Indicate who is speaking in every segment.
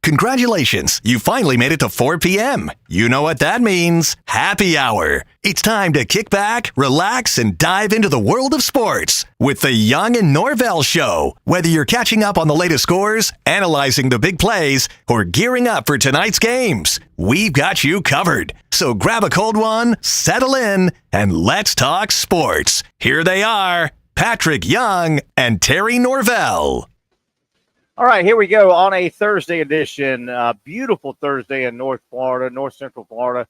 Speaker 1: Congratulations, you finally made it to 4 p.m. You know what that means. Happy hour. It's time to kick back, relax, and dive into the world of sports with the Young and Norvelle Show. Whether you're catching up on the latest scores, analyzing the big plays, or gearing up for tonight's games, we've got you covered. So grab a cold one, settle in, and let's talk sports. Here they are, Patrick Young and Terry Norvelle.
Speaker 2: All right, here we go on a Thursday edition. Beautiful Thursday in North Central Florida.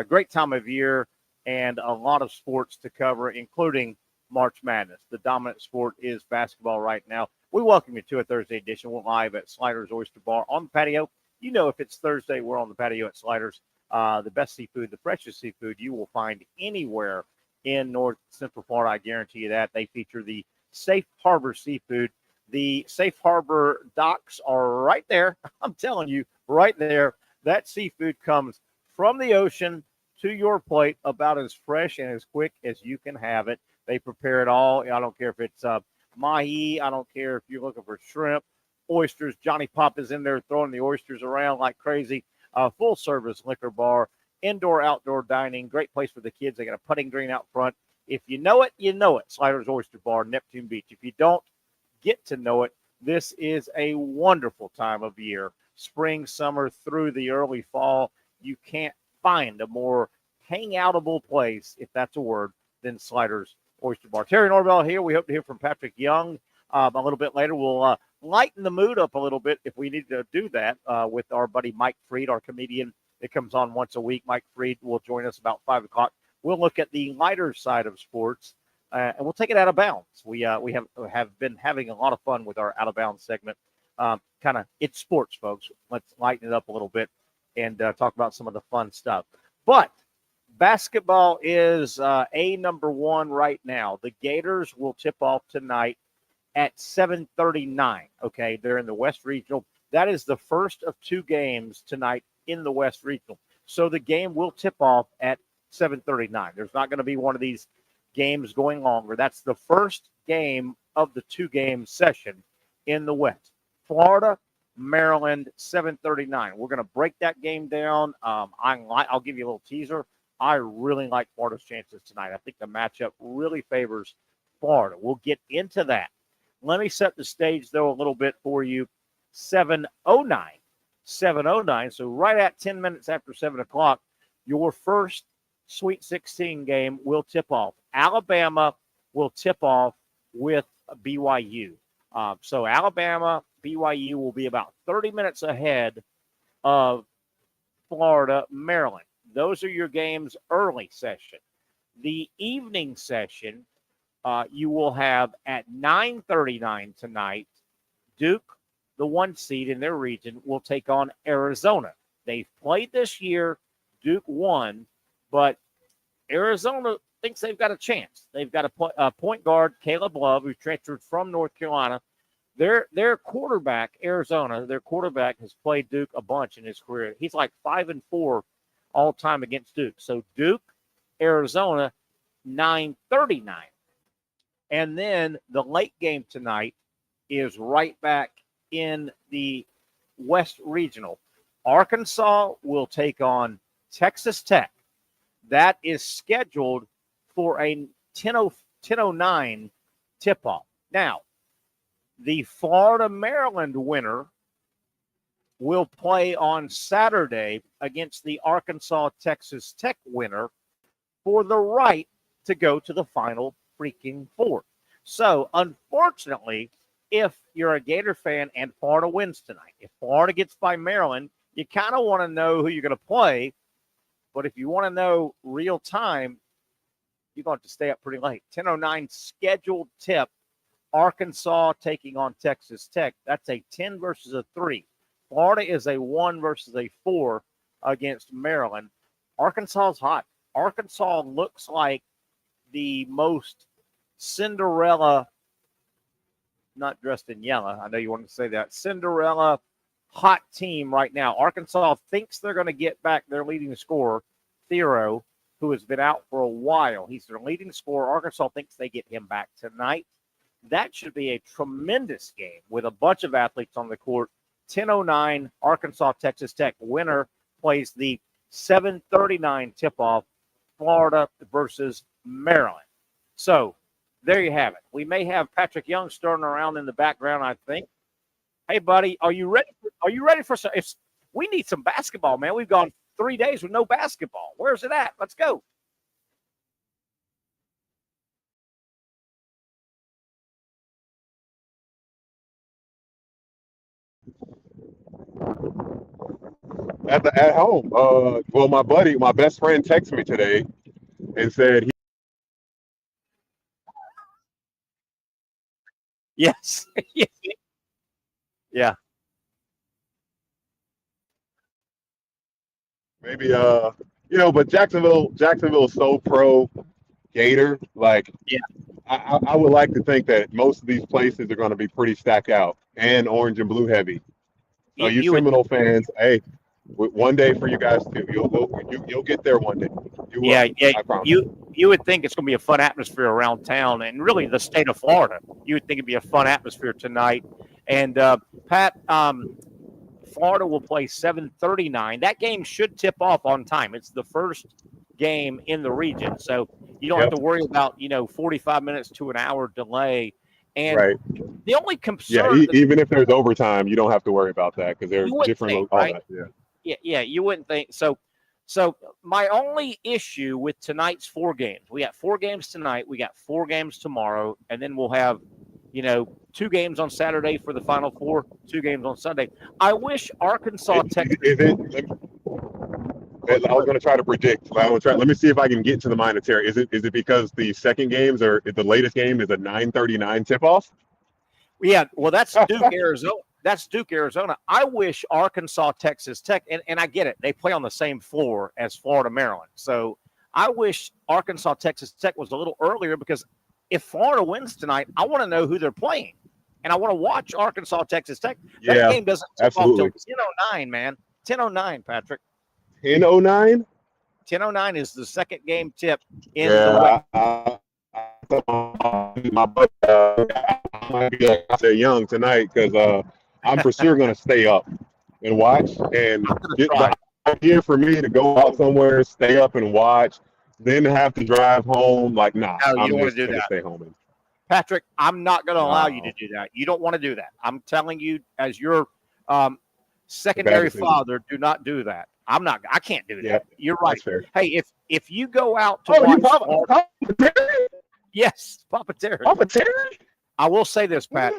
Speaker 2: Great time of year and a lot of sports to cover, including March Madness. The dominant sport is basketball right now. We welcome you to a Thursday edition. We're live at Sliders Oyster Bar on the patio. You know, if it's Thursday, we're on the patio at Sliders. The best seafood, the freshest seafood you will find anywhere in North Central Florida. I guarantee you that. They feature the Safe Harbor seafood. The Safe Harbor docks are right there. I'm telling you, right there. That seafood comes from the ocean to your plate about as fresh and as quick as you can have it. They prepare it all. I don't care if it's mahi. I don't care if you're looking for shrimp, oysters. Johnny Pop is in there throwing the oysters around like crazy. Full-service liquor bar, indoor-outdoor dining. Great place for the kids. They got a putting green out front. If you know it, you know it. Sliders Oyster Bar, Neptune Beach. If you don't, get to know it. This is a wonderful time of year. Spring, summer, through the early fall. You can't find a more hangoutable place, if that's a word, than Sliders Oyster Bar. Terry Norvelle here. We hope to hear from Patrick Young a little bit later. We'll lighten the mood up a little bit if we need to do that with our buddy Mike Freed, our comedian that comes on once a week. Mike Freed will join us about 5 o'clock. We'll look at the lighter side of sports. And we'll take it out of bounds. We have been having a lot of fun with our out of bounds segment. It's sports, folks. Let's lighten it up a little bit and talk about some of the fun stuff. But basketball is number one right now. The Gators will tip off tonight at 7:39. Okay, they're in the West Regional. That is the first of two games tonight in the West Regional. So the game will tip off at 7:39. There's not going to be one of these games going longer. That's the first game of the two-game session in the West. Florida, Maryland, 7:39. We're going to break that game down. I'll give you a little teaser. I really like Florida's chances tonight. I think the matchup really favors Florida. We'll get into that. Let me set the stage, though, a little bit for you. 7:09. 7:09. So right at 10 minutes after 7 o'clock, your first Sweet 16 game will tip off. Alabama will tip off with BYU. So Alabama, BYU will be about 30 minutes ahead of Florida, Maryland. Those are your games early session. The evening session, you will have at 9:39 tonight, Duke, the 1 seed in their region, will take on Arizona. They've played this year. Duke won. But Arizona thinks they've got a chance. They've got a point guard, Caleb Love, who transferred from North Carolina. Their quarterback, Arizona, their quarterback has played Duke a bunch in his career. He's like 5-4 all time against Duke. So Duke, Arizona, 9:39. And then the late game tonight is right back in the West Regional. Arkansas will take on Texas Tech. That is scheduled for a 10:09 tip-off. Now, the Florida-Maryland winner will play on Saturday against the Arkansas-Texas Tech winner for the right to go to the Final freaking Four. So, unfortunately, if you're a Gator fan and Florida wins tonight, if Florida gets by Maryland, you kind of want to know who you're going to play. But if you want to know real time, you're going to have to stay up pretty late. 10:09 scheduled tip. Arkansas taking on Texas Tech. That's a 10 versus a 3. Florida is a 1 versus a 4 against Maryland. Arkansas is hot. Arkansas looks like the most Cinderella, not dressed in yellow. I know you wanted to say that. Cinderella hot team right now. Arkansas thinks they're going to get back their leading scorer, Thero, who has been out for a while. He's their leading scorer. Arkansas thinks they get him back tonight. That should be a tremendous game with a bunch of athletes on the court. 10:09 Arkansas Texas Tech. Winner plays the 7:39 tip-off, Florida versus Maryland. So there you have it. We may have Patrick Young stirring around in the background, I think. Hey, buddy, are you ready? Are you ready for some? If we need some basketball, man. We've gone 3 days with no basketball. Where's it at? Let's go.
Speaker 3: At home. Well, my best friend texted me today and said
Speaker 2: Yes. Yeah.
Speaker 3: maybe but Jacksonville is so pro Gator. Like,
Speaker 2: Yeah.
Speaker 3: I would like to think that most of these places are going to be pretty stacked out and orange and blue heavy. So you
Speaker 2: would,
Speaker 3: Seminole fans, hey, one day for you guys too. You'll get there one day. You will.
Speaker 2: yeah.
Speaker 3: I promise.
Speaker 2: You would think it's going to be a fun atmosphere around town, and really the state of Florida. You would think it'd be a fun atmosphere tonight. And Pat, Florida will play 7:39. That game should tip off on time. It's the first game in the region, so you don't have to worry about 45 minutes to an hour delay. And
Speaker 3: right.
Speaker 2: the only concern,
Speaker 3: Even if there's overtime, you don't have to worry about that because they're different.
Speaker 2: Think, right? Yeah, you wouldn't think so. So my only issue with tonight's 4 games, we got 4 games tonight, we got 4 games tomorrow, and then we'll have 2 games on Saturday for the Final Four, 2 games on Sunday. I wish Arkansas Texas.
Speaker 3: I was going to try to predict. Let me see if I can get to the monetary. Is it because the second games or the latest game is a 9:39 tip-off?
Speaker 2: Yeah, well, that's Duke, Arizona. That's Duke, Arizona. I wish Arkansas Texas Tech, and I get it, they play on the same floor as Florida, Maryland. So I wish Arkansas Texas Tech was a little earlier because if Florida wins tonight, I want to know who they're playing. And I want to watch Arkansas Texas Tech. That game doesn't tip off until 10:09, man. 10:09, Patrick.
Speaker 3: 10:09?
Speaker 2: 10:09 is the second game tip in the
Speaker 3: my buddy, I might be like I said young tonight because I'm for sure going to stay up and watch and get the idea for me to go out somewhere, stay up and watch, then have to drive home. Like, nah,
Speaker 2: no,
Speaker 3: I'm
Speaker 2: just
Speaker 3: going
Speaker 2: do
Speaker 3: to
Speaker 2: that.
Speaker 3: stay home.
Speaker 2: Patrick, I'm not going to allow you to do that. You don't want to do that. I'm telling you, as your secondary father, do not do that. I can't do that. Yeah, you're right. Hey, if you go out to watch
Speaker 3: Papa Terry?
Speaker 2: Yes, Papa Terry.
Speaker 3: Papa Terry?
Speaker 2: I will say this, Pat.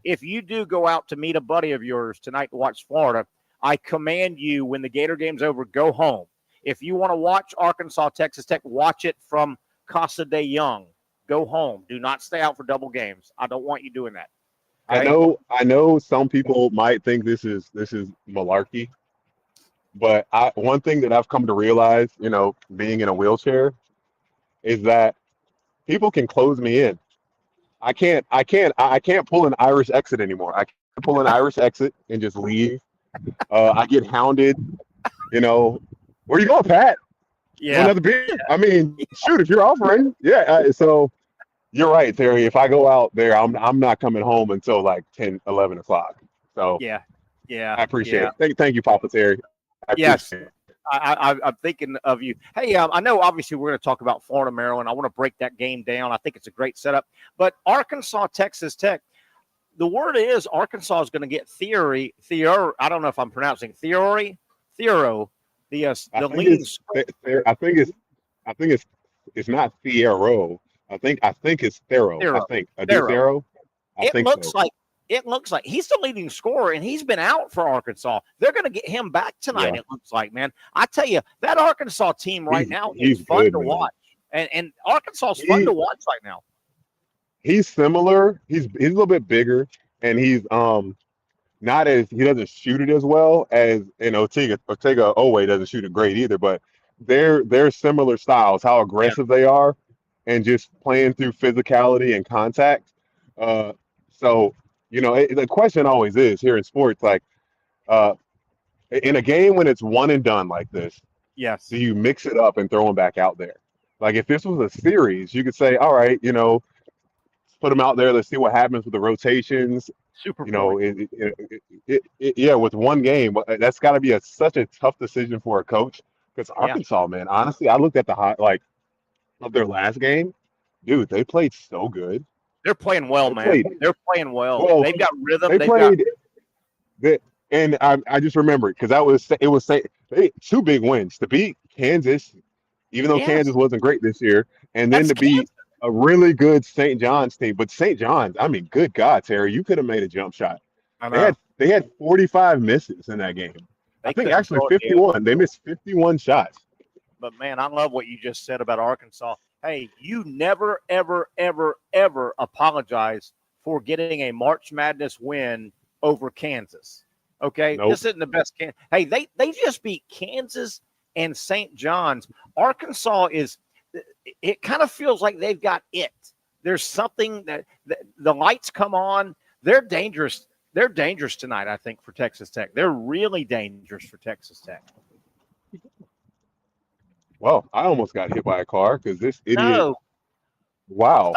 Speaker 2: If you do go out to meet a buddy of yours tonight to watch Florida, I command you, when the Gator game's over, go home. If you want to watch Arkansas Texas Tech, watch it from Casa de Young. Go home. Do not stay out for double games. I don't want you doing that.
Speaker 3: Okay? I know some people might think this is malarkey, but one thing that I've come to realize, being in a wheelchair, is that people can close me in. I can't pull an Irish exit anymore. I can't pull an Irish exit and just leave. I get hounded. Where you going, Pat?
Speaker 2: Yeah.
Speaker 3: Another beer. I mean, shoot, if you're offering, yeah. So you're right, Terry. If I go out there, I'm not coming home until like 10, 11 o'clock. So
Speaker 2: yeah.
Speaker 3: I appreciate it. Thank you, Papa Terry.
Speaker 2: Yes. I'm thinking of you. Hey, I know obviously we're going to talk about Florida, Maryland. I want to break that game down. I think it's a great setup. But Arkansas, Texas Tech, the word is Arkansas is going to get Theo. I don't know if I'm pronouncing Theo. The leading.
Speaker 3: I think it's not Thiero. I think it's Thero. I think Thero.
Speaker 2: It looks like he's the leading scorer, and he's been out for Arkansas. They're going to get him back tonight. Yeah. It looks like, man. I tell you, that Arkansas team right now is fun to watch, and Arkansas is fun to watch right now.
Speaker 3: He's similar. He's a little bit bigger, and he's not as he doesn't shoot it as well as Ortega Owe doesn't shoot it great either. But they're similar styles, how aggressive they are, and just playing through physicality and contact. So. The question always is here in sports, like in a game when it's one and done like this,
Speaker 2: yes,
Speaker 3: do you mix it up and throw them back out there? Like if this was a series, you could say, all right, put them out there. Let's see what happens with the rotations.
Speaker 2: Super
Speaker 3: You know,
Speaker 2: point.
Speaker 3: yeah, with one game, that's got to be such a tough decision for a coach. Because
Speaker 2: Yeah,
Speaker 3: Arkansas, man, honestly, I looked at the high like of their last game, dude. They played so good.
Speaker 2: they're playing well,
Speaker 3: They
Speaker 2: man.
Speaker 3: played
Speaker 2: They're playing well.
Speaker 3: well.
Speaker 2: They've got rhythm.
Speaker 3: They
Speaker 2: They've got
Speaker 3: played that, and I just remembered because it was they two big wins to beat Kansas, even though
Speaker 2: yes.
Speaker 3: Kansas wasn't great this year, and then
Speaker 2: That's
Speaker 3: to beat
Speaker 2: Kansas.
Speaker 3: a really good St. John's team. But St. John's, I mean, good God, Terry, you could have made a jump shot.
Speaker 2: I
Speaker 3: They
Speaker 2: know
Speaker 3: had they had 45 misses in that game. I
Speaker 2: they
Speaker 3: think
Speaker 2: couldn't
Speaker 3: actually
Speaker 2: throw it the other.
Speaker 3: 51. They missed 51 shots.
Speaker 2: But man, I love what you just said about Arkansas. Hey, you never, ever, ever, ever apologize for getting a March Madness win over Kansas. Okay,
Speaker 3: Nope.
Speaker 2: this isn't the best. Hey, they just beat Kansas and St. John's. Arkansas is. It kind of feels like they've got it. There's something that the lights come on. They're dangerous. They're dangerous tonight, I think, for Texas Tech. They're really dangerous for Texas Tech.
Speaker 3: Well, I almost got hit by a car because this idiot.
Speaker 2: No,
Speaker 3: Wow.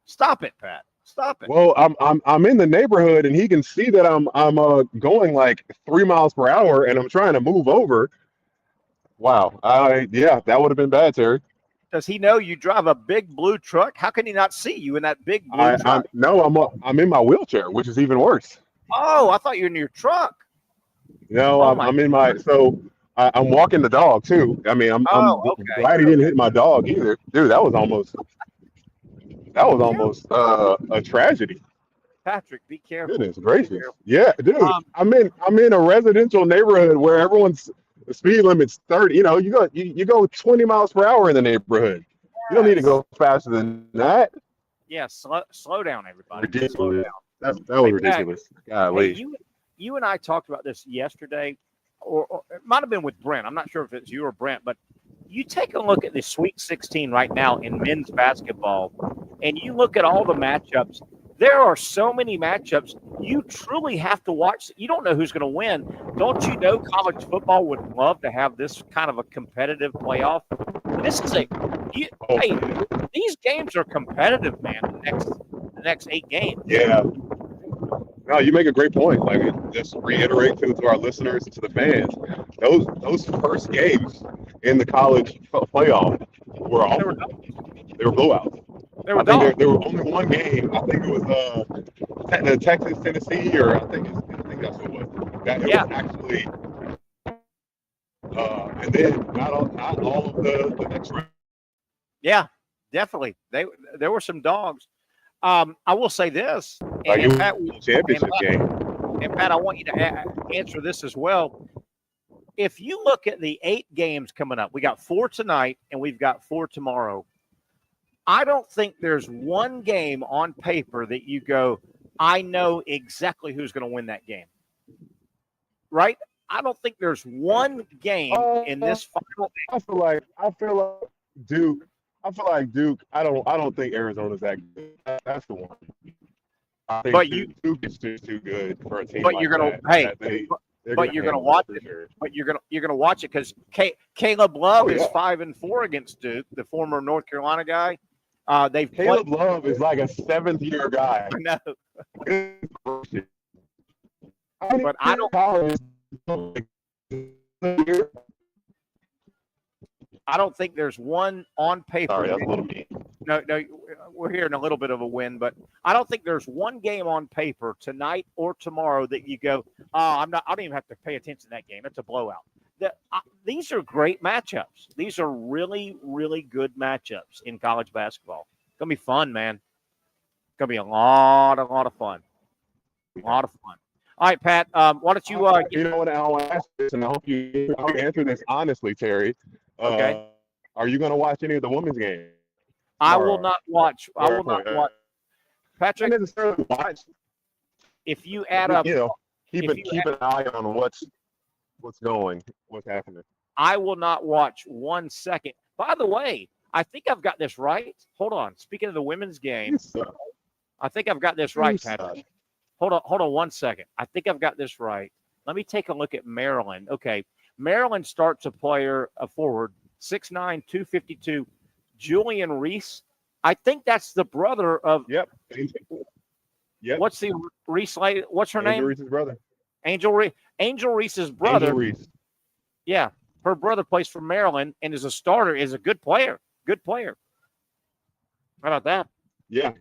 Speaker 2: stop it, Pat. Stop it.
Speaker 3: Well, I'm in the neighborhood and he can see that I'm going like 3 miles per hour and I'm trying to move over. Wow. Yeah, that would have been bad, Terry.
Speaker 2: Does he know you drive a big blue truck? How can he not see you in that big blue
Speaker 3: I'm
Speaker 2: truck?
Speaker 3: no, I'm in my wheelchair, which is even worse.
Speaker 2: Oh, I thought you were in your truck.
Speaker 3: No,
Speaker 2: Oh
Speaker 3: I'm
Speaker 2: my.
Speaker 3: I'm in my so I'm walking the dog too. I mean, I'm
Speaker 2: Oh, okay.
Speaker 3: glad he didn't hit my dog either, dude. That was almost a tragedy.
Speaker 2: Patrick, be careful.
Speaker 3: Goodness
Speaker 2: Be
Speaker 3: gracious.
Speaker 2: careful.
Speaker 3: Yeah, dude.
Speaker 2: Um,
Speaker 3: I'm in a residential neighborhood where everyone's the speed limit's 30. You know, you go 20 miles per hour in the neighborhood. You don't need to
Speaker 2: yes.
Speaker 3: go faster than that.
Speaker 2: Yeah. Slow down, everybody. Slow
Speaker 3: Ridiculous.
Speaker 2: down.
Speaker 3: That was
Speaker 2: Hey, Pat.
Speaker 3: ridiculous.
Speaker 2: Hey,
Speaker 3: Golly.
Speaker 2: you and I talked about this yesterday, or it might have been with Brent. I'm not sure if it's you or Brent, but you take a look at the Sweet 16 right now in men's basketball, and you look at all the matchups. There are so many matchups. You truly have to watch. You don't know who's going to win. Don't you know college football would love to have this kind of a competitive playoff? This is hey, these games are competitive, man. The next 8 games.
Speaker 3: Yeah. No, you make a great point. Like, just reiterate to our listeners, to the fans, those first games in the college playoff were
Speaker 2: They were
Speaker 3: awful. They were blowouts.
Speaker 2: they
Speaker 3: I
Speaker 2: were
Speaker 3: think
Speaker 2: dogs.
Speaker 3: there was only one game. I think it was the Texas Tennessee, or I think that's what it was. That it
Speaker 2: Yeah.
Speaker 3: was actually, and then not all of the next round.
Speaker 2: Yeah, definitely. There were some dogs. I will say this,
Speaker 3: Like,
Speaker 2: and
Speaker 3: it
Speaker 2: Pat,
Speaker 3: was a championship game.
Speaker 2: I want you to answer this as well. If you look at the 8 games coming up, we got 4 tonight and we've got 4 tomorrow. I don't think there's one game on paper that you go, I know exactly who's going to win that game. Right? I don't think there's one game in this final.
Speaker 3: I feel like Duke. I feel like Duke. I don't think Arizona's that good. That's the one. I think
Speaker 2: But
Speaker 3: Duke is just too good for a team
Speaker 2: but
Speaker 3: like
Speaker 2: you're gonna
Speaker 3: that.
Speaker 2: hey,
Speaker 3: They're
Speaker 2: but you're gonna
Speaker 3: handle
Speaker 2: watch
Speaker 3: for
Speaker 2: it.
Speaker 3: sure.
Speaker 2: But you're gonna watch it because Caleb Love
Speaker 3: Oh,
Speaker 2: is
Speaker 3: yeah.
Speaker 2: 5-4 against Duke, the former North Carolina guy. They've
Speaker 3: Caleb
Speaker 2: played.
Speaker 3: Love is like a 7th-year guy.
Speaker 2: No,
Speaker 3: But
Speaker 2: I don't. I don't think there's one on paper.
Speaker 3: Sorry, that's a little mean.
Speaker 2: No, we're hearing a little bit of a win, but I don't think there's one game on paper tonight or tomorrow that you go, I don't even have to pay attention to that game. It's a blowout. These are great matchups. These are really, really good matchups in college basketball. It's gonna be fun, man. It's gonna be a lot of fun. A lot of fun. All right, Pat. Why don't you?
Speaker 3: You know what? I'll ask this, and I hope you answer this honestly, Terry.
Speaker 2: Okay.
Speaker 3: Are you going to watch any of the women's game?
Speaker 2: I will not watch. I will not watch. Patrick,
Speaker 3: Not necessarily watch.
Speaker 2: if you add up,
Speaker 3: Keep an eye on what's happening.
Speaker 2: I will not watch 1 second. By the way, I think I've got this right. Hold on. Speaking of the women's game, I think I've got this right, Patrick. Hold on 1 second. I think I've got this right. Let me take a look at Maryland. Okay. Maryland starts a player, a forward, 6'9", 252, Julian Reese. I think that's the brother of.
Speaker 3: Yep. Yep.
Speaker 2: What's the Reese? What's her name?
Speaker 3: Reese's brother.
Speaker 2: Angel Reese's brother.
Speaker 3: Angel Reese.
Speaker 2: Yeah, her brother plays for Maryland and is a starter. Is a good player. Good player. How about that?
Speaker 3: Yeah.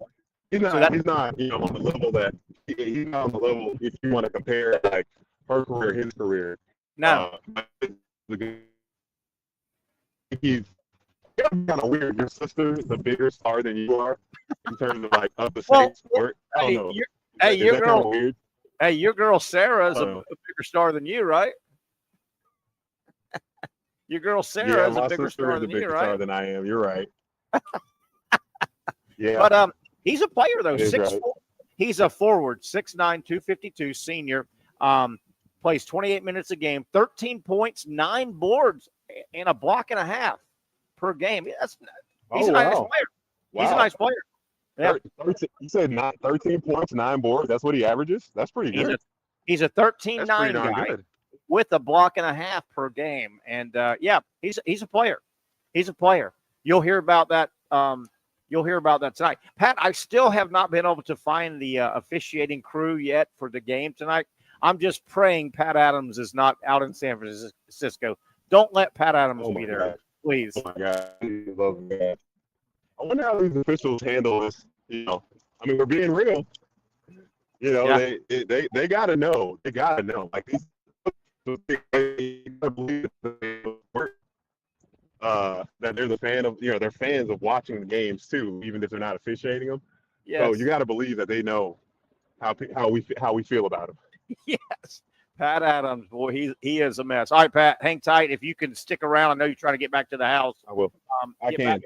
Speaker 3: He's not, on the level that he's not on the level if you want to compare like her career, his career.
Speaker 2: No.
Speaker 3: He's kind of weird. Your sister is a bigger star than you are in terms of like of the same sport. I don't know.
Speaker 2: Your girl Sarah is a bigger star than you, right? Your girl Sarah is a bigger star than you, right?
Speaker 3: Star than I am. You're right. Yeah.
Speaker 2: But he's a player though.
Speaker 3: Right.
Speaker 2: He's a forward, 6'9", 252, senior. Plays 28 minutes a game, 13 points, 9 boards, and a block and a half per game. He's a nice player. Wow. He's a nice player. Yeah.
Speaker 3: You said 13 points, 9 boards. That's what he averages. That's pretty good.
Speaker 2: He's a 13-9 guy with a block and a half per game. And he's a player. He's a player. You'll hear about that. You'll hear about that tonight. Pat, I still have not been able to find the officiating crew yet for the game tonight. I'm just praying Pat Adams is not out in San Francisco. Don't let Pat Adams be there, please.
Speaker 3: Oh, my God. I love that. I wonder how these officials handle this. I mean, we're being real. They got to know. They got to know. Like, these that they're the fan of, they're fans of watching the games too, even if they're not officiating them. Yes. So you got to believe that they know how we feel about him.
Speaker 2: Yes, Pat Adams, boy, he is a mess. All right, Pat, hang tight. If you can stick around, I know you're trying to get back to the house.
Speaker 3: I will. I can.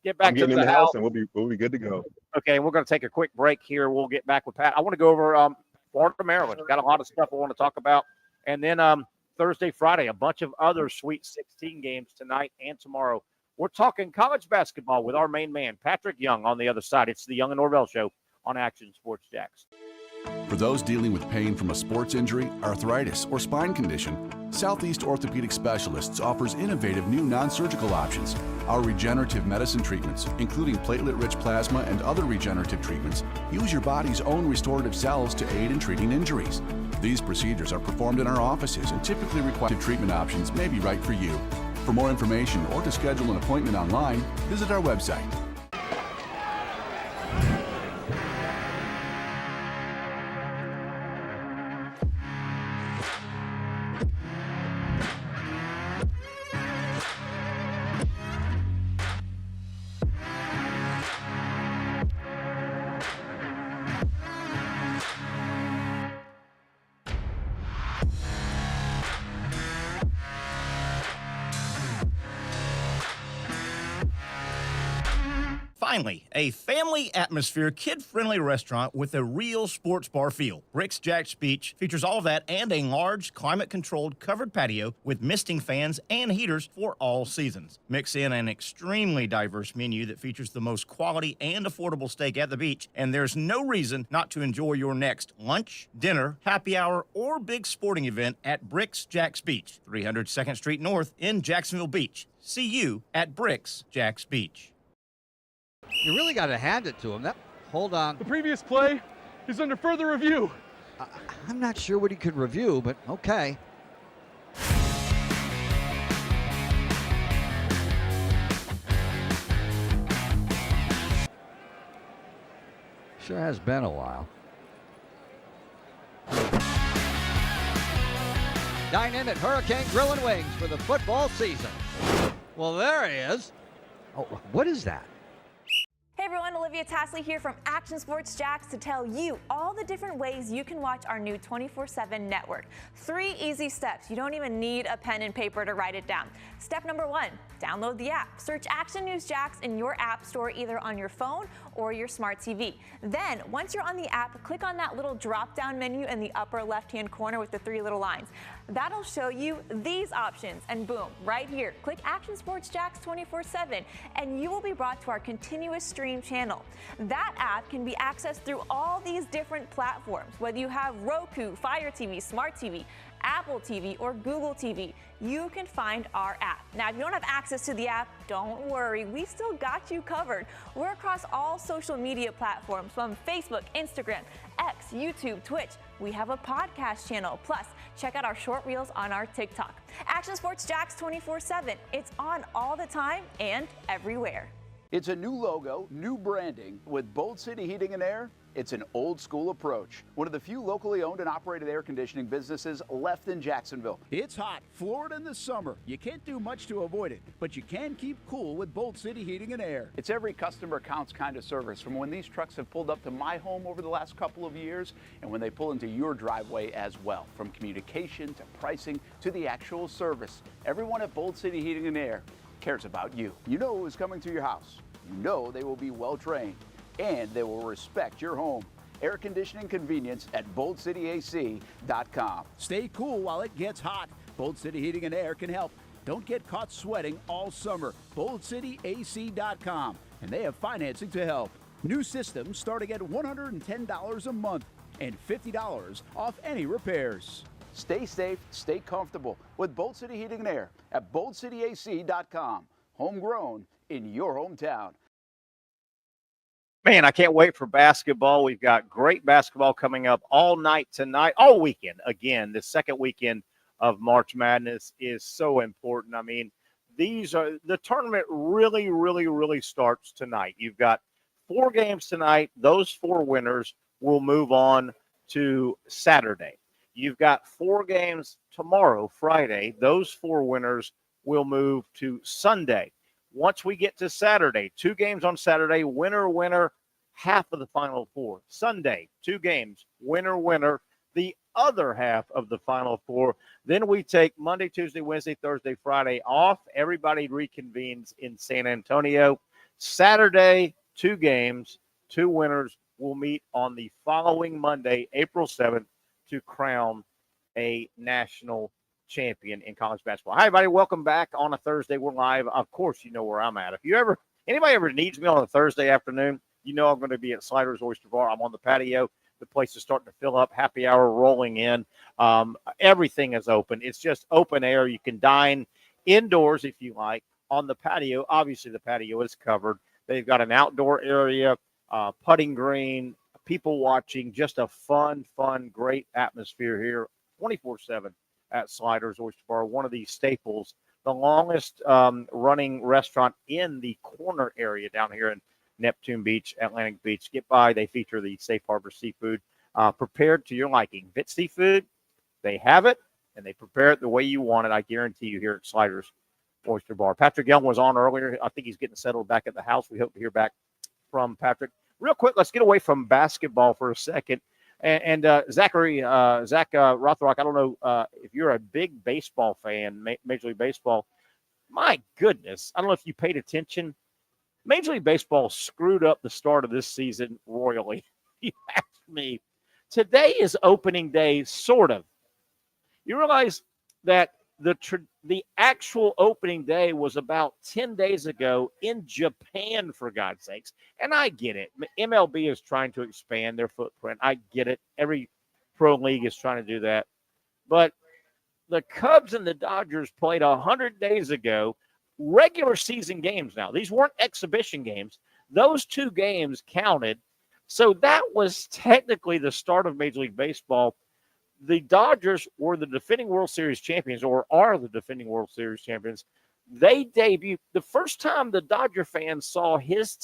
Speaker 2: Get back to the house,
Speaker 3: and we'll be good to go.
Speaker 2: Okay, we're going to take a quick break here. We'll get back with Pat. I want to go over Florida, Maryland. Got a lot of stuff I want to talk about, and then Thursday, Friday, a bunch of other Sweet 16 games tonight and tomorrow. We're talking college basketball with our main man, Patrick Young, on the other side. It's the Young and Norvelle Show on Action Sports Jax.
Speaker 4: For those dealing with pain from a sports injury, arthritis, or spine condition, Southeast Orthopedic Specialists offers innovative new non-surgical options. Our regenerative medicine treatments, including platelet-rich plasma and other regenerative treatments, use your body's own restorative cells to aid in treating injuries. These procedures are performed in our offices and typically require treatment options may be right for you. For more information or to schedule an appointment online, visit our website.
Speaker 5: Finally, a family atmosphere, kid-friendly restaurant with a real sports bar feel. Bricks Jax Beach features all of that and a large, climate-controlled covered patio with misting fans and heaters for all seasons. Mix in an extremely diverse menu that features the most quality and affordable steak at the beach, and there's no reason not to enjoy your next lunch, dinner, happy hour, or big sporting event at Bricks Jax Beach, 300 2nd Street North in Jacksonville Beach. See you at Bricks Jax Beach.
Speaker 6: You really got to hand it to him. Hold on.
Speaker 7: The previous play is under further review.
Speaker 6: I'm not sure what he could review, but okay. Sure has been a while. Dynamic Hurricane Grill and Wings for the football season. Well, there he is. Oh, what is that?
Speaker 8: Hey everyone, Olivia Tasley here from Action Sports Jax to tell you all the different ways you can watch our new 24/7 network. 3 easy steps. You don't even need a pen and paper to write it down. Step number 1, download the app. Search Action News Jax in your app store either on your phone or your smart TV. Then, once you're on the app, click on that little drop-down menu in the upper left-hand corner with the 3 little lines. That'll show you these options, and boom, right here, click Action Sports Jax 24/7, and you will be brought to our continuous stream channel. That app can be accessed through all these different platforms, whether you have Roku, Fire TV, Smart TV, Apple TV, or Google TV. You can find our app. Now, if you don't have access to the app, don't worry, we still got you covered. We're across all social media platforms from Facebook, Instagram, X, YouTube, Twitch. We have a podcast channel. Plus, check out our short reels on our TikTok. Action Sports Jax 24/7. It's on all the time and everywhere.
Speaker 9: It's a new logo, new branding. With Bold City Heating and Air, it's an old school approach. One of the few locally owned and operated air conditioning businesses left in Jacksonville.
Speaker 10: It's hot, Florida in the summer. You can't do much to avoid it, but you can keep cool with Bold City Heating and Air.
Speaker 9: It's every customer counts kind of service, from when these trucks have pulled up to my home over the last couple of years and when they pull into your driveway as well. From communication to pricing to the actual service, everyone at Bold City Heating and Air cares about you. You know who's coming to your house. You know they will be well trained and they will respect your home. Air conditioning convenience at boldcityac.com.
Speaker 10: Stay cool while it gets hot. Bold City Heating and Air can help. Don't get caught sweating all summer. boldcityac.com, and they have financing to help. New systems starting at $110 a month and $50 off any repairs.
Speaker 9: Stay safe, stay comfortable with Bold City Heating and Air at boldcityac.com. Homegrown in your hometown.
Speaker 2: Man, I can't wait for basketball. We've got great basketball coming up all night tonight, all weekend. Again, the second weekend of March Madness is so important. I mean, the tournament really starts tonight. You've got 4 games tonight. Those 4 winners will move on to Saturday. You've got 4 games tomorrow, Friday. Those 4 winners will move to Sunday. Once we get to Saturday, 2 games on Saturday, winner, half of the Final 4. Sunday, 2 games, winner, the other half of the Final 4. Then we take Monday, Tuesday, Wednesday, Thursday, Friday off. Everybody reconvenes in San Antonio. Saturday, 2 games, 2 winners will meet on the following Monday, April 7th, to crown a national champion in college basketball. Hi, everybody. Welcome back on a Thursday. We're live. Of course, you know where I'm at. If anybody ever needs me on a Thursday afternoon, you know I'm going to be at Sliders Oyster Bar. I'm on the patio. The place is starting to fill up. Happy hour rolling in. Everything is open. It's just open air. You can dine indoors if you like on the patio. Obviously, the patio is covered. They've got an outdoor area, putting green, people watching. Just a fun, great atmosphere here, 24/7. At Sliders Oyster Bar, one of these staples, the longest running restaurant in the corner area down here in Neptune Beach, Atlantic Beach. Get by. They feature the Safe Harbor seafood prepared to your liking. If it's seafood, they have it, and they prepare it the way you want it. I guarantee you here at Sliders Oyster Bar. Patrick Young was on earlier. I think he's getting settled back at the house. We hope to hear back from Patrick. Real quick, let's get away from basketball for a second. And Zach Rothrock, I don't know if you're a big baseball fan, Major League Baseball. My goodness, I don't know if you paid attention. Major League Baseball screwed up the start of this season royally. You asked me. Today is opening day, sort of. You realize that the actual opening day was about 10 days ago in Japan, for God's sakes. And I get it. MLB is trying to expand their footprint. I get it. Every pro league is trying to do that. But the Cubs and the Dodgers played 100 days ago, regular season games now. These weren't exhibition games. Those 2 games counted. So that was technically the start of Major League Baseball. The Dodgers were the defending World Series champions, or are the defending World Series champions. They debuted the first time the Dodger fans saw his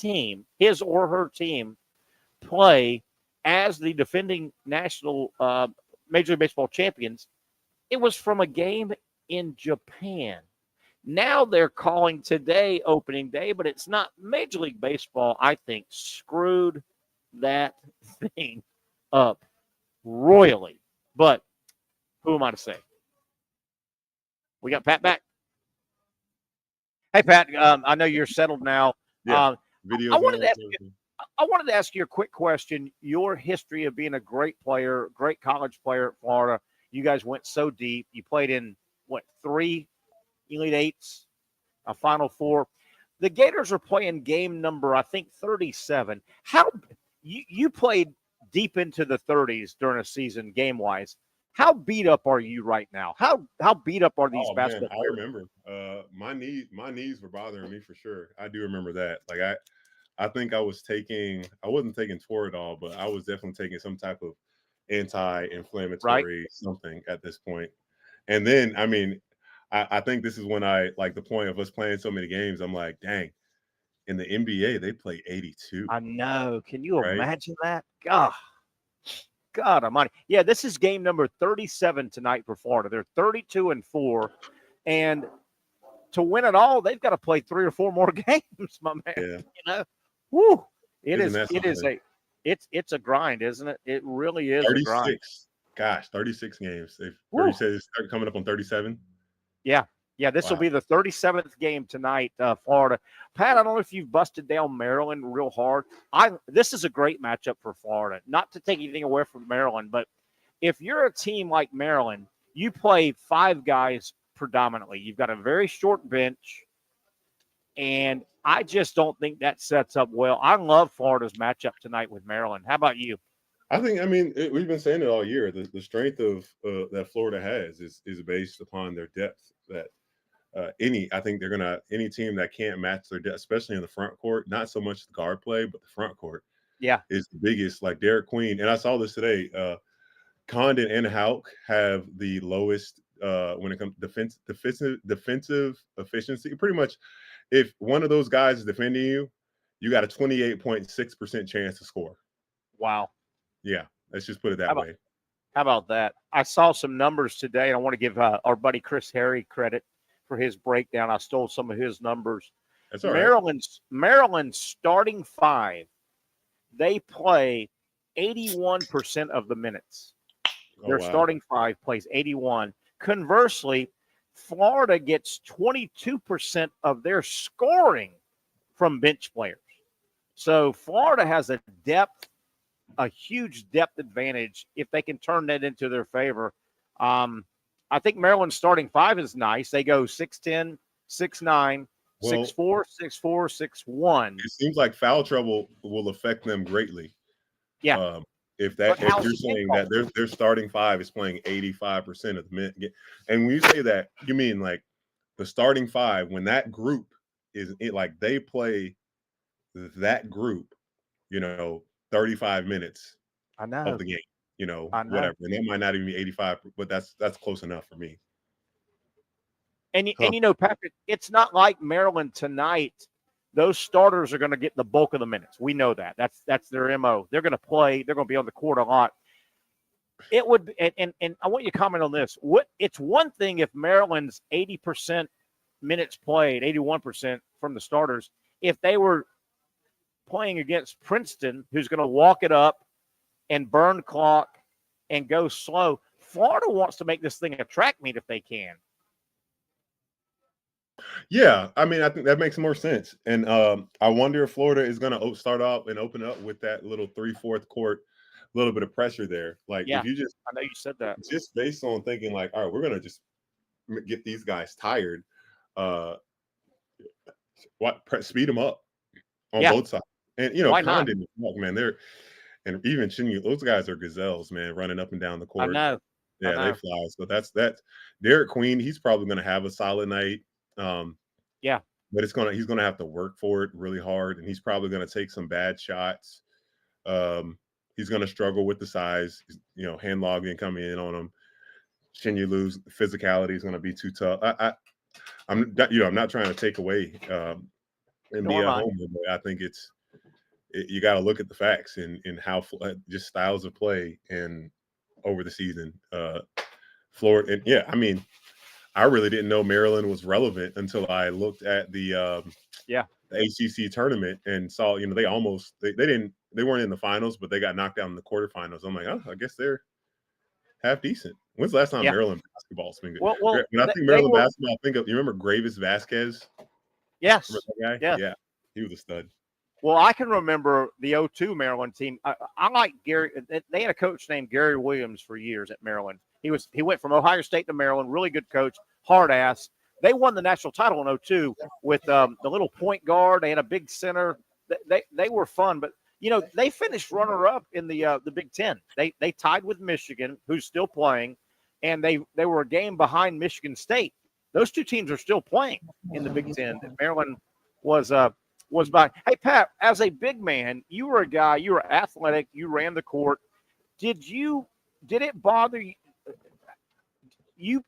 Speaker 2: or her team, play as the defending national Major League Baseball champions. It was from a game in Japan. Now they're calling today opening day, but it's not. Major League Baseball, I think, screwed that thing up royally. But who am I to say? We got Pat back. Hey, Pat, I know you're settled now.
Speaker 3: Yeah,
Speaker 2: I wanted to ask you a quick question. Your history of being a great player, great college player at Florida. You guys went so deep. You played in, 3 Elite Eights, a Final 4. the Gators are playing game number, I think, 37. How you played deep into the 30s during a season game wise. How beat up are you right now? How beat up are these
Speaker 3: Oh man,
Speaker 2: basketball
Speaker 3: I
Speaker 2: players?
Speaker 3: remember. My knees were bothering me for sure. I do remember that. Like I think I wasn't taking Toradol, but I was definitely taking some type of
Speaker 2: Right?
Speaker 3: anti-inflammatory something at this point. And then, I mean, I think this is when I like the point of us playing so many games. I'm like, dang, in the NBA, they play 82,
Speaker 2: I know. Can you
Speaker 3: right?
Speaker 2: imagine that? God Almighty. Yeah, this is game number 37 tonight for Florida. They're 32-4, and to win it all, they've got to play 3 or 4 more games, my man.
Speaker 3: Yeah.
Speaker 2: You know, whoo!
Speaker 3: Isn't that something?
Speaker 2: It's a grind, isn't it? It really is a grind.
Speaker 3: 36. Gosh, 36 games. Or
Speaker 2: Woo!
Speaker 3: you said it's coming up on 37?
Speaker 2: Yeah. Yeah, this will
Speaker 3: Wow.
Speaker 2: be the 37th game tonight, Florida. Pat, I don't know if you've busted down Maryland real hard. This is a great matchup for Florida. Not to take anything away from Maryland, but if you're a team like Maryland, you play 5 guys predominantly. You've got a very short bench, and I just don't think that sets up well. I love Florida's matchup tonight with Maryland. How about you?
Speaker 3: I think, I mean, we've been saying it all year. The strength of that Florida has is based upon their depth. That I think they're gonna any team that can't match their depth, especially in the front court. Not so much the guard play, but the front court
Speaker 2: Yeah.
Speaker 3: is the biggest. Like Derek Queen, and I saw this today. Condon and Hauk have the lowest when it comes to defensive efficiency. Pretty much, if one of those guys is defending you, you got a 28.6% chance to score.
Speaker 2: Wow.
Speaker 3: Yeah, let's just put it
Speaker 2: How
Speaker 3: that
Speaker 2: about,
Speaker 3: way.
Speaker 2: how about that? I saw some numbers today, and I want to give our buddy Chris Harry credit for his breakdown. I stole some of his numbers.
Speaker 3: That's all right.
Speaker 2: Maryland's starting 5, they play 81% of the minutes.
Speaker 3: Oh,
Speaker 2: Their
Speaker 3: wow.
Speaker 2: starting 5 plays 81. Conversely, Florida gets 22% of their scoring from bench players. So Florida has a huge depth advantage if they can turn that into their favor. I think Maryland's starting 5 is nice. They go 6'10", 6'9",
Speaker 3: Well,
Speaker 2: 6'4", 6'4", 6'1".
Speaker 3: it seems like foul trouble will affect them greatly.
Speaker 2: Yeah.
Speaker 3: If
Speaker 2: But
Speaker 3: you're
Speaker 2: how's
Speaker 3: saying
Speaker 2: kickoff?
Speaker 3: that their starting 5 is playing 85% of the minute, and when you say that, you mean like the starting 5 when that group like they play that group, 35 minutes
Speaker 2: I
Speaker 3: of
Speaker 2: know.
Speaker 3: the game,
Speaker 2: I know.
Speaker 3: whatever, and that might not even be 85, but that's close enough for me.
Speaker 2: And
Speaker 3: Huh.
Speaker 2: Patrick, it's not like Maryland tonight. Those starters are going to get the bulk of the minutes. We know that. That's their MO. They're going to play. They're going to be on the court a lot. It would, and I want you to comment on this. It's one thing if Maryland's 80% minutes played, 81% from the starters. If they were playing against Princeton, who's going to walk it up and burn clock and go slow, Florida wants to make this thing a track meet if they can.
Speaker 3: Yeah, I mean, I think that makes more sense. And I wonder if Florida is going to start off and open up with that little 3/4 court, little bit of pressure there. Like
Speaker 2: Yeah,
Speaker 3: if you
Speaker 2: I know you said that.
Speaker 3: just based on thinking like, all right, we're going to just get these guys tired. Speed them up on
Speaker 2: Yeah.
Speaker 3: both sides. And
Speaker 2: Why not?
Speaker 3: Condon, man, and even Chinyu, those guys are gazelles, man, running up and down the
Speaker 2: I
Speaker 3: court.
Speaker 2: know.
Speaker 3: Yeah, they fly. So that's Derek Queen. He's probably going to have a solid night.
Speaker 2: Yeah.
Speaker 3: But he's going to have to work for it really hard, and he's probably going to take some bad shots. He's going to struggle with the size. Hand logging coming in on him. Chinyu lose physicality is going to be too tough. I'm not trying to take away and be a homer, but I think you got to look at the facts and how just styles of play and over the season. Florida, and yeah, I mean, I really didn't know Maryland was relevant until I looked at the ACC tournament and saw they almost they weren't in the finals, but they got knocked out in the quarterfinals. I'm like, oh, I guess they're half decent. When's the last time Maryland basketball's been good?
Speaker 2: Well,
Speaker 3: when I think Maryland basketball, I think of, you remember Gravis Vasquez?
Speaker 2: Yes.
Speaker 3: Remember that guy? Yeah, he was a stud.
Speaker 2: Well, I can remember the 2002 Maryland team. I like Gary. They had a coach named Gary Williams for years at Maryland. He went from Ohio State to Maryland. Really good coach, hard ass. They won the national title in 02 with the little point guard. They had a big center. They were fun, but they finished runner-up in the Big Ten. They tied with Michigan, who's still playing, and they were a game behind Michigan State. Those two teams are still playing in the Big Ten. Maryland was by. Hey, Pat, as a big man, you were a guy. You were athletic. You ran the court. Did it bother you?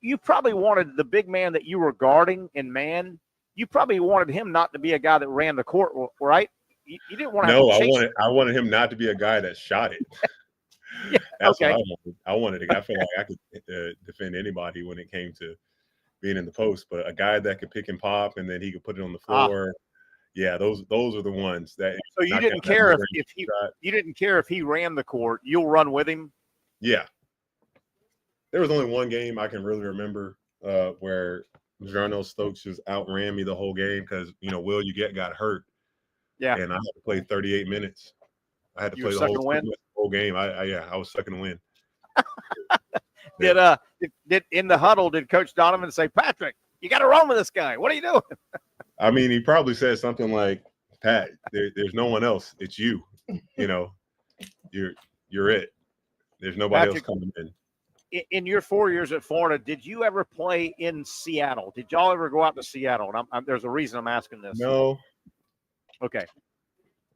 Speaker 2: You probably wanted the big man that you were guarding in man. You probably wanted him not to be a guy that ran the court, right? You didn't want to.
Speaker 3: No,
Speaker 2: have to
Speaker 3: I wanted him not to be a guy that shot it.
Speaker 2: Yeah,
Speaker 3: That's
Speaker 2: okay.
Speaker 3: what I wanted. I feel like I could defend anybody when it came to being in the post, but a guy that could pick and pop and then he could put it on the floor. Yeah, those are the ones that.
Speaker 2: So you didn't care you didn't care if he ran the court. You'll run with him.
Speaker 3: Yeah. There was only one game I can really remember where Jarnell Stokes just outran me the whole game because Will You got hurt.
Speaker 2: Yeah,
Speaker 3: and I had to play 38 minutes. I had to play the whole game. I was sucking to win.
Speaker 2: Did in the huddle? Did Coach Donovan say, "Patrick, you got to run with this guy. What are you doing?"
Speaker 3: I mean, he probably said something like, "Pat, there's no one else. It's you. You're it. There's nobody else coming in."
Speaker 2: In your 4 years at Florida, did you ever play in Seattle? Did y'all ever go out to Seattle? And there's a reason I'm asking this.
Speaker 3: No.
Speaker 2: Okay.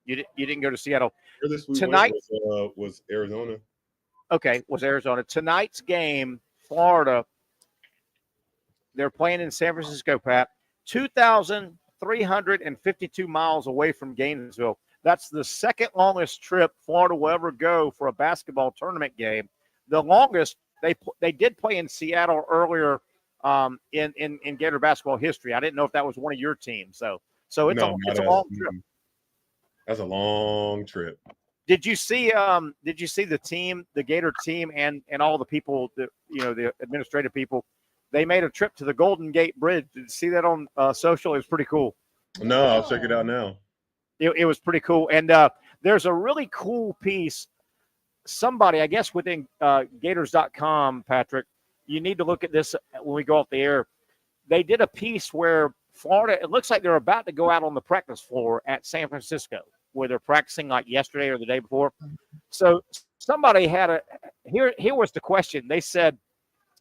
Speaker 2: You didn't go to Seattle.
Speaker 3: Tonight was Arizona.
Speaker 2: Okay, was Arizona. Tonight's game, Florida, they're playing in San Francisco, Pat. 2,352 miles away from Gainesville. That's the second longest trip Florida will ever go for a basketball tournament game. The longest, they did play in Seattle earlier in Gator basketball history. I didn't know if that was one of your teams. So it's a long trip.
Speaker 3: That's a long trip.
Speaker 2: Did you see the team, the Gator team, and all the people, the administrative people? They made a trip to the Golden Gate Bridge. Did you see that on social? It was pretty cool.
Speaker 3: No, I'll check it out now.
Speaker 2: It was pretty cool. And there's a really cool piece. Somebody, I guess, within Gators.com, Patrick, you need to look at this when we go off the air. They did a piece where Florida, it looks like they're about to go out on the practice floor at San Francisco, where they're practicing like yesterday or the day before. So somebody here was the question. They said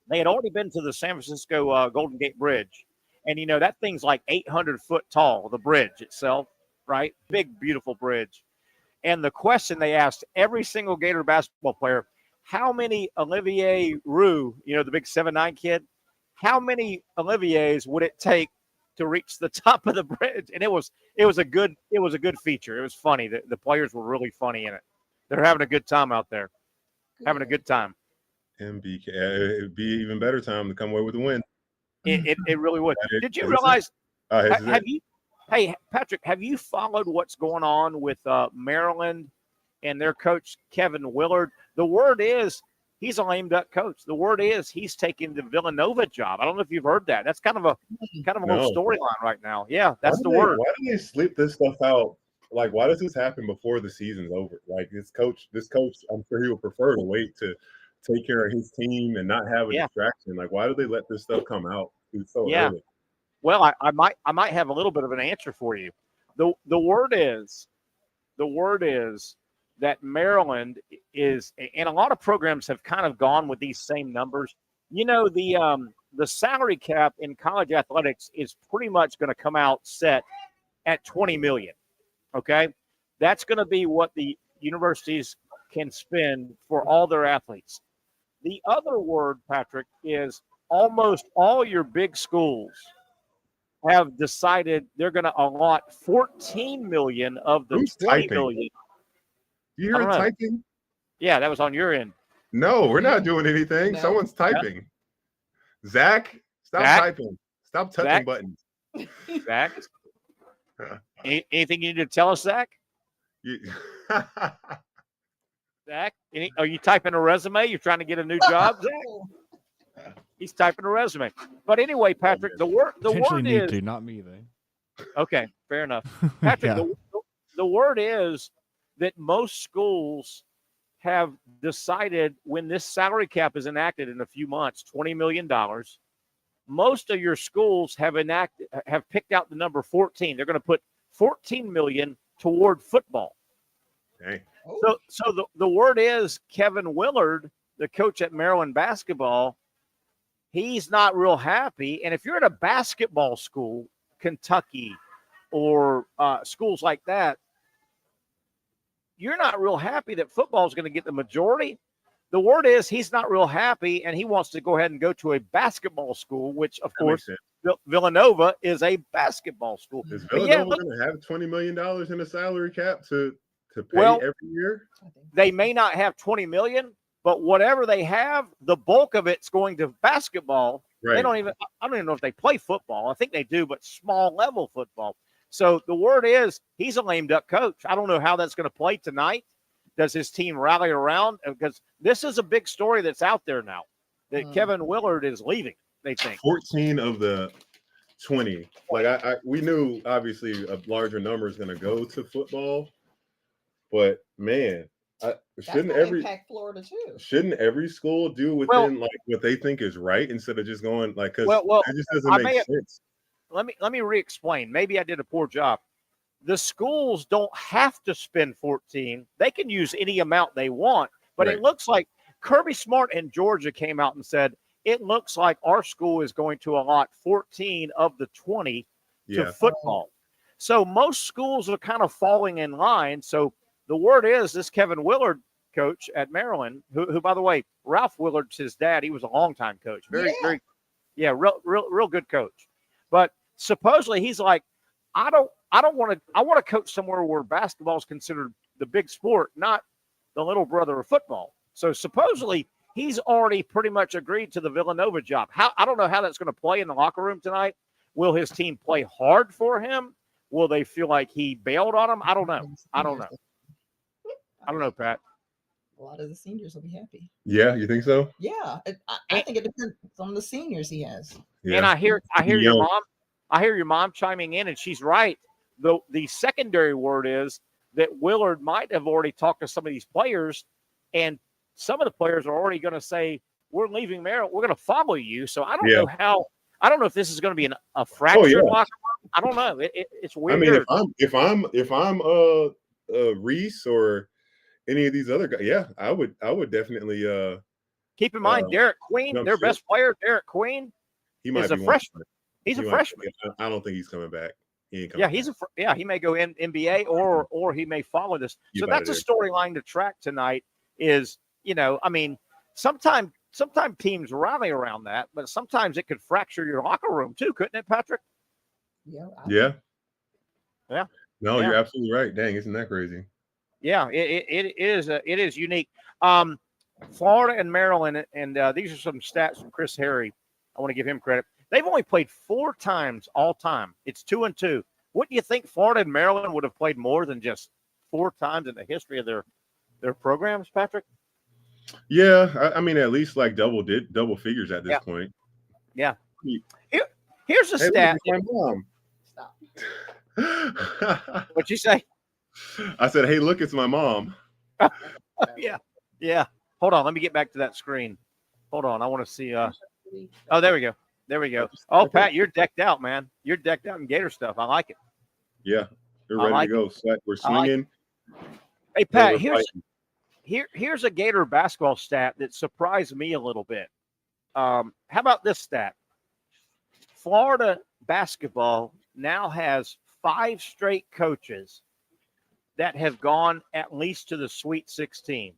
Speaker 2: they had already been to the San Francisco Golden Gate Bridge. And, that thing's like 800 foot tall, the bridge itself, right? Big, beautiful bridge. And the question they asked every single Gator basketball player, how many Olivier Roux, the big 7'9" kid, how many Oliviers would it take to reach the top of the bridge? And it was a good feature. It was funny. The players were really funny in it. They're having a good time out there. Having a good time.
Speaker 3: MBK. It'd be even better time to come away with a win.
Speaker 2: It really would. Did you realize Hey, Patrick, have you followed what's going on with Maryland and their coach, Kevin Willard? The word is he's a lame duck coach. The word is he's taking the Villanova job. I don't know if you've heard that. That's kind of a whole storyline right now. Yeah, that's the word.
Speaker 3: Why do they sleep this stuff out? Like, why does this happen before the season's over? Like, this coach, I'm sure he would prefer to wait to take care of his team and not have a distraction. Like, why do they let this stuff come out so early?
Speaker 2: Well, I might have a little bit of an answer for you. The word is that Maryland is, and a lot of programs have kind of gone with these same numbers. The salary cap in college athletics is pretty much going to come out set at $20 million. Okay, that's going to be what the universities can spend for all their athletes. The other word, Patrick, is almost all your big schools have decided they're going to allot $14 million of the $20 million.
Speaker 3: You hear typing?
Speaker 2: Yeah, that was on your end.
Speaker 3: No, we're not doing anything. No. Someone's typing. Yeah. Zach, stop typing. Stop touching buttons.
Speaker 2: Zach? Anything you need to tell us, Zach? Zach, are you typing a resume? You're trying to get a new job, Zach? He's typing a resume. But anyway, Patrick, the word is
Speaker 11: not me, though.
Speaker 2: Okay, fair enough. Patrick, the word is that most schools have decided when this salary cap is enacted in a few months, $20 million, most of your schools have picked out the number 14. They're going to put 14 million toward football.
Speaker 3: Dang.
Speaker 2: So the word is Kevin Willard, the coach at Maryland basketball, he's not real happy. And if you're at a basketball school, Kentucky or schools like that, you're not real happy that football is going to get the majority. The word is he's not real happy, and he wants to go ahead and go to a basketball school, which, of course, Villanova is a basketball school.
Speaker 3: Is Villanova going to have $20 million in a salary cap to pay every year?
Speaker 2: They may not have $20 million, but whatever they have, the bulk of it's going to basketball.
Speaker 3: Right.
Speaker 2: I don't even know if they play football. I think they do, but small level football. So the word is he's a lame duck coach. I don't know how that's going to play tonight. Does his team rally around? Because this is a big story that's out there now that Kevin Willard is leaving, they think.
Speaker 3: 14 of the 20. Like we knew obviously a larger number is going to go to football, but man, shouldn't
Speaker 11: impact Florida too?
Speaker 3: Shouldn't every school do within like what they think is right instead of just going like because it just doesn't make sense.
Speaker 2: Let me re-explain. Maybe I did a poor job. The schools don't have to spend 14. They can use any amount they want. But It looks like Kirby Smart in Georgia came out and said, it looks like our school is going to allot 14 of the 20 to football. So most schools are kind of falling in line. So the word is this Kevin Willard coach at Maryland, who by the way, Ralph Willard's his dad. He was a longtime coach. Very, real good coach. But supposedly he's like, I want to coach somewhere where basketball is considered the big sport, not the little brother of football. So supposedly he's already pretty much agreed to the Villanova job. I don't know how that's going to play in the locker room tonight. Will his team play hard for him? Will they feel like he bailed on them? I don't know. I don't know, Pat.
Speaker 11: A lot of the seniors will be happy.
Speaker 3: Yeah, you think so?
Speaker 11: Yeah, I think it depends on the seniors he has.
Speaker 2: Yeah. And I hear your mom. I hear your mom chiming in, and she's right. The secondary word is that Willard might have already talked to some of these players, and some of the players are already going to say, we're leaving Maryland. We're going to follow you. So I don't know how – I don't know if this is going to be a fractured locker room. I don't know. It's weird.
Speaker 3: I mean, if I'm Reese or any of these other guys, I would definitely
Speaker 2: keep in mind Derek Queen, their best player, Derek Queen,
Speaker 3: he might
Speaker 2: is
Speaker 3: be
Speaker 2: a freshman. He's a freshman.
Speaker 3: I don't think he's coming back. He ain't coming
Speaker 2: back. He may go in NBA or he may follow this. So that's a storyline to track tonight. Is I mean, sometimes teams rally around that, but sometimes it could fracture your locker room too, couldn't it, Patrick?
Speaker 11: Yeah.
Speaker 3: No, you're absolutely right. Dang, isn't that crazy?
Speaker 2: Yeah, it is unique. Florida and Maryland, and these are some stats from Chris Harry. I want to give him credit. They've only played 4 times all time. It's 2-2. Wouldn't you think Florida and Maryland would have played more than just 4 times in the history of their programs, Patrick?
Speaker 3: Yeah, I mean at least like double figures at this point.
Speaker 2: Yeah. Here's a stat.
Speaker 3: Look, my mom.
Speaker 2: Stop. What'd you say?
Speaker 3: I said, "Hey, look, it's my mom."
Speaker 2: Yeah. Hold on, let me get back to that screen. Hold on, I want to see. Oh, there we go. Oh, Pat, you're decked out, man. You're decked out in Gator stuff. I like it.
Speaker 3: Yeah, they're ready to go. We're swinging.
Speaker 2: Hey, Pat, here's a Gator basketball stat that surprised me a little bit. How about this stat? Florida basketball now has 5 straight coaches that have gone at least to the Sweet 16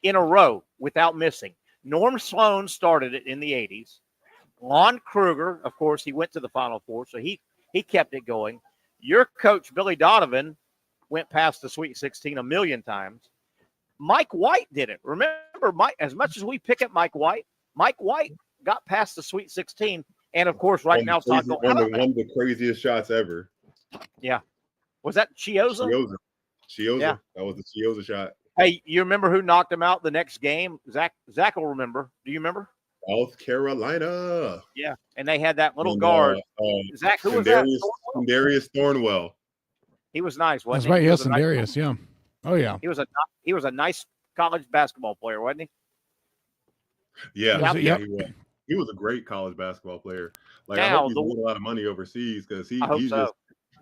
Speaker 2: in a row without missing. Norm Sloan started it in the 80s. Lon Kruger, of course, he went to the Final Four, so he kept it going. Your coach, Billy Donovan, went past the Sweet 16 a million times. Mike White did it. Remember, Mike, as much as we pick at Mike White got past the Sweet 16. And, of course, right now,
Speaker 3: one of the craziest shots ever.
Speaker 2: Yeah. Was that Chioza?
Speaker 3: Chioza.
Speaker 2: Yeah.
Speaker 3: That was the Chioza shot.
Speaker 2: Hey, you remember who knocked him out the next game? Zach will remember. Do you remember?
Speaker 3: South Carolina.
Speaker 2: Yeah, and they had that little guard. Zach, who was that?
Speaker 3: Darius Thornwell.
Speaker 2: He was nice, wasn't
Speaker 12: he? That's right, yes,
Speaker 2: and
Speaker 12: Darius, yeah. Oh, yeah.
Speaker 2: He was a nice college basketball player, wasn't he?
Speaker 3: Yeah,
Speaker 12: he was.
Speaker 3: he was a great college basketball player. Like I hope
Speaker 2: Now,
Speaker 3: he's made a lot of money overseas because
Speaker 2: I hope
Speaker 3: he's
Speaker 2: so.
Speaker 3: just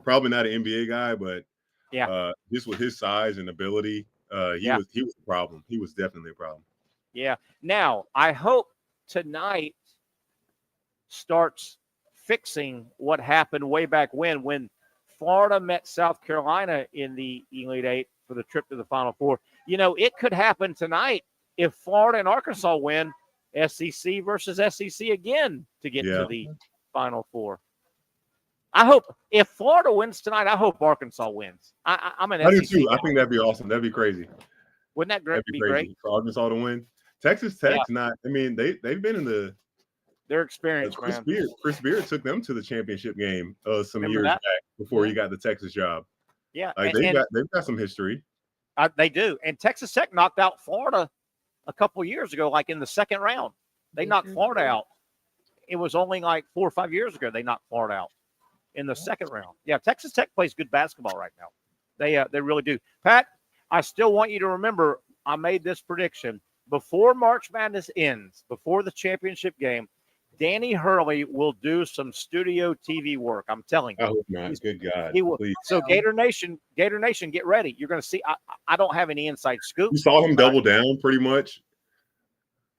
Speaker 3: probably not an NBA guy, but
Speaker 2: Yeah.
Speaker 3: just with his size and ability, he
Speaker 2: Yeah.
Speaker 3: was a problem. He was definitely a problem.
Speaker 2: Yeah. Now, I hope tonight starts fixing what happened way back when Florida met South Carolina in the Elite Eight for the trip to the Final Four. You know, it could happen tonight if Florida and Arkansas win SEC versus SEC again to get to the Final Four. I hope if Florida wins tonight, I hope Arkansas wins. I'm an
Speaker 3: I do
Speaker 2: SEC
Speaker 3: too.
Speaker 2: guy.
Speaker 3: I think that'd be awesome. That'd be crazy.
Speaker 2: Wouldn't that
Speaker 3: That'd
Speaker 2: be
Speaker 3: crazy
Speaker 2: great?
Speaker 3: for Arkansas to win. Texas Tech's not. I mean, they've been in the.
Speaker 2: Their experience,
Speaker 3: Chris
Speaker 2: man.
Speaker 3: Beard took them to the championship game some
Speaker 2: Remember
Speaker 3: years
Speaker 2: that?
Speaker 3: back before he got the Texas job.
Speaker 2: Yeah,
Speaker 3: Like they've got some history.
Speaker 2: They do. And Texas Tech knocked out Florida a couple years ago, like in the second round. They knocked Florida out. It was only like 4 or 5 years ago they knocked Florida out in the second round. Yeah, Texas Tech plays good basketball right now. They really do. Pat, I still want you to remember I made this prediction. Before March Madness ends, before the championship game, Danny Hurley will do some studio TV work. I'm telling you.
Speaker 3: I hope not. Good God.
Speaker 2: He will.
Speaker 3: Please.
Speaker 2: So Gator Nation, get ready. You're going to see. I don't have any inside scoop.
Speaker 3: You saw him double down pretty much.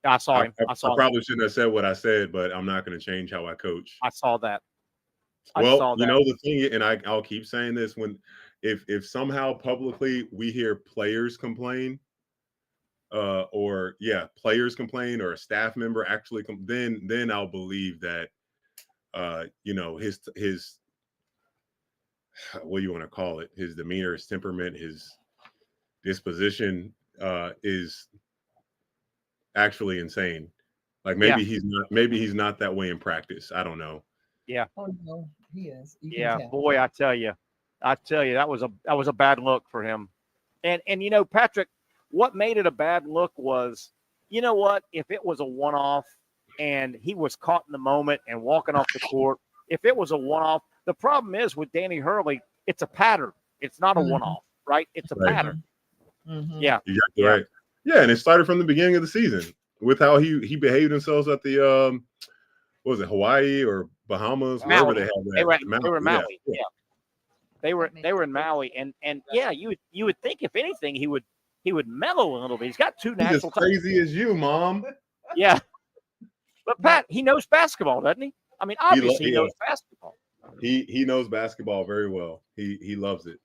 Speaker 2: I saw him.
Speaker 3: I probably shouldn't have said what I said, but I'm not going to change how I coach.
Speaker 2: I saw that.
Speaker 3: Well, you know the thing, and I'll keep saying this: if somehow publicly we hear players complain, players complain, or a staff member actually then I'll believe that, his what do you want to call it? His demeanor, his temperament, his disposition is actually insane. Like maybe he's not that way in practice. I don't know.
Speaker 2: Yeah.
Speaker 11: Oh no, he is.
Speaker 2: Yeah, boy, I tell you, that was a bad look for him. And Patrick, what made it a bad look was, you know what? If it was a one-off and he was caught in the moment and walking off the court, if it was a one-off, the problem is with Danny Hurley, it's a pattern. It's not a one-off, right? It's a pattern.
Speaker 11: Mm-hmm.
Speaker 2: Yeah.
Speaker 3: Exactly right. Yeah, and it started from the beginning of the season with how he behaved himself at the what was it, Hawaii or Bahamas, wherever they had that.
Speaker 2: They were in Maui. Yeah. They were in Maui, and yeah, you would think if anything he would mellow a little bit. He's got two national.
Speaker 3: He's as crazy as you, Mom.
Speaker 2: Yeah, but Pat, he knows basketball, doesn't he? I mean, obviously he knows basketball.
Speaker 3: He knows basketball very well. He loves it.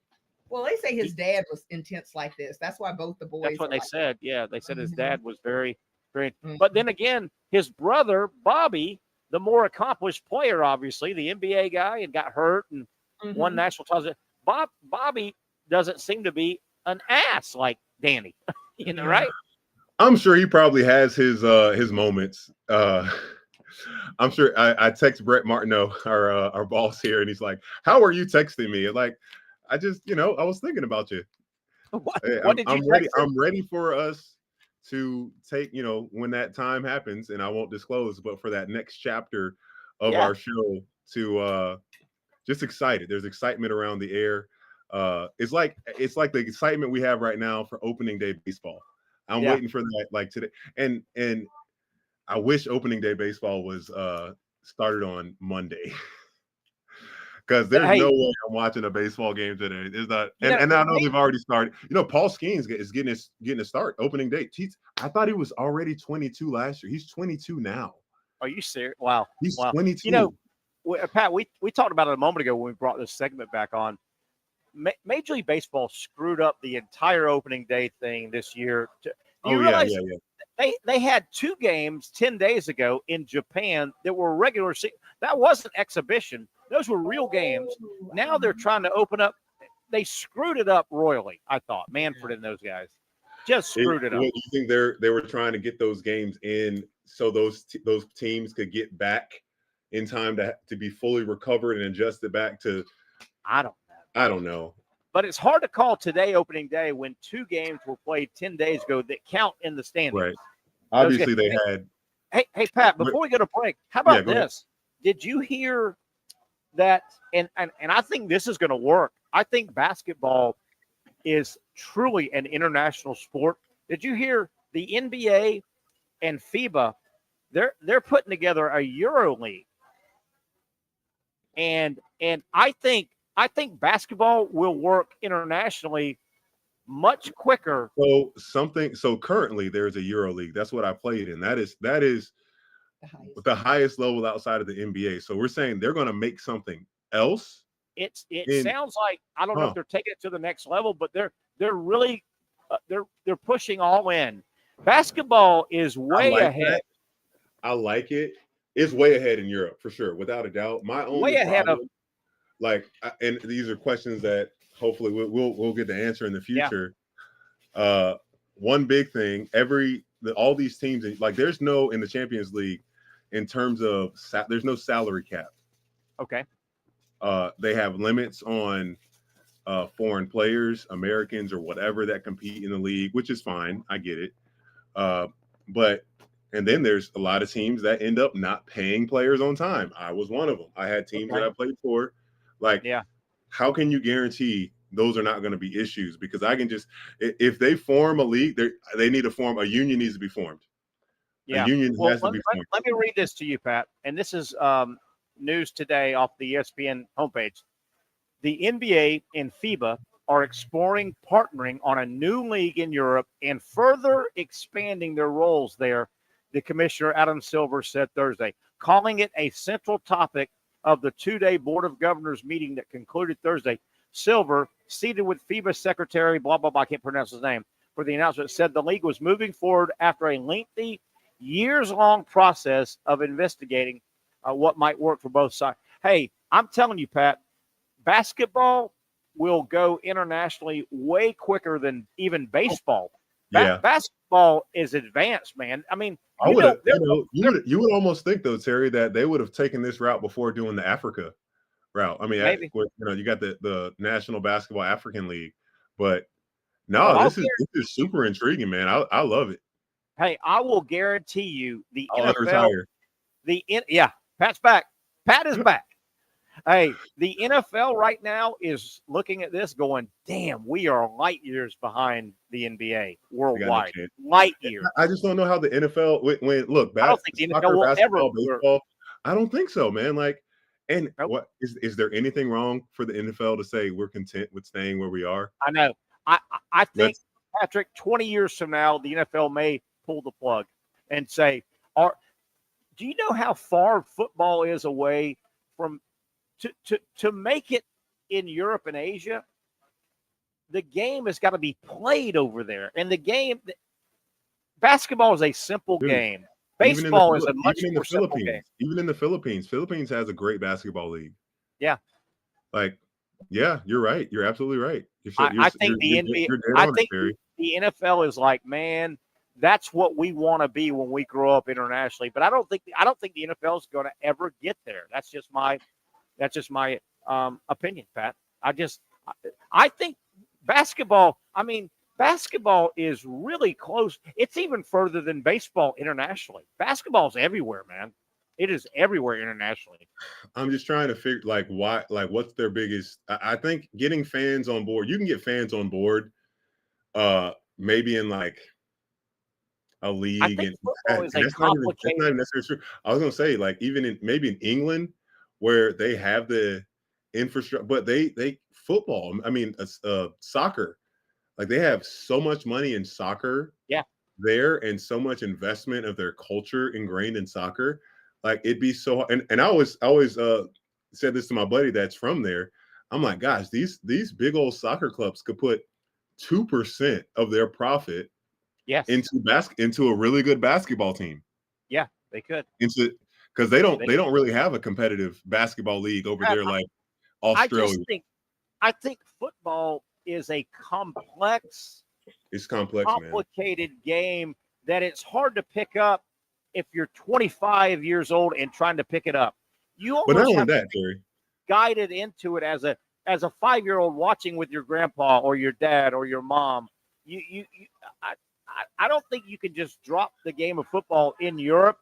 Speaker 11: Well, they say his dad was intense like this. That's why both the boys.
Speaker 2: That's what they said. Yeah, they said his dad was very, very.
Speaker 11: Mm-hmm.
Speaker 2: But then again, his brother Bobby, the more accomplished player, obviously the NBA guy, and got hurt and won national titles. Bobby doesn't seem to be an ass like Danny, right?
Speaker 3: I'm sure he probably has his moments. I'm sure I text Brett Martineau, our boss here, and he's like, "How are you texting me?" Like, I just, I was thinking about you.
Speaker 2: What did you
Speaker 3: I'm ready. I'm ready for us to take, when that time happens, and I won't disclose, but for that next chapter of our show to just excited. There's excitement around the air. It's like the excitement we have right now for opening day baseball. I'm waiting for that like today. And I wish opening day baseball was started on Monday. Because there's no way I'm watching a baseball game today. There's not, and I know they've already started. Paul Skeens is getting a start opening day. I thought he was already 22 last year. He's 22 now.
Speaker 2: Are you serious? Wow.
Speaker 3: He's 22.
Speaker 2: Pat, we talked about it a moment ago when we brought this segment back on. Major League Baseball screwed up the entire opening day thing this year. Do you realize they had 2 games 10 days ago in Japan that were regular season? That wasn't exhibition. Those were real games. Now they're trying to open up. They screwed it up royally, I thought. Manfred and those guys just screwed it up.
Speaker 3: Do you think they were trying to get those games in so those teams could get back in time to be fully recovered and adjusted back to?
Speaker 2: I don't know. But it's hard to call today opening day when 2 games were played 10 days ago that count in the standings.
Speaker 3: Right. Obviously, they had.
Speaker 2: Hey, Pat, before we go to break, how about this? Did you hear that? And I think this is going to work. I think basketball is truly an international sport. Did you hear the NBA and FIBA they're putting together a Euro League, and I think basketball will work internationally much quicker.
Speaker 3: So currently there's a Euro League. That's what I played in. That is the highest level outside of the NBA. So we're saying they're going to make something else.
Speaker 2: It sounds like, I don't know if they're taking it to the next level, but they're really they're pushing all in. Basketball is way ahead.
Speaker 3: I like it. It's way ahead in Europe for sure, without a doubt. My only problem, and these are questions that hopefully we'll get the answer in the future. Yeah. One big thing, all these teams, like there's no in the Champions League in terms of there's no salary cap.
Speaker 2: Okay.
Speaker 3: They have limits on foreign players, Americans or whatever that compete in the league, which is fine. I get it. And then there's a lot of teams that end up not paying players on time. I was one of them. I had teams that I played for. How can you guarantee those are not going to be issues? Because I can just, if they form a league, they need to form, a union needs to be formed.
Speaker 2: Yeah.
Speaker 3: A union has to be formed.
Speaker 2: Let me read this to you, Pat. And this is news today off the ESPN homepage. The NBA and FIBA are exploring partnering on a new league in Europe and further expanding their roles there, the commissioner Adam Silver said Thursday, calling it a central topic of the two-day Board of Governors meeting that concluded Thursday. Silver, seated with FIBA secretary, blah, blah, blah, I can't pronounce his name, for the announcement, said the league was moving forward after a lengthy, years-long process of investigating what might work for both sides. Hey, I'm telling you, Pat, basketball will go internationally way quicker than even baseball. Basketball is advanced, man. I mean, you
Speaker 3: would almost think though, Terry, that they would have taken this route before doing the Africa route. I mean, you got the National Basketball African League, but no, this is super intriguing, man. I love it.
Speaker 2: Hey, I will guarantee you the
Speaker 3: I'll
Speaker 2: NFL. Pat's back. Pat is back. Hey, the NFL right now is looking at this going, damn, we are light years behind the NBA worldwide. Light years.
Speaker 3: I just don't know how the NFL, I
Speaker 2: don't think the NFL will ever
Speaker 3: baseball, I don't think so, man. What is there anything wrong for the NFL to say we're content with staying where we are?
Speaker 2: I know. I think, Patrick, 20 years from now, the NFL may pull the plug and say, do you know how far football is away from to make it in Europe and Asia? The game has got to be played over there. And basketball is a simple game. Baseball is a much more simple game.
Speaker 3: Even in the Philippines has a great basketball league.
Speaker 2: Yeah.
Speaker 3: You're right. You're absolutely right.
Speaker 2: I think the NFL is like, man, that's what we want to be when we grow up internationally. But I don't think the NFL is going to ever get there. That's just my opinion, Pat. I think basketball is really close. It's even further than baseball internationally. Basketball is everywhere, man. It is everywhere internationally.
Speaker 3: I'm just trying to figure why, what's their biggest, I think getting fans on board, you can get fans on board maybe in a league.
Speaker 2: I think football is a complicated.
Speaker 3: That's not even necessarily true. I was going to say even maybe in England where they have the infrastructure, but they football. I mean, soccer, they have so much money in soccer.
Speaker 2: Yeah.
Speaker 3: There and so much investment of their culture ingrained in soccer. It'd be so. And I always said this to my buddy that's from there. I'm like, gosh, these big old soccer clubs could put 2% of their profit.
Speaker 2: Yes.
Speaker 3: Into a really good basketball team.
Speaker 2: Yeah, they could.
Speaker 3: Because they don't really have a competitive basketball league over there like Australia.
Speaker 2: I think football is a complicated game that it's hard to pick up if you're 25 years old and trying to pick it up.
Speaker 3: But not only that, Jerry.
Speaker 2: Guided into it as a 5-year-old watching with your grandpa or your dad or your mom. I don't think you can just drop the game of football in Europe.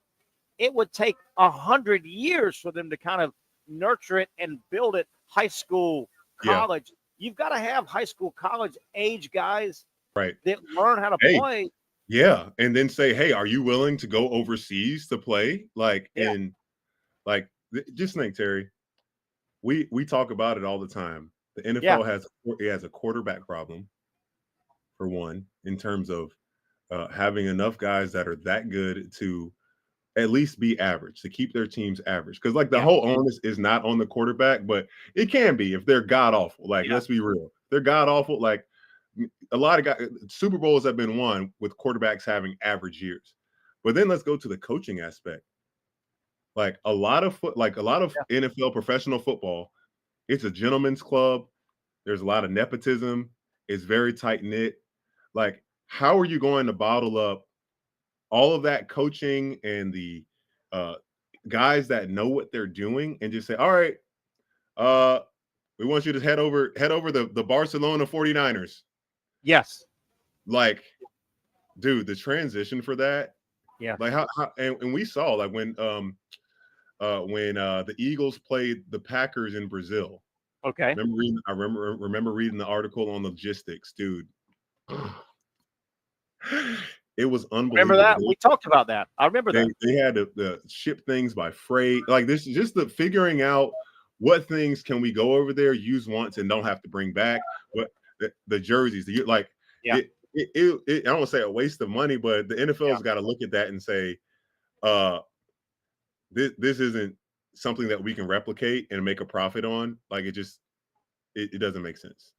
Speaker 2: It would take 100 years for them to kind of nurture it and build it. High school, college. Yeah. You've got to have high school, college age guys that learn how to play.
Speaker 3: Yeah, and then say, "Hey, are you willing to go overseas to play?" Like,
Speaker 2: Yeah.
Speaker 3: just think, Terry. We talk about it all the time. The
Speaker 2: Yeah.
Speaker 3: NFL has a quarterback problem for one, in terms of having enough guys that are that good to at least be average, to keep their teams average. Because like the
Speaker 2: Yeah.
Speaker 3: whole onus is not on the quarterback, but it can be if they're god awful. Like,
Speaker 2: Yeah.
Speaker 3: let's be real, they're god awful. Like a lot of guys, Super Bowls have been won with quarterbacks having average years. But then let's go to the coaching aspect. Like a lot of
Speaker 2: Yeah.
Speaker 3: NFL professional football, it's a gentleman's club. There's a lot of nepotism. It's very tight knit. Like, how are you going to bottle up all of that coaching and the uh, guys that know what they're doing and just say, all right, uh, we want you to head over the Barcelona 49ers.
Speaker 2: Yes.
Speaker 3: Like, dude, the transition for that,
Speaker 2: Yeah.
Speaker 3: like how and we saw like when the Eagles played the Packers in Brazil.
Speaker 2: Okay.
Speaker 3: Remember reading the article on logistics, dude. It was
Speaker 2: Remember
Speaker 3: unbelievable.
Speaker 2: that? We talked about that. I remember
Speaker 3: They
Speaker 2: that.
Speaker 3: they had to ship things by freight. Like, this is just the figuring out what things can we go over there, use once, and don't have to bring back. What the jerseys, like
Speaker 2: Yeah.
Speaker 3: I don't want to say a waste of money, but the NFL's got to look at that and say, uh, this isn't something that we can replicate and make a profit on. Like, it doesn't make sense.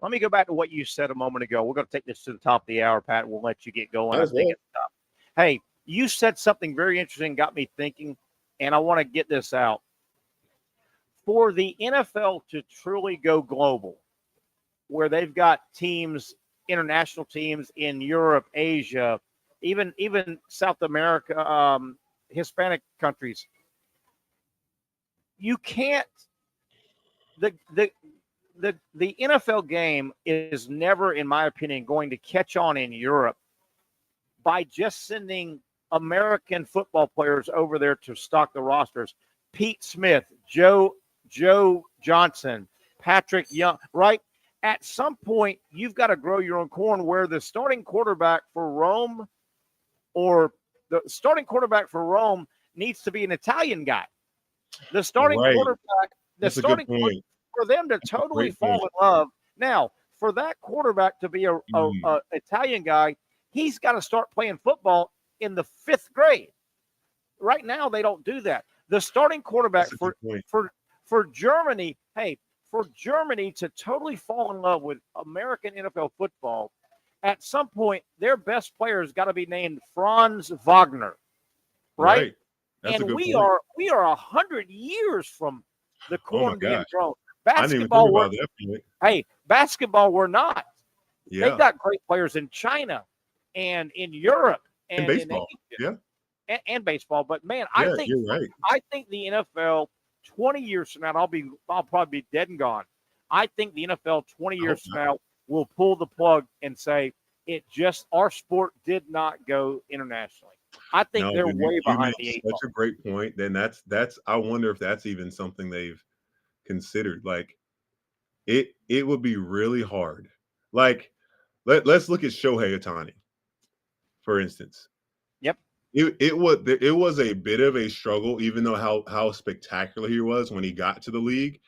Speaker 2: Let me go back to what you said a moment ago. We're going to take this to the top of the hour, Pat. We'll let you get going. I think it's top. Hey, you said something very interesting, got me thinking, and I want to get this out. For the NFL to truly go global, where they've got teams, international teams in Europe, Asia, even South America, Hispanic countries, you can't. The NFL game is never, in my opinion, going to catch on in Europe by just sending American football players over there to stock the rosters. Pete Smith, Joe Johnson, Patrick Young, right? At some point, you've got to grow your own corn where the starting quarterback for Rome needs to be an Italian guy. The starting quarterback,
Speaker 3: That's a good point.
Speaker 2: For them to totally fall in love. Now, for that quarterback to be a Italian guy, he's got to start playing football in the 5th grade. Right now, they don't do that. The starting quarterback for Germany, for Germany to totally fall in love with American NFL football, at some point, their best player has got to be named Franz Wagner, right?
Speaker 3: That's
Speaker 2: and
Speaker 3: a good
Speaker 2: we
Speaker 3: point.
Speaker 2: are 100 years from the corn being grown.
Speaker 3: I didn't even think about that point.
Speaker 2: Hey, basketball, we're not.
Speaker 3: Yeah.
Speaker 2: They've got great players in China and in Europe and
Speaker 3: baseball.
Speaker 2: In Asia, and baseball. But man, I think
Speaker 3: you're right.
Speaker 2: I think the NFL 20 years from now, I'll probably be dead and gone. I think the NFL 20 years from now will pull the plug and say our sport did not go internationally. I think they're way behind the 8 ball.
Speaker 3: Such a great point. Then that's I wonder if that's even something they've considered. Like, it would be really hard. Like, let's look at Shohei Ohtani, for instance.
Speaker 2: Yep.
Speaker 3: It was a bit of a struggle, even though how spectacular he was when he got to the league,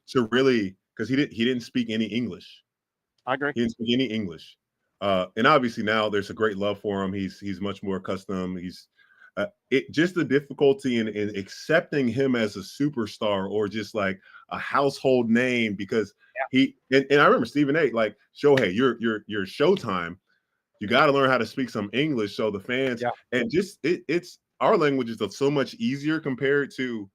Speaker 3: to really, because he didn't speak any English.
Speaker 2: I agree.
Speaker 3: He didn't speak any English. And obviously now there's a great love for him. He's much more accustomed. He's just the difficulty in accepting him as a superstar or just like a household name, because and I remember Stephen A. like, Shohei, your Showtime. You got to learn how to speak some English so the fans and just it's our language is so much easier compared to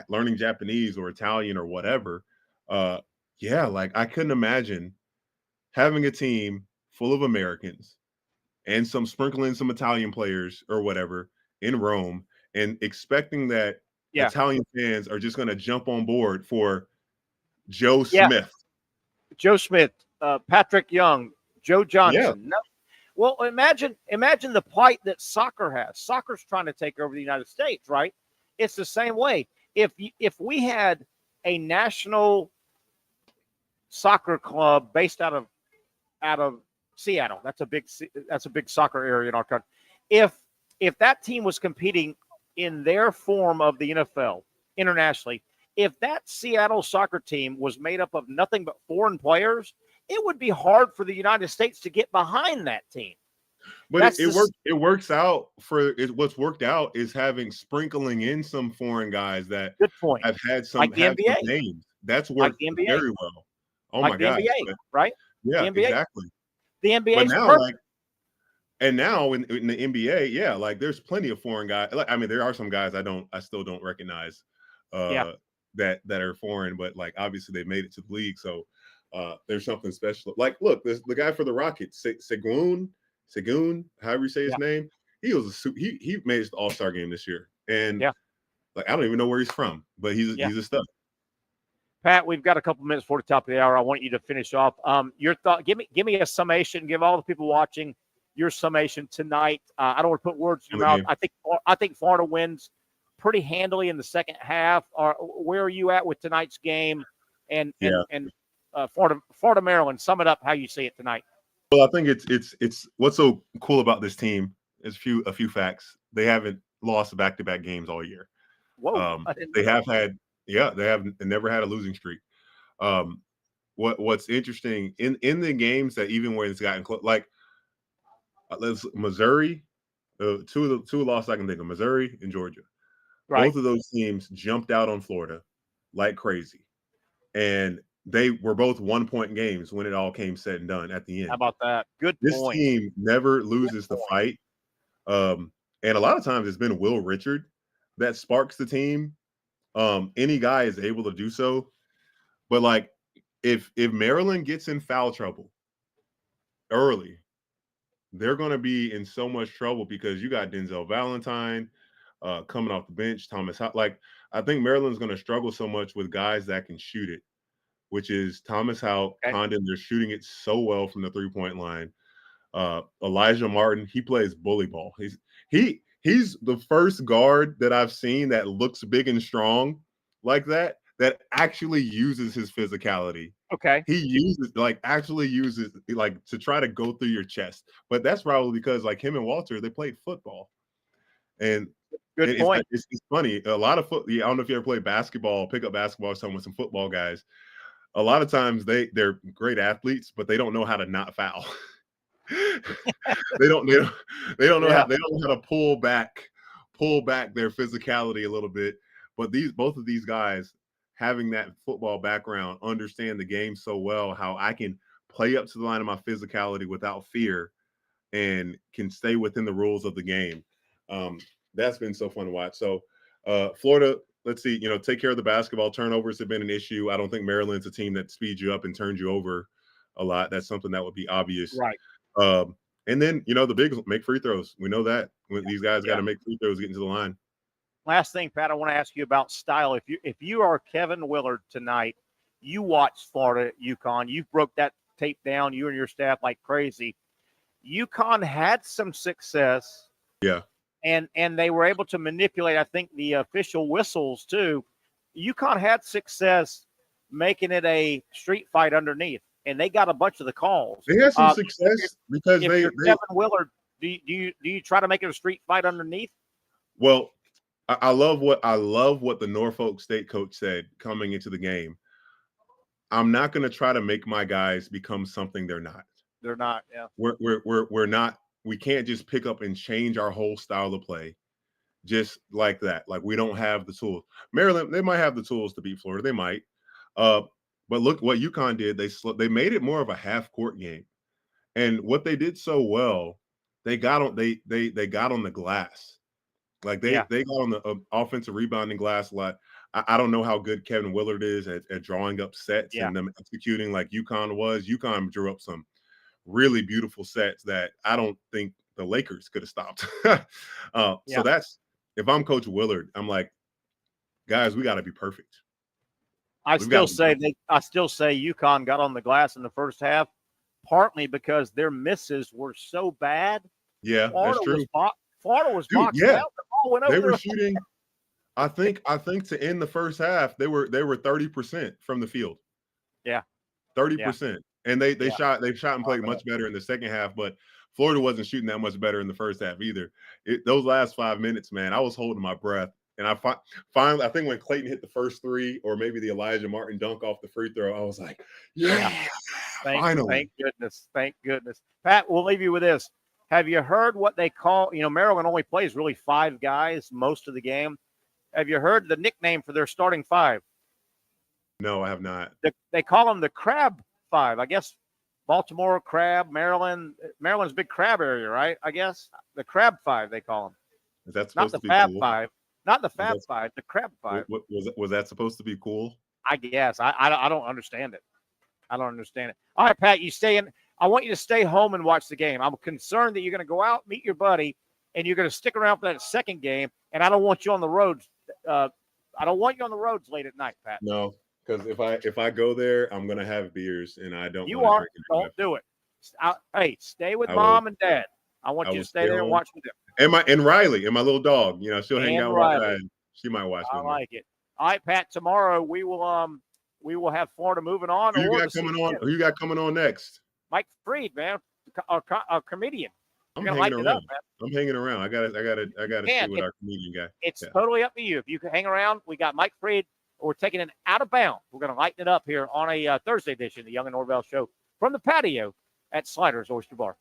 Speaker 3: learning Japanese or Italian or whatever. Like, I couldn't imagine having a team full of Americans and sprinkling some Italian players or whatever in Rome and expecting that Italian fans are just going to jump on board for Joe Smith.
Speaker 2: Joe Smith, Patrick Young, Joe Johnson.
Speaker 3: Yeah.
Speaker 2: No. Well, imagine the plight that soccer has. Soccer's trying to take over the United States, right? It's the same way. If we had a national soccer club based out of Seattle. That's a big soccer area in our country. If that team was competing in their form of the NFL internationally, if that Seattle soccer team was made up of nothing but foreign players, it would be hard for the United States to get behind that team.
Speaker 3: But it works out for it. What's worked out is sprinkling in some foreign guys that
Speaker 2: good point.
Speaker 3: have had some
Speaker 2: Like the NBA.
Speaker 3: names. That's
Speaker 2: Like
Speaker 3: worked
Speaker 2: the NBA.
Speaker 3: very well. Oh
Speaker 2: like
Speaker 3: my
Speaker 2: the
Speaker 3: gosh.
Speaker 2: NBA, right?
Speaker 3: Yeah,
Speaker 2: The NBA.
Speaker 3: exactly.
Speaker 2: The NBA
Speaker 3: But
Speaker 2: is
Speaker 3: now,
Speaker 2: perfect.
Speaker 3: now in the NBA, yeah, like there's plenty of foreign guys. Like, I mean, there are some guys I still don't recognize that are foreign, but like obviously they made it to the league. So there's something special. Like, look, the guy for the Rockets, Segun, however you say his name, he made it to the All-Star game this year. And like I don't even know where he's from, but he's a stud.
Speaker 2: Pat, we've got a couple minutes before the top of the hour. I want you to finish off. Your thought. Give me a summation. Give all the people watching your summation tonight. I don't want to put words in your mouth. I think Florida wins pretty handily in the second half. Where are you at with tonight's game? And Florida Maryland. Sum it up how you see it tonight.
Speaker 3: Well, I think it's what's so cool about this team is a few facts. They haven't lost back-to-back games all year.
Speaker 2: Whoa!
Speaker 3: They have never had a losing streak. What's interesting in the games that even where it's gotten close, like Missouri, two losses I can think of, Missouri and Georgia.
Speaker 2: Right.
Speaker 3: Both of those teams jumped out on Florida like crazy, and they were both 1-point games when it all came said and done at the end.
Speaker 2: How about that? Good
Speaker 3: This
Speaker 2: point.
Speaker 3: team never loses the fight. And a lot of times it's been Will Richard that sparks the team. Any guy is able to do so. But like if Maryland gets in foul trouble early, they're going to be in so much trouble because you got Denzel Valentine coming off the bench, Thomas. Like I think Maryland's going to struggle so much with guys that can shoot it, which is Thomas Houck, Condon. They're shooting it so well from the 3-point line. Elijah Martin, he plays bully ball. He's the first guard that I've seen that looks big and strong like that actually uses his physicality.
Speaker 2: Okay.
Speaker 3: He actually uses to try to go through your chest. But that's probably because like him and Walter, they played football. And
Speaker 2: good point.
Speaker 3: It's funny. A lot of I don't know if you ever played basketball, pick up basketball or something with some football guys. A lot of times they're great athletes, but they don't know how to not foul. they don't know how to pull back their physicality a little bit. But both of these guys having that football background understand the game so well, how I can play up to the line of my physicality without fear and can stay within the rules of the game. That's been so fun to watch. So Florida, let's see, take care of the basketball. Turnovers have been an issue. I don't think Maryland's a team that speeds you up and turns you over a lot. That's something that would be obvious.
Speaker 2: Right.
Speaker 3: And then, the bigs make free throws. We know that when these guys got to make free throws getting to the line.
Speaker 2: Last thing, Pat, I want to ask you about style. If you are Kevin Willard tonight, you watched Florida, UConn. You broke that tape down, you and your staff, like crazy. UConn had some success.
Speaker 3: Yeah.
Speaker 2: And they were able to manipulate, I think, the official whistles too. UConn had success making it a street fight underneath, and they got a bunch of the calls.
Speaker 3: They had some success because
Speaker 2: if you're Kevin Willard, do you try to make it a street fight underneath?
Speaker 3: Well, I love what the Norfolk State coach said coming into the game. I'm not going to try to make my guys become something they're not.
Speaker 2: They're not. Yeah.
Speaker 3: We're not. We can't just pick up and change our whole style of play just like that. Like we don't have the tools. Maryland, they might have the tools to beat Florida. They might. But look what UConn did. They made it more of a half court game. And what they did so well, they got on they got on the glass. Like they got on the offensive rebounding glass a lot. I don't know how good Kevin Willard is at drawing up sets and them executing like UConn was. UConn drew up some really beautiful sets that I don't think the Lakers could have stopped. So that's, if I'm Coach Willard, I'm like, guys, we got to be perfect.
Speaker 2: I still say UConn got on the glass in the first half, partly because their misses were so bad.
Speaker 3: Yeah, that's true.
Speaker 2: Florida was boxed out. The ball went over.
Speaker 3: They were shooting. I think to end the first half, they were 30% from the field.
Speaker 2: Yeah,
Speaker 3: 30%. and they shot and played much better in the second half, but Florida wasn't shooting that much better in the first half either. Those last 5 minutes, man, I was holding my breath. And I finally, I think when Clayton hit the first three, or maybe the Elijah Martin dunk off the free throw, I was like, finally.
Speaker 2: Thank goodness. Pat, we'll leave you with this. Have you heard what they call, Maryland only plays really 5 guys most of the game. Have you heard the nickname for their starting 5?
Speaker 3: No, I have not.
Speaker 2: They call them the Crab 5. I guess Baltimore, Crab, Maryland's big crab area, right? I guess the Crab 5, they call them.
Speaker 3: Is that supposed to be
Speaker 2: Fab
Speaker 3: cool?
Speaker 2: 5. Not the Fab 5, the Crab 5.
Speaker 3: Was that supposed to be cool?
Speaker 2: I guess. I don't understand it. I don't understand it. All right, Pat, I want you to stay home and watch the game. I'm concerned that you're going to go out, meet your buddy, and you're going to stick around for that second game, and I don't want you on the roads. I don't want you on the roads late at night, Pat.
Speaker 3: No, because if I go there, I'm going to have beers, and I don't.
Speaker 2: Don't do it. Hey, stay with Mom and Dad. I want you to stay there and watch with them.
Speaker 3: And Riley and my little dog, she'll hang out with me. She might watch me.
Speaker 2: I like it. All right, Pat. Tomorrow we will have Florida moving on.
Speaker 3: Who you got coming on next?
Speaker 2: Mike Freed, man, a comedian.
Speaker 3: I'm hanging around. I'm hanging around. I gotta see what our comedian guy.
Speaker 2: It's totally up to you. If you can hang around, we got Mike Freed. We're taking it out of bounds. We're going to lighten it up here on a Thursday edition of the Young and Norvelle Show from the patio at Sliders Oyster Bar.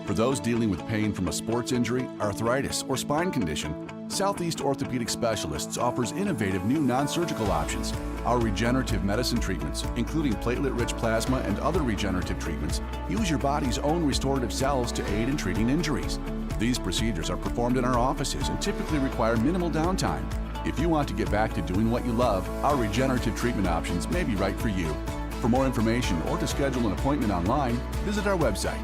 Speaker 4: For those dealing with pain from a sports injury, arthritis, or spine condition, Southeast Orthopedic Specialists offers innovative new non-surgical options. Our regenerative medicine treatments, including platelet-rich plasma and other regenerative treatments, use your body's own restorative cells to aid in treating injuries. These procedures are performed in our offices and typically require minimal downtime. If you want to get back to doing what you love, our regenerative treatment options may be right for you. For more information or to schedule an appointment online, visit our website.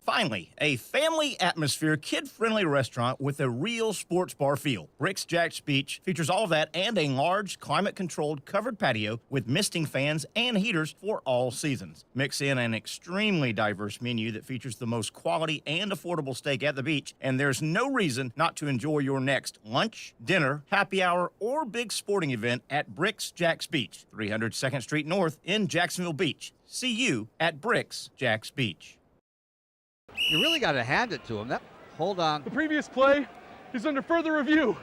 Speaker 5: Finally, a family atmosphere, kid-friendly restaurant with a real sports bar feel. Bricks Jack's Beach features all of that and a large, climate-controlled covered patio with misting fans and heaters for all seasons. Mix in an extremely diverse menu that features the most quality and affordable steak at the beach, and there's no reason not to enjoy your next lunch, dinner, happy hour, or big sporting event at Bricks Jack's Beach, 300 2nd Street North in Jacksonville Beach. See you at Bricks Jack's Beach.
Speaker 6: You really got to hand it to him. Hold on.
Speaker 7: The previous play is under further review.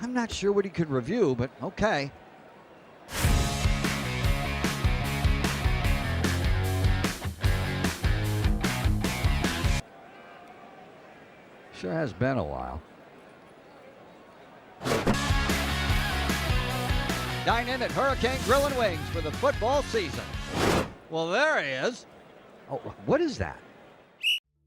Speaker 6: I'm not sure what he could review, but okay. Sure has been a while. Dine in at Hurricane Grill and Wings for the football season. Well, there he is. Oh, what is that?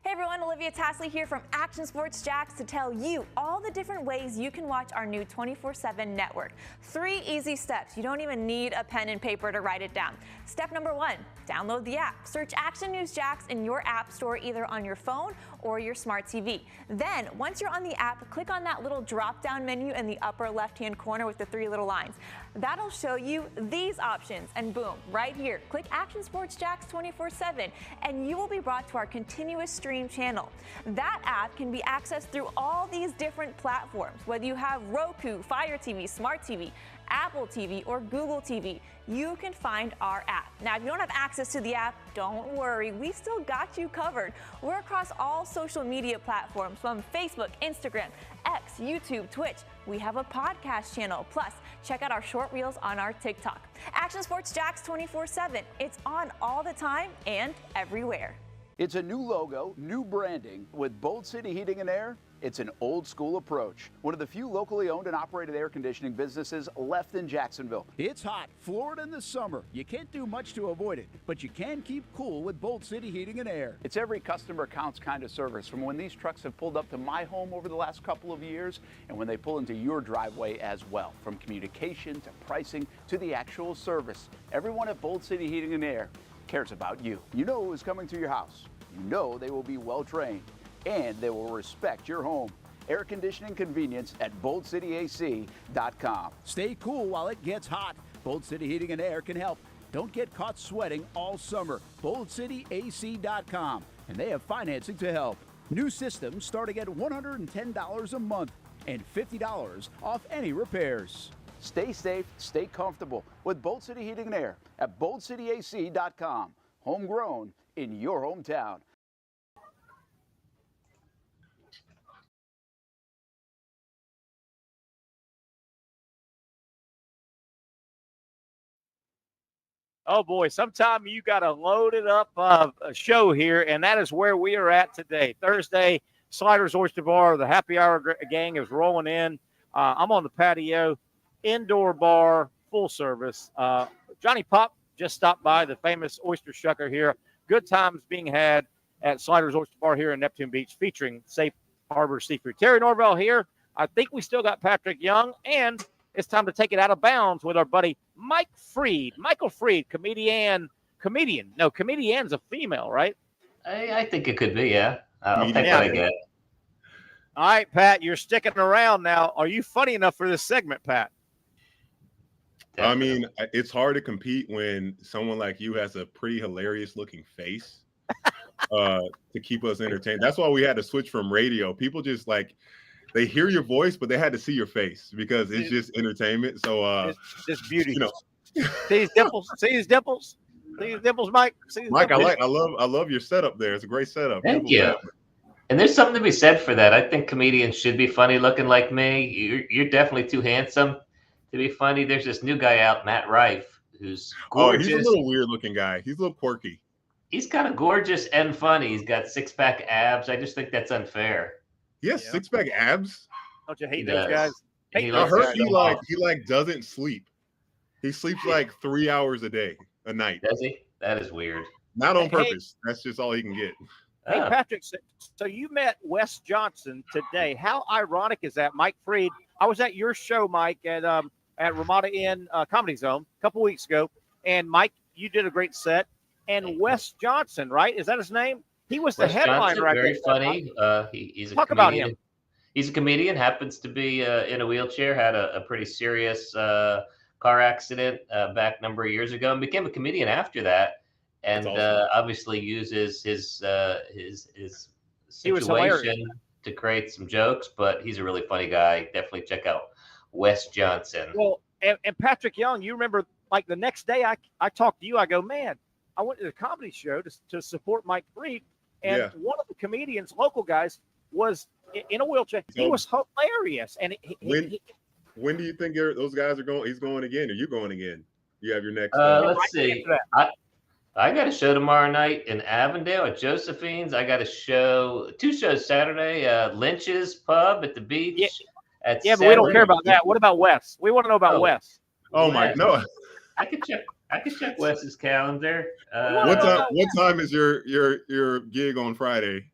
Speaker 8: Hey everyone, Olivia Tasley here from Action Sports Jacks to tell you all the different ways you can watch our new 24/7 network. 3 easy steps. You don't even need a pen and paper to write it down. Step number 1, download the app. Search Action News Jacks in your app store either on your phone or your smart TV. Then, once you're on the app, click on that little drop-down menu in the upper left-hand corner with the 3 little lines. That'll show you these options, and boom, right here, click Action Sports Jacks 24/7, and you will be brought to our continuous stream channel. That app can be accessed through all these different platforms, whether you have Roku, Fire TV, Smart TV, Apple TV, or Google TV. You can find our app. Now, if you don't have access to the app, don't worry. We still got you covered. We're across all social media platforms from Facebook, Instagram, X, YouTube, Twitch. We have a podcast channel. Plus, check out our short reels on our TikTok. Action Sports Jacks 24/7. It's on all the time and everywhere.
Speaker 9: It's a new logo, new branding. With Bold City Heating and Air, it's an old school approach. One of the few locally owned and operated air conditioning businesses left in Jacksonville.
Speaker 10: It's hot, Florida in the summer. You can't do much to avoid it, but you can keep cool with Bold City Heating and Air.
Speaker 9: It's every customer counts kind of service, from when these trucks have pulled up to my home over the last couple of years and when they pull into your driveway as well. From communication to pricing to the actual service, everyone at Bold City Heating and Air cares about you. You know who's coming to your house. You know they will be well trained and they will respect your home. Air conditioning convenience at boldcityac.com.
Speaker 10: Stay cool while it gets hot. Bold City Heating and Air can help. Don't get caught sweating all summer. boldcityac.com, and they have financing to help. New systems starting at $110 a month and $50 off any repairs.
Speaker 9: Stay safe, stay comfortable with Bold City Heating and Air at boldcityac.com. Homegrown in your hometown.
Speaker 2: Oh boy, sometime you got a loaded up a show here, and that is where we are at today. Thursday, Sliders Oyster Bar, the happy hour gang is rolling in. I'm on the patio, indoor bar, full service. Johnny Pop just stopped by, the famous oyster shucker here. Good times being had at Sliders Oyster Bar here in Neptune Beach, featuring Safe Harbor Seafood. Terry Norvelle here. I think we still got Patrick Young, and it's time to take it out of bounds with our buddy Mike Freed. Michael Freed, comedian. No, comedian's a female, right?
Speaker 12: I think it could be, yeah. I'll take what I get.
Speaker 2: All right, Pat, you're sticking around now. Are you funny enough for this segment, Pat?
Speaker 3: I mean, it's hard to compete when someone like you has a pretty hilarious looking face to keep us entertained. That's why we had to switch from radio. People just they hear your voice, but they had to see your face because it's just entertainment. So
Speaker 2: it's just beauty. You know. See his dimples? See his dimples? See his dimples, Mike? See his
Speaker 3: Mike,
Speaker 2: dimples?
Speaker 3: I love your setup there. It's a great setup.
Speaker 12: Thank you. And there's something to be said for that. I think comedians should be funny looking like me. You're definitely too handsome to be funny. There's this new guy out, Matt Rife, who's gorgeous.
Speaker 3: He's a little weird looking guy. He's a little quirky.
Speaker 12: He's kind of gorgeous and funny. He's got six-pack abs. I just think that's unfair.
Speaker 3: He has six-pack abs?
Speaker 2: Don't you hate those guys?
Speaker 3: I heard he doesn't sleep. He sleeps 3 hours a night.
Speaker 12: Does he? That is weird.
Speaker 3: Not on purpose. That's just all he can get.
Speaker 2: Hey, Patrick, so you met Wes Johnson today. How ironic is that, Mike Freed? I was at your show, Mike, at Ramada Inn Comedy Zone a couple weeks ago, and Mike, you did a great set. And Wes Johnson, right? Is that his name? He was the headliner.
Speaker 12: Very funny. He's a
Speaker 2: Talk
Speaker 12: comedian.
Speaker 2: About him.
Speaker 12: He's a comedian. Happens to be in a wheelchair. Had a pretty serious car accident back a number of years ago, and became a comedian after that. And awesome. Obviously uses his situation to create some jokes. But he's a really funny guy. Definitely check out Wes Johnson.
Speaker 2: Well, and Patrick Young, you remember, the next day I talked to you. I go, man, I went to the comedy show to support Mike Freed, and one of the comedians, local guys, was in a wheelchair. He was hilarious. And
Speaker 3: when do you think those guys are going? He's going again. Are you going again? You have your next.
Speaker 12: Let's see. I got a show tomorrow night in Avondale at Josephine's. I got two shows Saturday. Lynch's Pub at the beach.
Speaker 2: But we don't care about that. What about Wes? We want to know about Wes.
Speaker 3: Oh my no!
Speaker 12: I could check Wes's calendar.
Speaker 3: What time is your gig on Friday?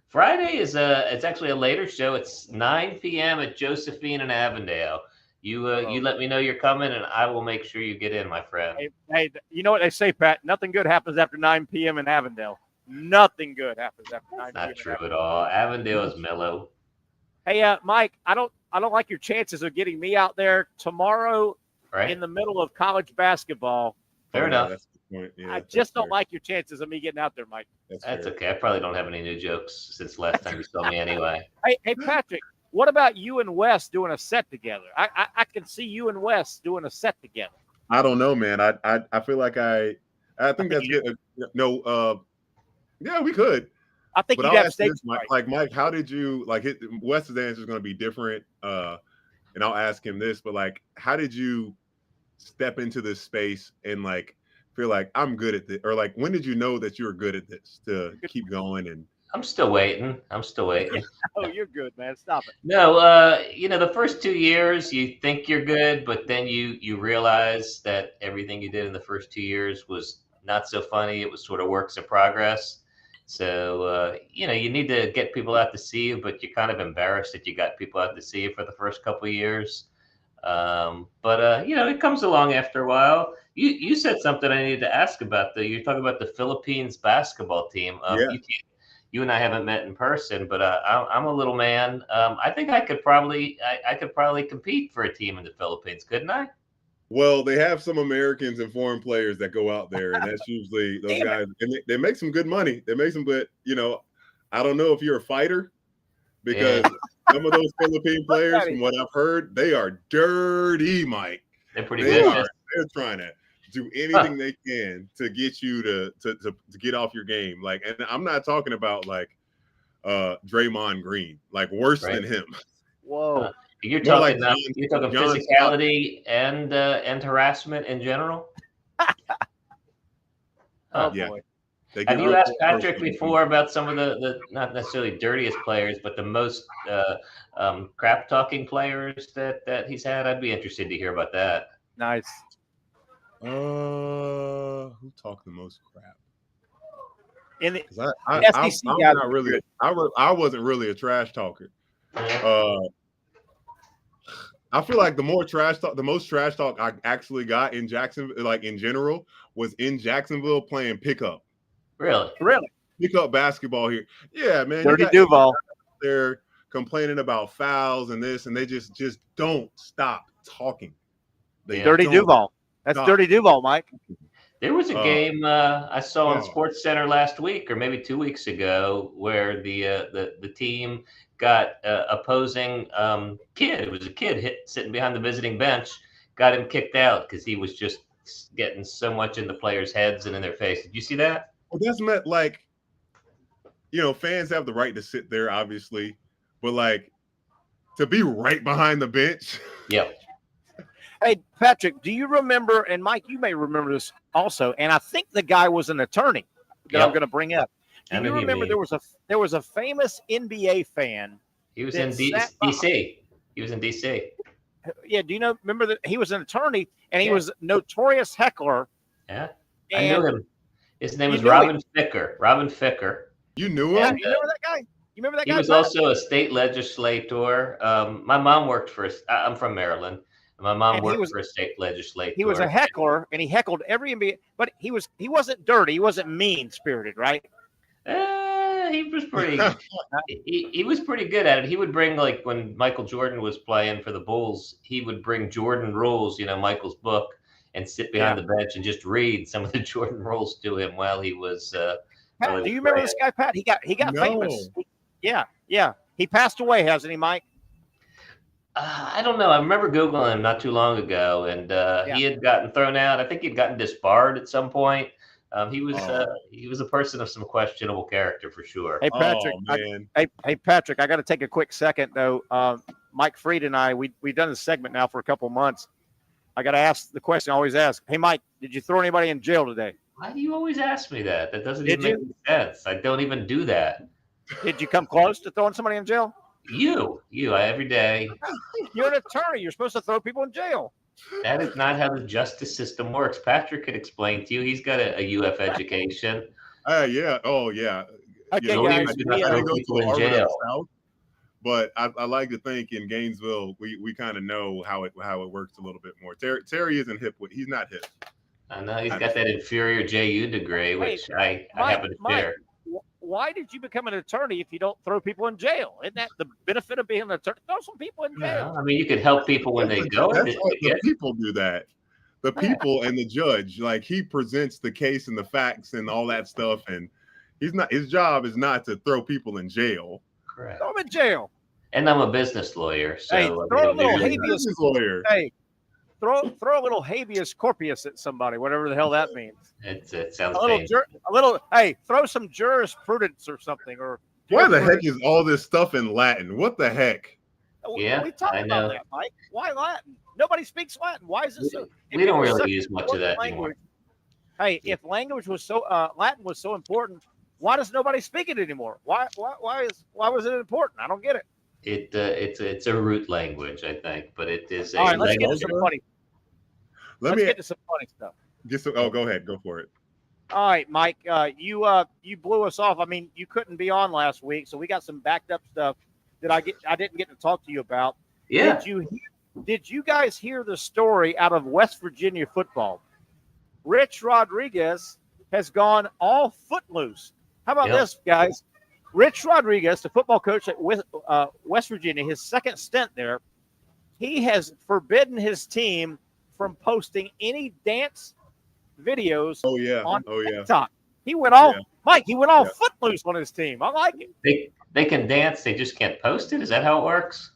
Speaker 12: Friday is it's actually a later show. It's 9 p.m. at Josephine in Avondale. You let me know you're coming, and I will make sure you get in, my friend.
Speaker 2: Hey, you know what they say, Pat? Nothing good happens after 9 p.m. in Avondale. Nothing good happens after 9 p.m.
Speaker 12: Not true at all. Avondale is mellow.
Speaker 2: Hey, Mike, I don't like your chances of getting me out there tomorrow in the middle of college basketball.
Speaker 12: Fair enough.
Speaker 2: I just don't like your chances of me getting out there, Mike.
Speaker 12: That's okay. I probably don't have any new jokes since last time you saw me anyway.
Speaker 2: Hey, Patrick, what about you and Wes doing a set together? I can see you and Wes doing a set together.
Speaker 3: I don't know, man. I feel like I think that's good. No, yeah, we could.
Speaker 2: I think you'd have stage
Speaker 3: fright. Mike, how did you Wes's answer is going to be different, and I'll ask him this, but how did you step into this space and feel like I'm good at this, or like when did you know that you were good at this to keep going? And
Speaker 12: I'm still waiting.
Speaker 2: Oh, you're good, man. Stop it.
Speaker 12: No, the first 2 years you think you're good, but then you realize that everything you did in the first 2 years was not so funny. It was sort of works in progress. So you need to get people out to see you, but you're kind of embarrassed that you got people out to see you for the first couple of years. But it comes along after a while. You said something I needed to ask about. You're talking about the Philippines basketball team.
Speaker 3: Yeah.
Speaker 12: You and I haven't met in person, but I'm a little man. I think I could probably compete for a team in the Philippines, couldn't I?
Speaker 3: Well, they have some Americans and foreign players that go out there, and that's usually those guys. And they make some good money. They make some good. I don't know if you're a fighter, because some of those Philippine players, from what I've heard, they are dirty, Mike.
Speaker 12: They're pretty vicious.
Speaker 3: They're trying to do anything they can to get you to get off your game. Like, and I'm not talking about like Draymond Green, like worse than him.
Speaker 2: Whoa.
Speaker 12: You're talking physicality and harassment in general?
Speaker 3: Yeah.
Speaker 2: Boy.
Speaker 12: Have you asked Patrick before about some of the not necessarily dirtiest players, but the most crap talking players that he's had? I'd be interested to hear about that.
Speaker 2: Nice.
Speaker 3: Who talked the most crap?
Speaker 2: In the
Speaker 3: I'm not really. I wasn't really a trash talker. I feel like the most trash talk I actually got in Jacksonville, like in general, was in Jacksonville playing pickup.
Speaker 12: Really?
Speaker 3: Pickup basketball here. Yeah, man.
Speaker 2: Dirty Duval.
Speaker 3: They're complaining about fouls and this, and they just don't stop talking.
Speaker 2: Dirty Duval. That's Dirty Duval, Mike.
Speaker 12: There was a game I saw on Sports Center last week, or maybe 2 weeks ago, where the team got opposing kid. It was a kid sitting behind the visiting bench, got him kicked out because he was just getting so much in the players' heads and in their face. Did you see that?
Speaker 3: Well, that's meant like, fans have the right to sit there, obviously, but like to be right behind the bench.
Speaker 12: Yeah.
Speaker 2: Hey, Patrick, do you remember, and Mike, you may remember this also, and I think the guy was an attorney that I'm going to bring up. Do you remember there was a famous NBA fan?
Speaker 12: He was in DC. He was in DC.
Speaker 2: Yeah, do you remember that he was an attorney, and he was a notorious heckler.
Speaker 12: Yeah, I knew him. His name was Robin Ficker. Robin Ficker.
Speaker 3: You knew him?
Speaker 2: Yeah, you remember that guy? You remember that guy?
Speaker 12: He was also a state legislator. My mom worked for I'm from Maryland. My mom worked for a state legislator.
Speaker 2: He was a heckler, and he heckled every NBA. But he wasn't dirty. He wasn't mean-spirited, right?
Speaker 12: He was pretty. he was pretty good at it. He would bring, like, when Michael Jordan was playing for the Bulls, he would bring Jordan rules, Michael's book, and sit behind the bench and just read some of the Jordan rules to him while he was.
Speaker 2: Pat, do you remember this guy, Pat? He got famous. Yeah. He passed away, hasn't he, Mike?
Speaker 12: I don't know. I remember Googling him not too long ago, and he had gotten thrown out. I think he'd gotten disbarred at some point. He was a person of some questionable character for sure.
Speaker 2: Hey, Patrick. Hey, Patrick. I got to take a quick second though. Mike Freed and I, we've done this segment now for a couple months. I got to ask the question I always ask. Hey, Mike, did you throw anybody in jail today?
Speaker 12: Why do you always ask me that? That doesn't even make any sense. I don't even do that.
Speaker 2: Did you come close to throwing somebody in jail?
Speaker 12: Every day.
Speaker 2: You're an attorney. You're supposed to throw people in jail.
Speaker 12: That is not how the justice system works. Patrick could explain to you. He's got a UF education.
Speaker 3: Yeah. Oh, yeah.
Speaker 2: Okay,
Speaker 3: guys.
Speaker 12: I go to in jail.
Speaker 3: South, but I like to think in Gainesville, we kind of know how it works a little bit more. Terry isn't hip. He's not hip.
Speaker 12: I know he's got that inferior JU degree, which I happen to share.
Speaker 2: Why did you become an attorney if you don't throw people in jail? Isn't that the benefit of being an attorney? Throw some people in jail.
Speaker 12: No, I mean, you could help people when they go.
Speaker 3: The people do that. The people and the judge, like, he presents the case and the facts and all that stuff, and his job is not to throw people in jail.
Speaker 12: Correct.
Speaker 2: Throw them in jail.
Speaker 12: And I'm a business lawyer, so
Speaker 2: hey, throw a little habeas
Speaker 3: lawyer.
Speaker 2: Hey, throw a little habeas corpus at somebody, whatever the hell that means.
Speaker 12: It sounds
Speaker 2: hey, throw some jurisprudence or something. Or
Speaker 3: why the heck is all this stuff in Latin? What the heck?
Speaker 12: Yeah,
Speaker 2: we talked about that, Mike. Why Latin? Nobody speaks Latin. Why is this?
Speaker 12: We don't really use much of that anymore.
Speaker 2: Hey, if language was so Latin was so important, why does nobody speak it anymore? Why was it important? I don't get it.
Speaker 12: It's a root language, I think, but it is
Speaker 2: All
Speaker 12: a
Speaker 2: right, let's get to
Speaker 12: language.
Speaker 2: some funny.
Speaker 3: Let
Speaker 2: Let's
Speaker 3: me
Speaker 2: get to some funny stuff.
Speaker 3: get some. Oh, go ahead. Go for it.
Speaker 2: All right, Mike, you blew us off. I mean, you couldn't be on last week, so we got some backed up stuff that I didn't get to talk to you about.
Speaker 12: Yeah.
Speaker 2: Did you guys hear the story out of West Virginia football? Rich Rodriguez has gone all footloose. How about this, guys? Rich Rodriguez, the football coach at West Virginia, his second stint there, he has forbidden his team from posting any dance videos on TikTok. He went all Mike. He went all footloose on his team. I like it.
Speaker 12: They can dance. They just can't post it. Is that how it works?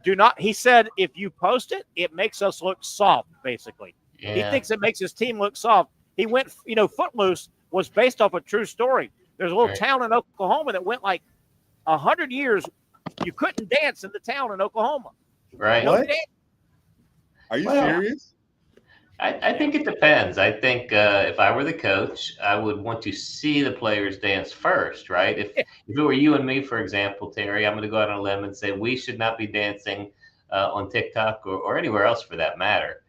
Speaker 2: Do not. He said if you post it, it makes us look soft. Basically, he thinks it makes his team look soft. He went. Footloose was based off a true story. There's a little town in Oklahoma that went like 100 years. You couldn't dance in the town in Oklahoma.
Speaker 12: Right.
Speaker 3: What? Are you serious?
Speaker 12: I think it depends. I think if I were the coach, I would want to see the players dance first, right? If it were you and me, for example, Terry, I'm going to go out on a limb and say we should not be dancing on TikTok or anywhere else for that matter.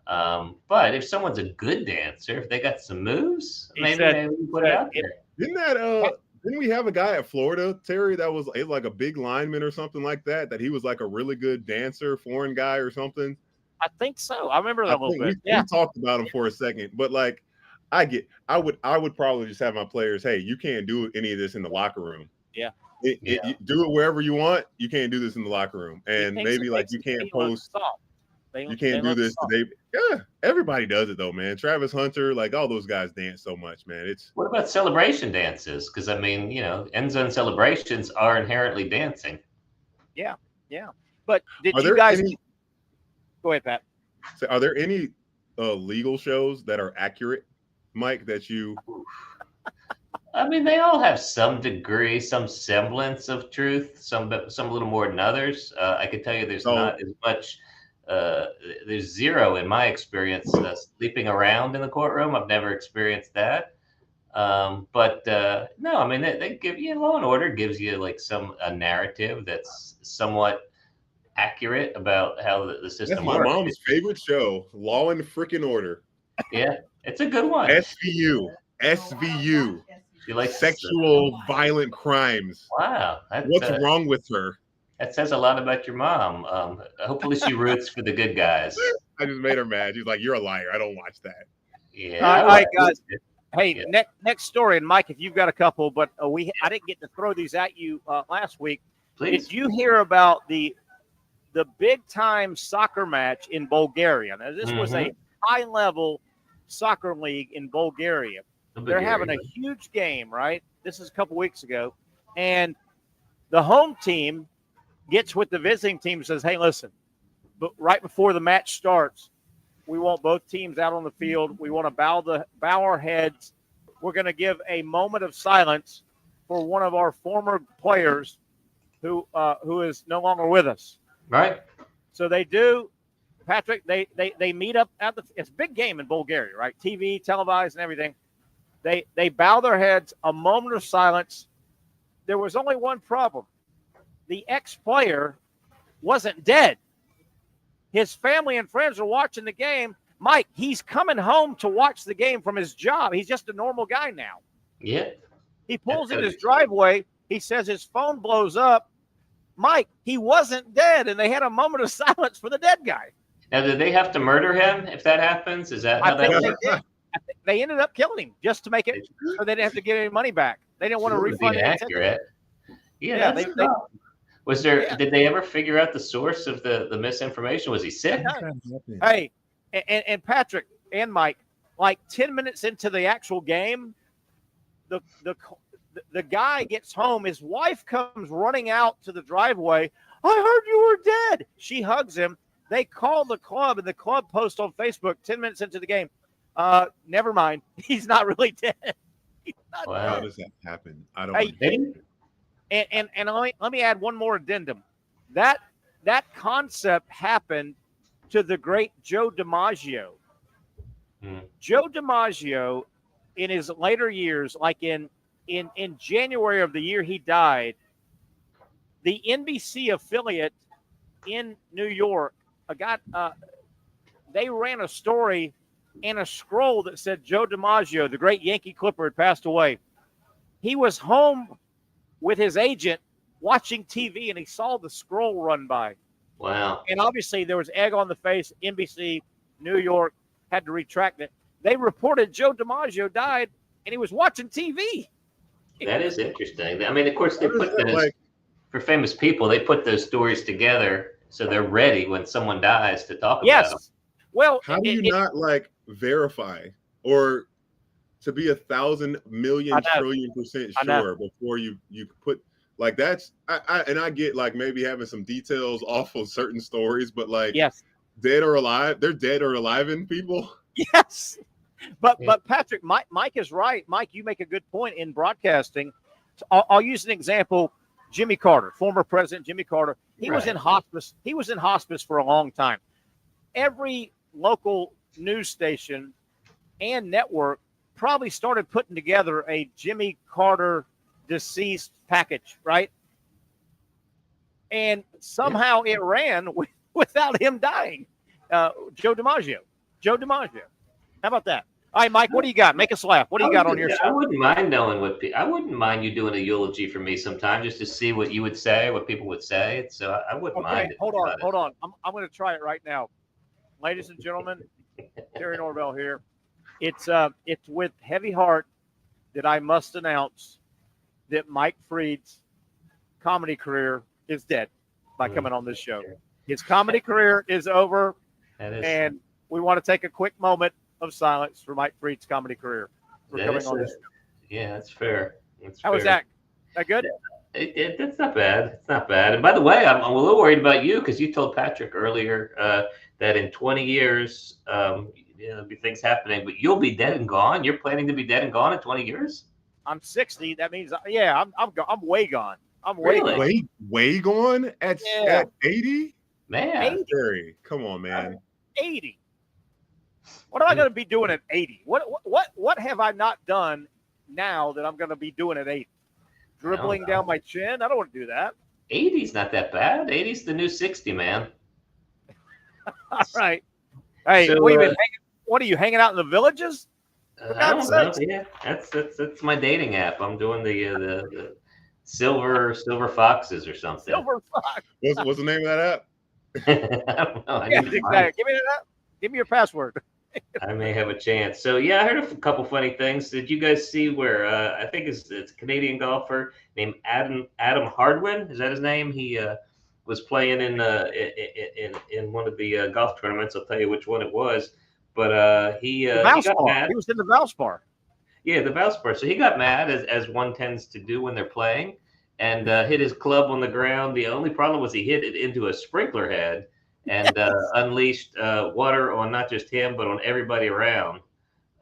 Speaker 12: But if someone's a good dancer, if they got some moves, maybe we put it out there.
Speaker 3: Didn't we have a guy at Florida, Terry, that was like a big lineman or something like that? That he was like a really good dancer, foreign guy or something.
Speaker 2: I think so. I remember that a little bit.
Speaker 3: We talked about him for a second, but like, I would probably just have my players. Hey, you can't do any of this in the locker room.
Speaker 2: Yeah.
Speaker 3: Do it wherever you want. You can't do this in the locker room, and maybe like you can't post. You can't do this today. Yeah, everybody does it though, man. Travis Hunter, like all those guys dance so much, man.
Speaker 12: What about celebration dances? Because I mean, end zone celebrations are inherently dancing.
Speaker 2: Yeah. But did you guys? Go ahead, Pat.
Speaker 3: So are there any legal shows that are accurate, Mike, that you?
Speaker 12: I mean, they all have some degree, some semblance of truth. Some a little more than others. I can tell you, there's not as much. There's zero in my experience sleeping around in the courtroom. I've never experienced that. But no, I mean, they give you Law and Order gives you like a narrative that's somewhat accurate about how the system
Speaker 3: works. That's my mom's
Speaker 12: favorite
Speaker 3: favorite show, Law and Frickin' Order.
Speaker 12: Yeah, it's a good one.
Speaker 3: SVU.
Speaker 12: She likes
Speaker 3: sexual violent crimes.
Speaker 12: Wow.
Speaker 3: What's wrong with her?
Speaker 12: That says a lot about your mom. Hopefully she roots for the good guys.
Speaker 3: I just made her mad. She's like, you're a liar. I don't watch that.
Speaker 12: Yeah.
Speaker 2: All right, guys. Hey, next story, and Mike, if you've got a couple, but I didn't get to throw these at you last week.
Speaker 12: Please.
Speaker 2: Did you hear about the big-time soccer match in Bulgaria? Now, this was a high-level soccer league in Bulgaria. They're having a huge game, right? This is a couple weeks ago. And the home team gets with the visiting team and says, hey, listen, but right before the match starts, we want both teams out on the field. We want to bow our heads. We're going to give a moment of silence for one of our former players who is no longer with us.
Speaker 12: Right.
Speaker 2: So they do, Patrick. They meet up at it's a big game in Bulgaria, right? TV, televised, and everything. They bow their heads. A moment of silence. There was only one problem. The ex-player wasn't dead. His family and friends are watching the game. Mike, he's coming home to watch the game from his job. He's just a normal guy now.
Speaker 12: Yeah.
Speaker 2: He pulls in his driveway. He says his phone blows up. Mike, he wasn't dead, and they had a moment of silence for the dead guy.
Speaker 12: Now, did they have to murder him if that happens? Is that how that works?
Speaker 2: They ended up killing him just to make it so they didn't have to get any money back. They didn't want to refund it.
Speaker 12: Accurate. Yeah, was there? Yeah. Did they ever figure out the source of the misinformation? Was he sick?
Speaker 2: Hey, and Patrick and Mike, like 10 minutes into the actual game, the guy gets home. His wife comes running out to the driveway. I heard you were dead. She hugs him. They call the club, and the club posts on Facebook 10 minutes into the game. Never mind. He's not really dead.
Speaker 3: Wow. How does that happen? I don't
Speaker 2: understand. And let me add one more addendum. That concept happened to the great Joe DiMaggio. Joe DiMaggio, in his later years, like in January of the year he died, the NBC affiliate in New York they ran a story and a scroll that said Joe DiMaggio, the great Yankee Clipper, had passed away. He was home with his agent watching TV, and he saw the scroll run by.
Speaker 12: Wow.
Speaker 2: And obviously there was egg on the face. NBC, New York, had to retract it. They reported Joe DiMaggio died, and he was watching TV.
Speaker 12: That is interesting. I mean, of course, they put those, for famous people, they put those stories together so they're ready when someone dies to talk about them.
Speaker 2: Well,
Speaker 3: how do you not verify or to be 1,000 million trillion % sure before you put that's I get maybe having some details off of certain stories, but dead or alive, they're dead or alive in people.
Speaker 2: Yes, but Patrick, Mike is right. Mike, you make a good point in broadcasting. I'll use an example. Jimmy Carter, former president Jimmy Carter, he was in hospice. He was in hospice for a long time. Every local news station and network probably started putting together a Jimmy Carter deceased package, right? And somehow it ran without him dying. Joe DiMaggio. How about that? All right, Mike, what do you got? Make us laugh. What do you got on your show?
Speaker 12: I wouldn't mind knowing I wouldn't mind you doing a eulogy for me sometime just to see what you would say, what people would say. So I wouldn't mind it.
Speaker 2: Hold on. I'm going to try it right now. Ladies and gentlemen, Terry Norvelle here. It's with heavy heart that I must announce that Mike Freed's comedy career is dead by coming on this show. His comedy career is over, and we want to take a quick moment of silence for Mike Freed's comedy career for coming on this show.
Speaker 12: Yeah, that's fair.
Speaker 2: How was that? That good?
Speaker 12: It's not bad. It's not bad. And by the way, I'm a little worried about you because you told Patrick earlier that in 20 years, there'll be things happening, but you'll be dead and gone. You're planning to be dead and gone in 20 years?
Speaker 2: I'm 60. That means, I'm way gone. I'm way gone.
Speaker 3: Way gone at 80?
Speaker 12: Man.
Speaker 3: 80. Come on, man.
Speaker 2: 80. What am I going to be doing at 80? What have I not done now that I'm going to be doing at 80? Dribbling down my chin? I don't want to do that.
Speaker 12: 80's not that bad. 80's the new 60, man.
Speaker 2: All right. Hey,
Speaker 12: So,
Speaker 2: what are you hanging out in the villages?
Speaker 12: I don't know. Yeah, that's my dating app. I'm doing the silver foxes or something.
Speaker 2: Silver fox.
Speaker 3: What's the name of that app?
Speaker 12: I don't know.
Speaker 2: Exactly. Give me that. Give me your password.
Speaker 12: I may have a chance. So yeah, I heard a couple funny things. Did you guys see where I think it's a Canadian golfer named Adam Hardwin? Is that his name? He was playing in one of the golf tournaments. I'll tell you which one it was. But he got mad.
Speaker 2: He was in the Valspar.
Speaker 12: Yeah, the Valspar. So he got mad, as one tends to do when they're playing, and hit his club on the ground. The only problem was he hit it into a sprinkler head and unleashed water on not just him, but on everybody around.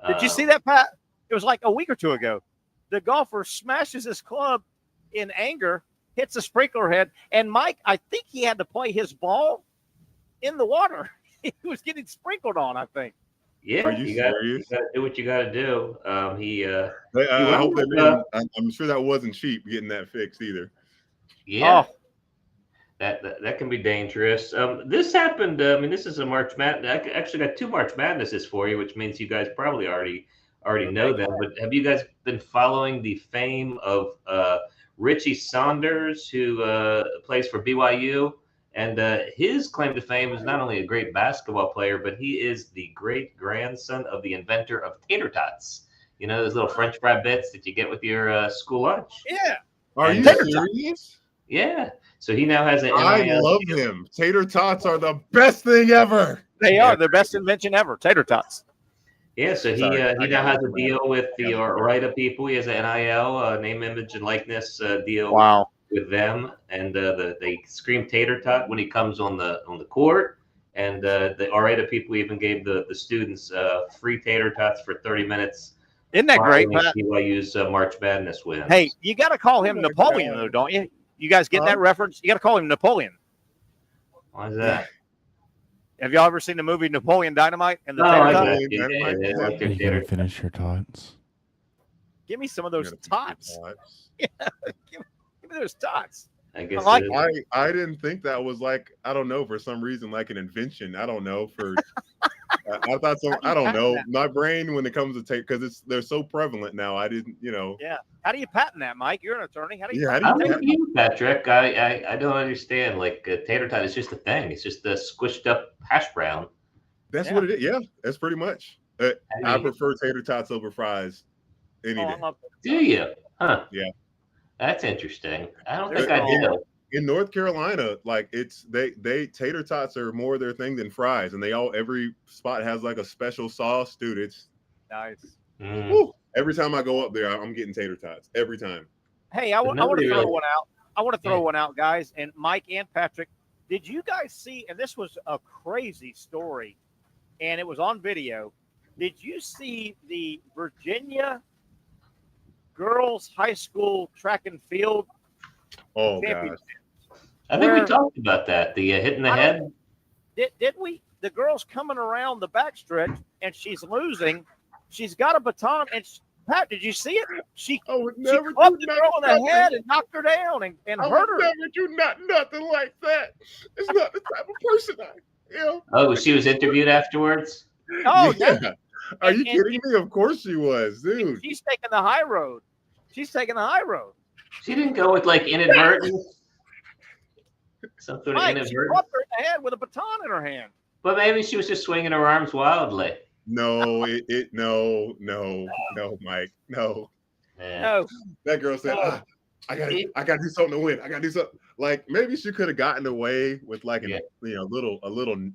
Speaker 2: Did you see that, Pat? It was like a week or two ago. The golfer smashes his club in anger, hits a sprinkler head, and Mike, I think he had to play his ball in the water. He was getting sprinkled on, I think.
Speaker 12: Yeah, you got to do what you got to do.
Speaker 3: I hope I'm sure that wasn't cheap getting that fixed either.
Speaker 12: Yeah. Oh. That can be dangerous. This happened. This is a March Madness. I actually got 2 March Madnesses for you, which means you guys probably already know them. But have you guys been following the fame of Richie Saunders, who plays for BYU? And his claim to fame is not only a great basketball player, but he is the great grandson of the inventor of tater tots. You know, those little French fry bits that you get with your school lunch.
Speaker 2: Yeah.
Speaker 3: Are you serious?
Speaker 12: Yeah. So he now has an NIL.
Speaker 3: I love him. Tater tots are the best thing ever.
Speaker 2: They are the best invention ever. Tater tots.
Speaker 12: Yeah. So he now has a deal with the Orida people. He has an NIL, name, image, and likeness deal.
Speaker 2: Wow.
Speaker 12: With them, and they scream tater tot when he comes on the court, and the Orida people even gave the students free tater tots for 30 minutes.
Speaker 2: Isn't that great, Pat?
Speaker 12: BYU's March Madness win.
Speaker 2: Hey, you got to call him Napoleon, though, don't you? You guys get that reference? You got to call him Napoleon.
Speaker 12: Why is that?
Speaker 2: Have y'all ever seen the movie Napoleon Dynamite and the
Speaker 12: Oh,
Speaker 2: tater
Speaker 12: I
Speaker 2: tot?
Speaker 12: got you. They like
Speaker 13: Are
Speaker 12: their
Speaker 13: you
Speaker 12: tater
Speaker 13: gonna finish your tots?
Speaker 2: Give me some of those tots. Yeah, give me those tots.
Speaker 12: I guess
Speaker 2: like
Speaker 3: I didn't think that was like, I don't know, for some reason, like an invention. I don't know. I thought so. I don't know. My brain, when it comes to tape, because they're so prevalent now. I didn't,
Speaker 2: Yeah. How do you patent that, Mike? You're an attorney. How do you?
Speaker 12: I'm with you, Patrick. I don't understand. Like tater tot is just a thing. It's just a squished up hash brown.
Speaker 3: That's what it is. Yeah, that's pretty much. I prefer tater tots over fries any day.
Speaker 12: Do you? Huh?
Speaker 3: Yeah.
Speaker 12: That's interesting. I don't think I do.
Speaker 3: In North Carolina, like they tater tots are more their thing than fries, and every spot has like a special sauce, dude. It's
Speaker 2: nice.
Speaker 3: Woo, every time I go up there, I'm getting tater tots every time.
Speaker 2: Hey, I want to throw one out. I want to throw one out, guys. And Mike and Patrick, did you guys see? And this was a crazy story, and it was on video. Did you see the Virginia girls high school track and field?
Speaker 3: Oh gosh.
Speaker 12: I think we talked about that. The hit in the head.
Speaker 2: Did we? The girl's coming around the backstretch and she's losing. She's got a baton and Pat, did you see it? She clubbed the girl in the head and knocked her down and hurt her.
Speaker 3: Never do nothing like that. It's not the type of person I am.
Speaker 12: Oh, she was interviewed afterwards.
Speaker 2: Oh
Speaker 3: yeah. Are you kidding me? Of course she was, dude.
Speaker 2: She's taking the high road. She's taking the high road.
Speaker 12: She didn't go with like inadvertent. Some sort of
Speaker 2: She
Speaker 12: inadvertent.
Speaker 2: clubbed her in the head with a baton in her hand.
Speaker 12: But maybe she was just swinging her arms wildly.
Speaker 3: No, no, Mike, no.
Speaker 2: No.
Speaker 3: That girl said, I gotta do something to win. I gotta do something. Like maybe she could have gotten away with like a little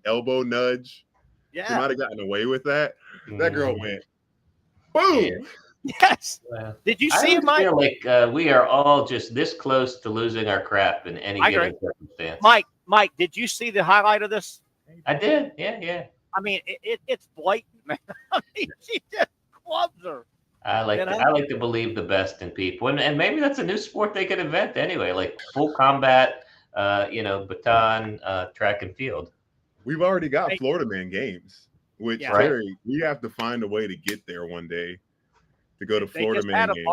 Speaker 3: elbow nudge.
Speaker 2: Yeah.
Speaker 3: She might have gotten away with that. That girl went boom.
Speaker 12: Yeah.
Speaker 2: Yes. Did you see it, Mike?
Speaker 12: I feel like we are all just this close to losing our crap in any given circumstance.
Speaker 2: Mike, did you see the highlight of this?
Speaker 12: I did. Yeah.
Speaker 2: I mean, it's blatant, man. I mean, she just clubs her.
Speaker 12: I like to believe the best in people, and maybe that's a new sport they could invent anyway, like full combat, baton, track and field.
Speaker 3: We've already got Florida Man games, which Terry, we have to find a way to get there one day to go to Florida Man games.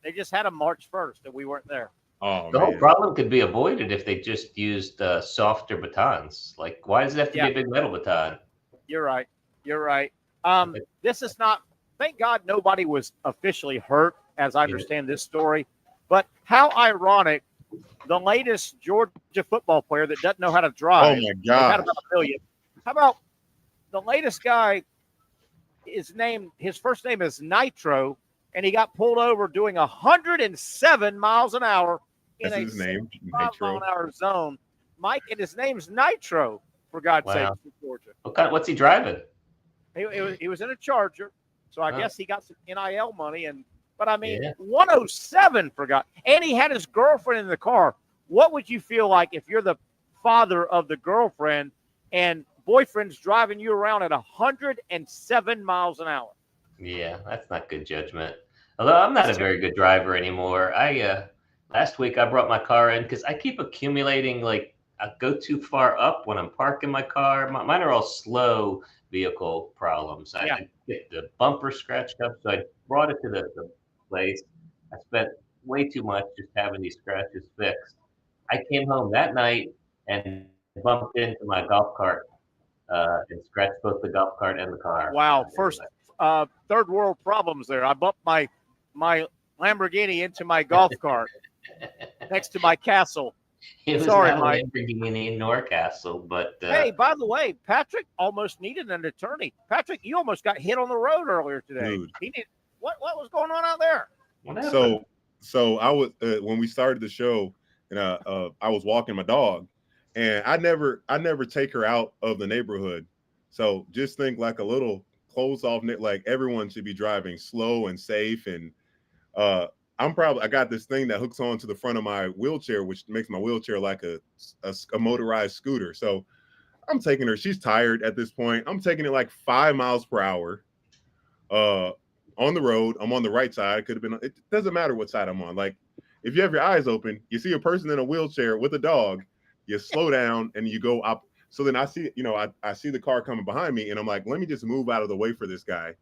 Speaker 2: They just had a March 1st, and we weren't there.
Speaker 3: Oh,
Speaker 12: the whole problem could be avoided if they just used softer batons. Like, why does it have to be a big metal baton?
Speaker 2: You're right. This is not. Thank God nobody was officially hurt, as I understand this story. But how ironic! The latest Georgia football player that doesn't know how to drive.
Speaker 3: Oh my God!
Speaker 2: Had about $1 million. How about the latest guy? His first name is Nitro, and he got pulled over doing 107 miles an hour in a 65-mile-an-hour zone. Mike, and his name's Nitro, for God's sake, from Georgia.
Speaker 12: What's he driving?
Speaker 2: He was in a Charger, so I guess he got some NIL money. But I mean, 107 for God. And he had his girlfriend in the car. What would you feel like if you're the father of the girlfriend and boyfriend's driving you around at 107 miles an hour?
Speaker 12: Yeah, that's not good judgment. Although I'm not a very good driver anymore. Last week I brought my car in because I keep accumulating, like, I go too far up when I'm parking my car. Mine are all slow vehicle problems. I get the bumper scratched up, so I brought it to the place. I spent way too much just having these scratches fixed. I came home that night and bumped into my golf cart and scratched both the golf cart and the car.
Speaker 2: Wow. First, third world problems there. I bumped my Lamborghini into my golf cart next to my castle.
Speaker 12: It was
Speaker 2: Sorry,
Speaker 12: not
Speaker 2: Mike.
Speaker 12: Lamborghini nor Castle, but
Speaker 2: hey, by the way, Patrick almost needed an attorney. Patrick, you almost got hit on the road earlier today.
Speaker 3: Dude.
Speaker 2: What was going on out there?
Speaker 3: So I was when we started the show, and I was walking my dog, and I never take her out of the neighborhood. So just think like a little closed off, like everyone should be driving slow and safe. And I got this thing that hooks onto the front of my wheelchair, which makes my wheelchair like a motorized scooter. So I'm taking her. She's tired at this point. I'm taking it like 5 miles per hour on the road. I'm on the right side. It doesn't matter what side I'm on. Like if you have your eyes open, you see a person in a wheelchair with a dog, you slow down and you go up. So then I see, I see the car coming behind me, and I'm like, let me just move out of the way for this guy.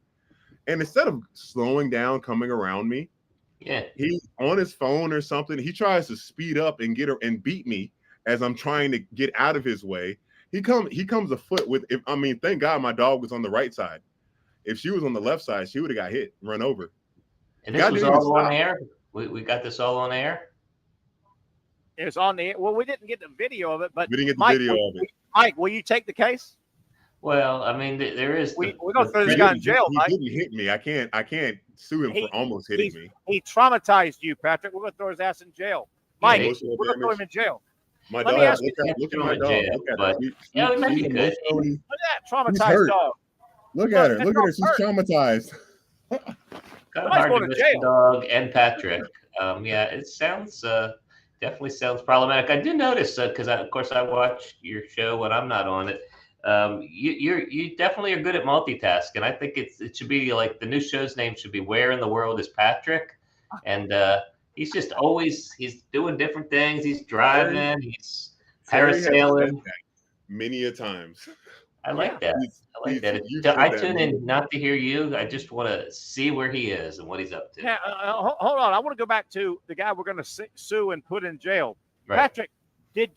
Speaker 3: And instead of slowing down, coming around me, he's on his phone or something. He tries to speed up and get her and beat me as I'm trying to get out of his way. He comes a foot with. Thank God my dog was on the right side. If she was on the left side, she would have got hit, run over.
Speaker 12: And this was all on air. We got this all on air.
Speaker 2: It's on the air. Well, we didn't get the video of it, but
Speaker 3: we didn't get the video of it.
Speaker 2: Mike, will you take the case?
Speaker 12: Well, I mean, there is.
Speaker 2: We're gonna throw this guy in jail.
Speaker 3: He didn't hit me. I can't sue him for almost hitting me.
Speaker 2: He traumatized you, Patrick. We're gonna throw his ass in jail. Mike, we're gonna throw him in jail.
Speaker 3: My dog. Look at my dog.
Speaker 12: Yeah, we might be good.
Speaker 2: Look at that traumatized dog.
Speaker 3: Look at her. Look at her. She's traumatized.
Speaker 12: Kind of hard to miss the dog and Patrick. Yeah, it sounds definitely sounds problematic. I do notice because of course I watch your show when I'm not on it. You definitely are good at multitasking. I think it should be like the new show's name should be "Where in the World is Patrick?" And he's just always doing different things. He's driving. He's parasailing.
Speaker 3: Many a times.
Speaker 12: I like that. I like that. I tune in not to hear you. I just want to see where he is and what he's up to.
Speaker 2: Yeah, hold on. I want to go back to the guy we're going to sue and put in jail. Right. Patrick, did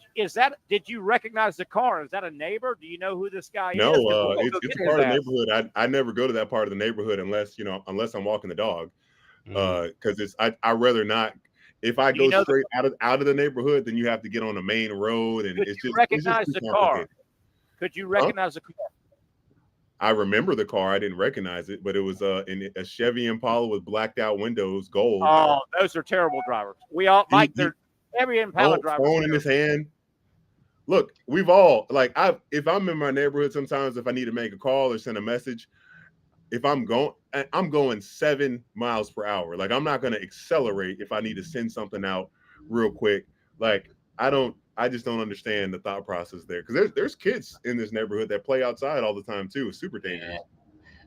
Speaker 2: you recognize the car? Is that a neighbor? Do you know who this guy is?
Speaker 3: No, it's a part of the neighborhood. I never go to that part of the neighborhood unless I'm walking the dog. Because I'd rather not. If I go straight out of the neighborhood, then you have to get on the main road, and it's just
Speaker 2: recognize the car. Could you recognize the car?
Speaker 3: I remember the car. I didn't recognize it, but it was in a Chevy Impala with blacked out windows, gold.
Speaker 2: Oh, those are terrible drivers. They're every Impala driver.
Speaker 3: Phone in his hand. Look, we've all if I'm in my neighborhood, sometimes if I need to make a call or send a message, if I'm going 7 miles per hour. Like I'm not going to accelerate if I need to send something out real quick. Like I just don't understand the thought process there because there's kids in this neighborhood that play outside all the time too. It's super dangerous.
Speaker 12: Yeah.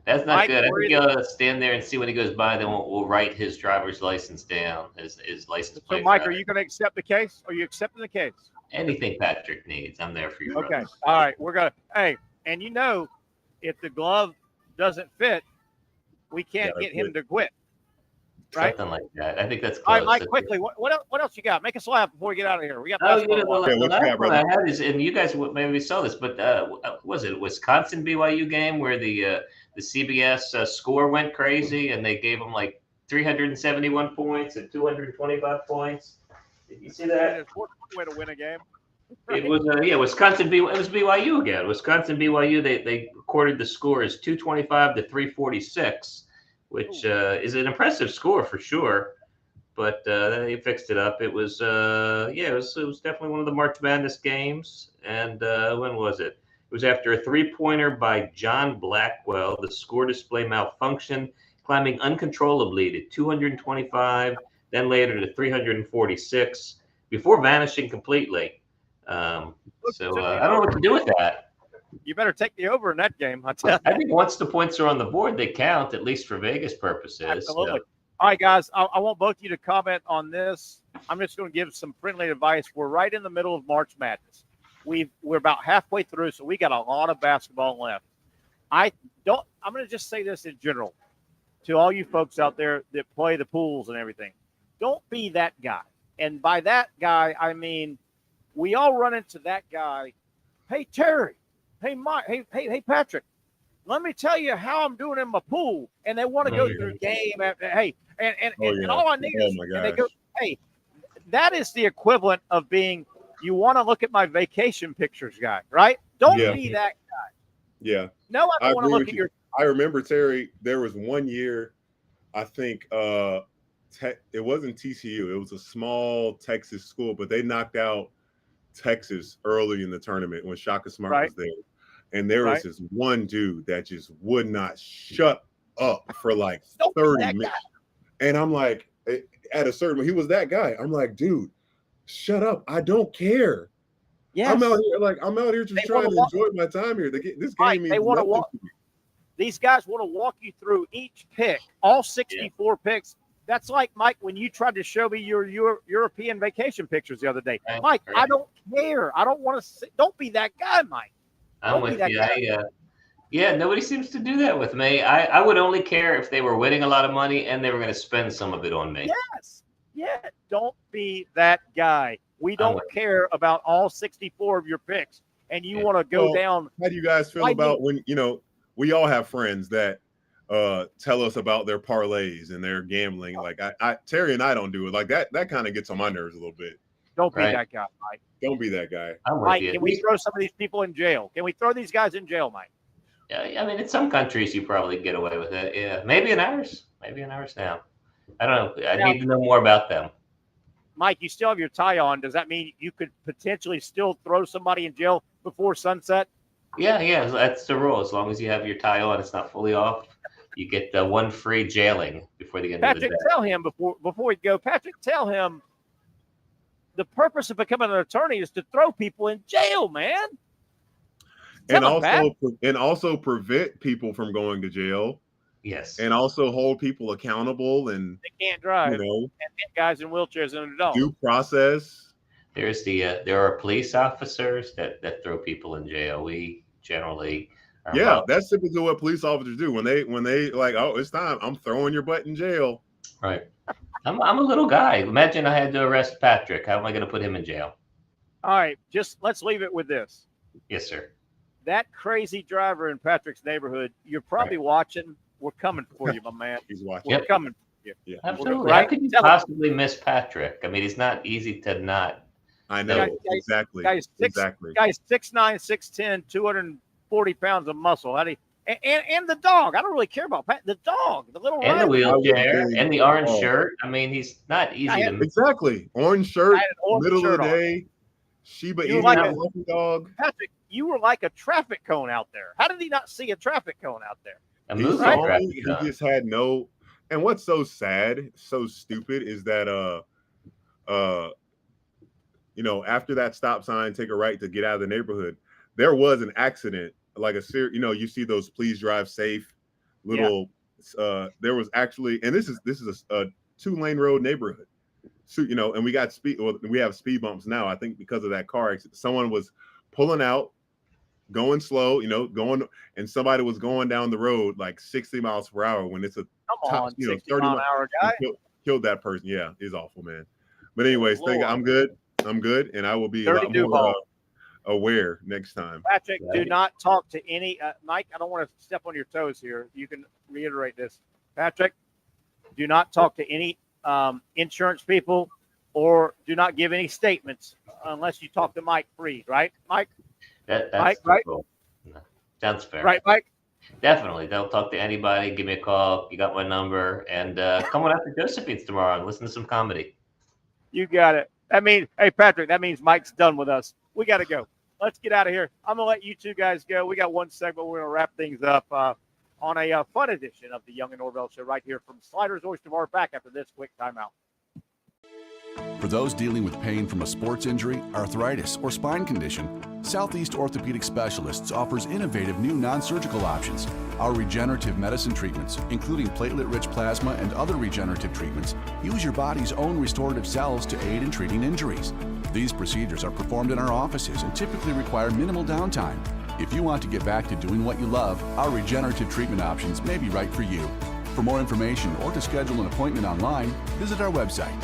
Speaker 12: That's not good. I think you ought to stand there and see when he goes by. Then we'll write his driver's license down, his license plate.
Speaker 2: So, Mike, are you going to accept the case? Are you accepting the case?
Speaker 12: Anything Patrick needs, I'm there for you.
Speaker 2: Okay.
Speaker 12: Brothers.
Speaker 2: All right. We're gonna. Hey, and if the glove doesn't fit, we can't get him to quit. Right?
Speaker 12: Something like that. I think that's close.
Speaker 2: All right, Mike, quickly, what else you got? Make us laugh before we get out of here. We got
Speaker 12: the last one I had is, and you guys maybe saw this, but was it a Wisconsin BYU game where the CBS score went crazy and they gave them like 371 points and 225 points? Did you see that?
Speaker 2: Way to win a game.
Speaker 12: It was Wisconsin BYU. It was BYU again. Wisconsin BYU. They recorded the score as 225 to 346. Which is an impressive score for sure, but they fixed it up. It was it was definitely one of the March Madness games. And when was it? It was after a 3-pointer by John Blackwell. The score display malfunctioned, climbing uncontrollably to 225, then later to 346, before vanishing completely. I don't know what to do with that.
Speaker 2: You better take the over in that game.
Speaker 12: I think once the points are on the board, they count, at least for Vegas purposes.
Speaker 2: Absolutely. All right, guys, I want both of you to comment on this. I'm just going to give some friendly advice. We're right in the middle of March Madness. We're about halfway through, so we got a lot of basketball left. I'm going to just say this in general to all you folks out there that play the pools and everything. Don't be that guy. And by that guy, I mean, we all run into that guy. Hey, Terry. Hey, Mike. Hey, Patrick. Let me tell you how I'm doing in my pool. And they want to go through game after. Hey, and all I need is, and they go, hey, that is the equivalent of being, you want to look at my vacation pictures guy, right? Don't be that guy.
Speaker 3: Yeah.
Speaker 2: No, I don't want to look at your.
Speaker 3: I remember, Terry, there was one year, I think it wasn't TCU. It was a small Texas school, but they knocked out Texas early in the tournament when Shaka Smart was there. And there was this one dude that just would not shut up for like 30 minutes. And I'm like, at a certain, he was that guy. I'm like, dude, shut up. I don't care. Yeah, I'm out here just trying to enjoy my time here. This game means nothing to me.
Speaker 2: These guys want to walk you through each pick, all 64 picks. That's like, Mike, when you tried to show me your European vacation pictures the other day.
Speaker 12: Right,
Speaker 2: Mike,
Speaker 12: right.
Speaker 2: I don't care. I don't want to see. Don't be that guy, Mike.
Speaker 12: I'm
Speaker 2: Don't be
Speaker 12: with
Speaker 2: that
Speaker 12: you.
Speaker 2: guy.
Speaker 12: Yeah, nobody seems to do that with me. I would only care if they were winning a lot of money and they were going to spend some of it on me.
Speaker 2: Yes. Yeah. Don't be that guy. We
Speaker 12: I'm
Speaker 2: don't
Speaker 12: with
Speaker 2: care about all 64 of your picks, and you
Speaker 12: Yeah.
Speaker 2: want to go
Speaker 3: Well,
Speaker 2: down.
Speaker 3: How do you guys feel
Speaker 2: Why
Speaker 3: about when, we all have friends that tell us about their parlays and their gambling? Like Terry and I don't do it. Like that kind of gets on my nerves a little bit.
Speaker 2: Don't be
Speaker 12: Right.
Speaker 2: that guy, Mike.
Speaker 3: Don't be that guy.
Speaker 12: I'm with
Speaker 2: Mike,
Speaker 12: you.
Speaker 2: can we throw some of these people in jail? Can we throw these guys in jail, Mike?
Speaker 12: Yeah, I mean, in some countries, you probably get away with it. Yeah, maybe in ours. Maybe in ours now. I don't know. I
Speaker 2: Now-
Speaker 12: need to know more about them.
Speaker 2: Mike, you still have your tie on. Does that mean you could potentially still throw somebody in jail before sunset?
Speaker 12: Yeah, that's the rule. As long as you have your tie on, it's not fully off. You get one free jailing before the end
Speaker 2: Patrick,
Speaker 12: of the day.
Speaker 2: tell him before we go. Patrick, tell him the purpose of becoming an attorney is to throw people in jail, man.
Speaker 3: And
Speaker 2: Tell him, Pat.
Speaker 3: also prevent people from going to jail,
Speaker 12: Yes.
Speaker 3: and also hold people accountable and
Speaker 2: They can't drive.
Speaker 3: you know
Speaker 2: And hit guys in wheelchairs and adults.
Speaker 3: due process.
Speaker 12: There are police officers that throw people in jail. We generally are
Speaker 3: Yeah,
Speaker 12: about-
Speaker 3: that's typically what police officers do when they like, oh, it's time, I'm throwing your butt in jail.
Speaker 12: right. I'm a little guy. Imagine I had to arrest Patrick. How am I going to put him in jail?
Speaker 2: All right, just let's leave it with this.
Speaker 12: Yes, sir.
Speaker 2: That crazy driver in Patrick's neighborhood, you're probably watching. We're coming for you, my man.
Speaker 3: He's watching.
Speaker 2: We're
Speaker 12: Yep.
Speaker 2: coming for you.
Speaker 3: Yeah,
Speaker 12: Absolutely.
Speaker 2: Right?
Speaker 12: How could you
Speaker 2: Tell him.
Speaker 12: possibly miss Patrick? I mean, he's not easy to not.
Speaker 3: I know.
Speaker 2: Guys-
Speaker 3: Exactly.
Speaker 2: Guy's 6'9", 6'10", 240 pounds of muscle. How do you, and the dog. I don't really care about Pat. The dog, the little
Speaker 12: And the
Speaker 2: rider.
Speaker 12: wheelchair and the orange
Speaker 3: Oh.
Speaker 12: shirt. I mean, he's not easy to miss.
Speaker 3: Exactly. Orange shirt,
Speaker 2: I had an orange
Speaker 3: middle
Speaker 2: shirt
Speaker 3: of the
Speaker 2: on.
Speaker 3: day, Shiba
Speaker 2: You
Speaker 3: Inu
Speaker 2: like
Speaker 12: a-
Speaker 3: fluffy dog.
Speaker 2: Patrick, you were like a traffic cone out there. How did he not see a traffic cone out there?
Speaker 12: A
Speaker 3: He
Speaker 12: movie
Speaker 3: saw
Speaker 12: traffic
Speaker 3: me,
Speaker 12: cone.
Speaker 3: he just had no. And what's so sad, so stupid, is that after that stop sign, take a right to get out of the neighborhood, there was an accident, like you see those please drive safe little. There was actually, and this is a 2-lane road neighborhood. So and we got speed. Well, we have speed bumps now. I think because of that car accident, someone was pulling out, going slow, and somebody was going down the road like 60 miles per hour when it's a
Speaker 2: Come on, 60
Speaker 3: 30
Speaker 2: mile an hour guy.
Speaker 3: killed that person. Yeah, it's awful, man. But anyways,
Speaker 2: Lord.
Speaker 3: I'm good, and I will be a lot
Speaker 2: 32
Speaker 3: more
Speaker 2: ball.
Speaker 3: aware next time.
Speaker 2: Patrick, do
Speaker 12: Right.
Speaker 2: not talk to any Mike. I don't want to step on your toes here. You can reiterate this, Patrick. Do not talk to any insurance people, or do not give any statements unless you talk to Mike Freed. Right, Mike?
Speaker 12: That's
Speaker 2: Mike, right?
Speaker 12: cool. No, sounds fair.
Speaker 2: Right, Mike?
Speaker 12: Definitely. Don't talk to anybody. Give me a call. You got my number. And come on out to Josephine's tomorrow and listen to some comedy.
Speaker 2: You got it. Hey, Patrick, that means Mike's done with us. We got to go. Let's get out of here. I'm going to let you two guys go. We got one segment. We're going to wrap things up on a fun edition of the Young and Norvelle Show right here from Sliders Oyster Bar. Back after this quick timeout.
Speaker 4: For those dealing with pain from a sports injury, arthritis, or spine condition, Southeast Orthopedic Specialists offers innovative new non-surgical options. Our regenerative medicine treatments, including platelet-rich plasma and other regenerative treatments, use your body's own restorative cells to aid in treating injuries. These procedures are performed in our offices and typically require minimal downtime. If you want to get back to doing what you love, our regenerative treatment options may be right for you. For more information or to schedule an appointment online, visit our website.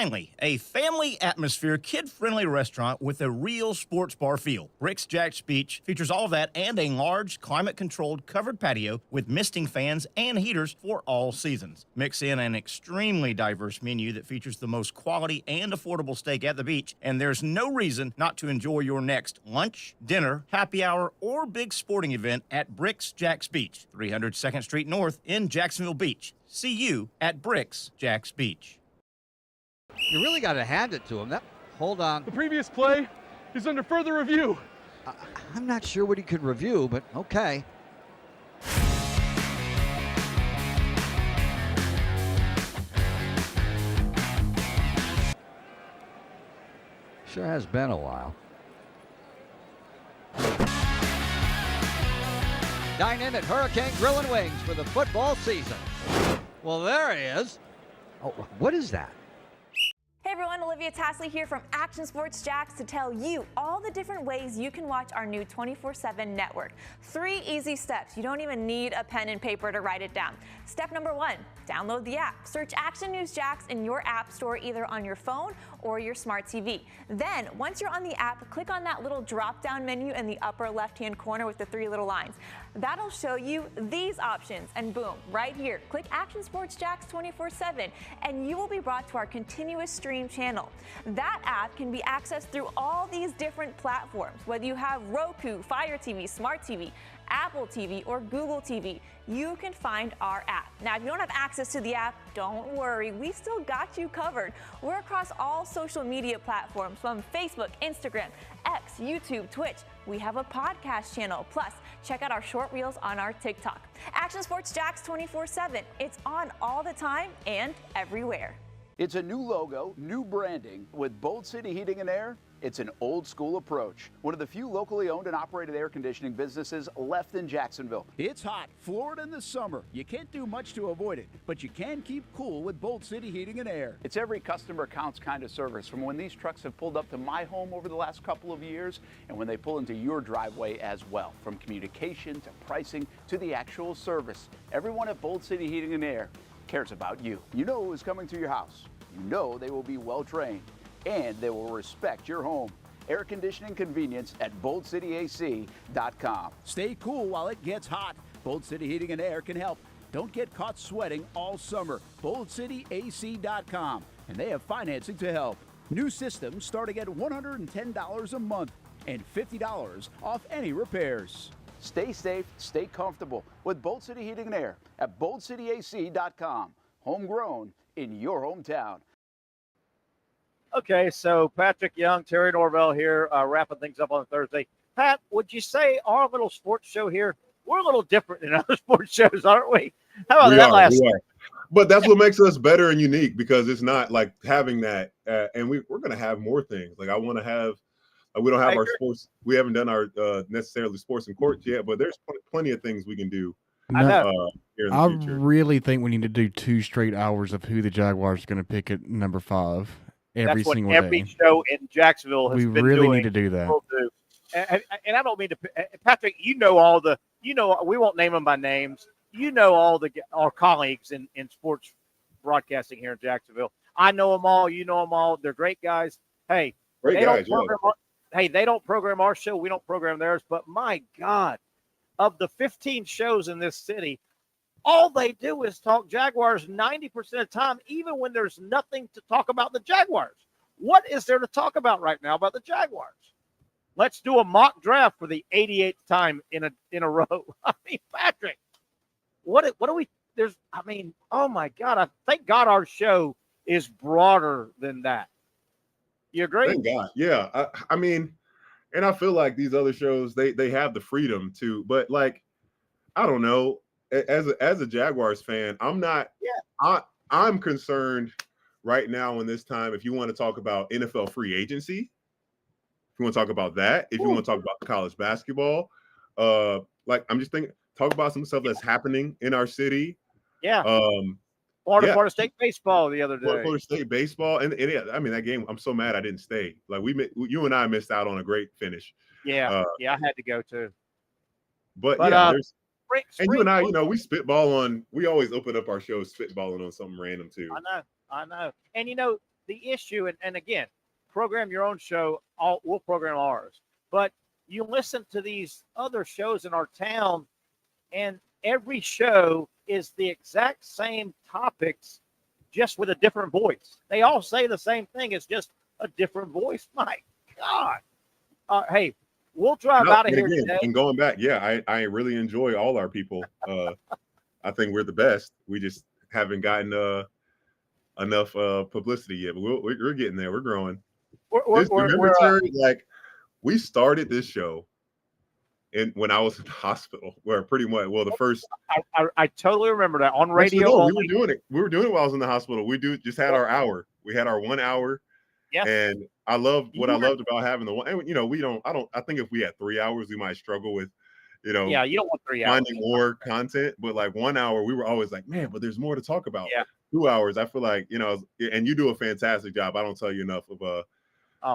Speaker 5: Finally, a family atmosphere, kid-friendly restaurant with a real sports bar feel. Bricks Jack's Beach features all of that and a large, climate-controlled covered patio with misting fans and heaters for all seasons. Mix in an extremely diverse menu that features the most quality and affordable steak at the beach, and there's no reason not to enjoy your next lunch, dinner, happy hour, or big sporting event at Bricks Jack's Beach, 300 2nd Street North in Jacksonville Beach. See you at Bricks Jack's Beach.
Speaker 6: You really got to hand it to him. Hold on.
Speaker 7: The previous play is under further review.
Speaker 6: I'm not sure what he could review, but okay. Sure has been a while. Dine in at Hurricane Grill and Wings for the football season. Well, there he is. Oh, what is that?
Speaker 8: Hey everyone, Olivia Tasley here from Action Sports Jacks to tell you all the different ways you can watch our new 24/7 network. 3 easy steps. You don't even need a pen and paper to write it down. Step number 1, download the app. Search Action News Jacks in your app store either on your phone or your smart TV. Then, once you're on the app, click on that little drop-down menu in the upper left-hand corner with the 3 little lines. That'll show you these options, and boom, right here, click Action Sports Jacks 24/7, and you will be brought to our continuous stream channel. That app can be accessed through all these different platforms, whether you have Roku, Fire TV, Smart TV, Apple TV, or Google TV. You can find our app. Now, if you don't have access to the app, don't worry. We still got you covered. We're across all social media platforms from Facebook, Instagram, X, YouTube, Twitch. We have a podcast channel. Plus, check out our short reels on our TikTok. Action Sports Jacks 24/7. It's on all the time and everywhere.
Speaker 9: It's a new logo, new branding. With Bold City Heating and Air, it's an old school approach. One of the few locally owned and operated air conditioning businesses left in Jacksonville.
Speaker 10: It's hot, Florida in the summer. You can't do much to avoid it, but you can keep cool with Bold City Heating and Air.
Speaker 9: It's every customer counts kind of service, from when these trucks have pulled up to my home over the last couple of years and when they pull into your driveway as well. From communication to pricing to the actual service, everyone at Bold City Heating and Air cares about you. You know who is coming to your house. You know they will be well trained and they will respect your home. Air conditioning convenience at boldcityac.com.
Speaker 10: Stay cool while it gets hot. Bold City Heating and Air can help. Don't get caught sweating all summer. boldcityac.com, and they have financing to help. New systems starting at $110 a month and $50 off any repairs.
Speaker 9: Stay safe, stay comfortable with Bold City Heating and Air at boldcityac.com. Homegrown in your hometown.
Speaker 2: Okay, so Patrick Young, Terry Norvelle here, wrapping things up on Thursday. Pat, would you say our little sports show here, we're a little different than other sports shows, aren't we? How about that last week?
Speaker 3: But that's what makes us better and unique, because it's not like having that, and we're going to have more things. Like I want to have, we don't have our sports, we haven't done our necessarily sports in court yet, but there's plenty of things we can do.
Speaker 2: I know.
Speaker 13: I really think we need to do 2 straight hours of who the Jaguars are going to pick at number 5 every single day.
Speaker 2: Every show in Jacksonville has
Speaker 13: we
Speaker 2: been
Speaker 13: really
Speaker 2: doing.
Speaker 13: Need to do that.
Speaker 2: And I don't mean to, Patrick. You know all the. You know we won't name them by names. You know all our colleagues in sports broadcasting here in Jacksonville. I know them all. You know them all. They're great guys. Hey, they don't program our show. We don't program theirs. But my God, of the 15 shows in this city, all they do is talk Jaguars 90% of the time, even when there's nothing to talk about the Jaguars. What is there to talk about right now about the Jaguars? Let's do a mock draft for the 88th time in a row. I mean, Patrick, what do we? Oh my God! I thank God our show is broader than that. You agree?
Speaker 3: Thank God. Yeah. I mean, and I feel like these other shows they have the freedom to, but like, I don't know. As a Jaguars fan, I'm not. Yeah. I'm concerned right now in this time. If you want to talk about NFL free agency, if you want to talk about that, if you want to talk about college basketball, like I'm just thinking, talk about some stuff that's happening in our city.
Speaker 2: Yeah. Florida State baseball the other day.
Speaker 3: Florida State baseball, and I mean that game. I'm so mad I didn't stay. Like you and I missed out on a great finish.
Speaker 2: Yeah. I had to go too.
Speaker 3: But yeah, there's. And you and I, we spitball on. We always open up our shows spitballing on something random too.
Speaker 2: I know. And the issue, and again, program your own show. We'll program ours. But you listen to these other shows in our town, and every show is the exact same topics, just with a different voice. They all say the same thing. It's just a different voice. My God. Hey, we'll drive out of here today.
Speaker 3: And going back, I really enjoy all our people. I think we're the best. We just haven't gotten enough publicity yet, but we're getting there. We're growing. Remember, Terry, like we started this show when I was in the hospital, where pretty much, the first.
Speaker 2: I totally remember that on radio.
Speaker 3: We were doing it. We were doing it while I was in the hospital. We just had our hour. We had our 1 hour.
Speaker 2: Yes.
Speaker 3: And I loved what I loved about having the one. And I think if we had 3 hours, we might struggle with,
Speaker 2: you don't want 3 hours.
Speaker 3: Finding more content. But like 1 hour, we were always like, man, but there's more to talk about.
Speaker 2: Yeah.
Speaker 3: 2 hours, I feel like, and you do a fantastic job. I don't tell you enough of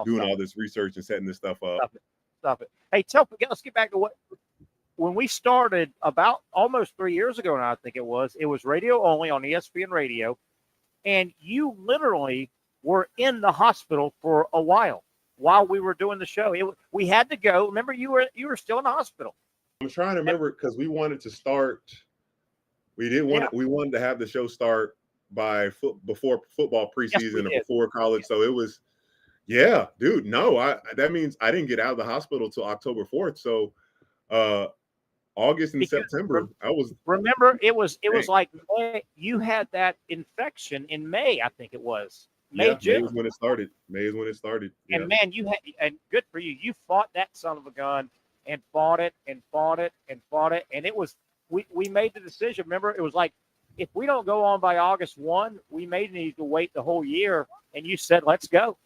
Speaker 3: doing all this research and setting this stuff up.
Speaker 2: Stop it. Hey, let's get back to when we started about almost 3 years ago now, I think it was radio only on ESPN radio. And you literally were in the hospital for a while we were doing the show. We had to go. Remember, you were still in the hospital.
Speaker 3: I'm trying to remember because we wanted to start. We wanted to have the show start before football preseason or before college. So it was, dude. No, that means I didn't get out of the hospital till October 4th. So August and September,
Speaker 2: Remember, it was like May. You had that infection in May, I think it was. June.
Speaker 3: May is when it started. Yeah.
Speaker 2: And man, and good for you. You fought that son of a gun and fought it and fought it and fought it. And it was, we made the decision. Remember, it was like, if we don't go on by August 1, we may need to wait the whole year. And you said, let's go.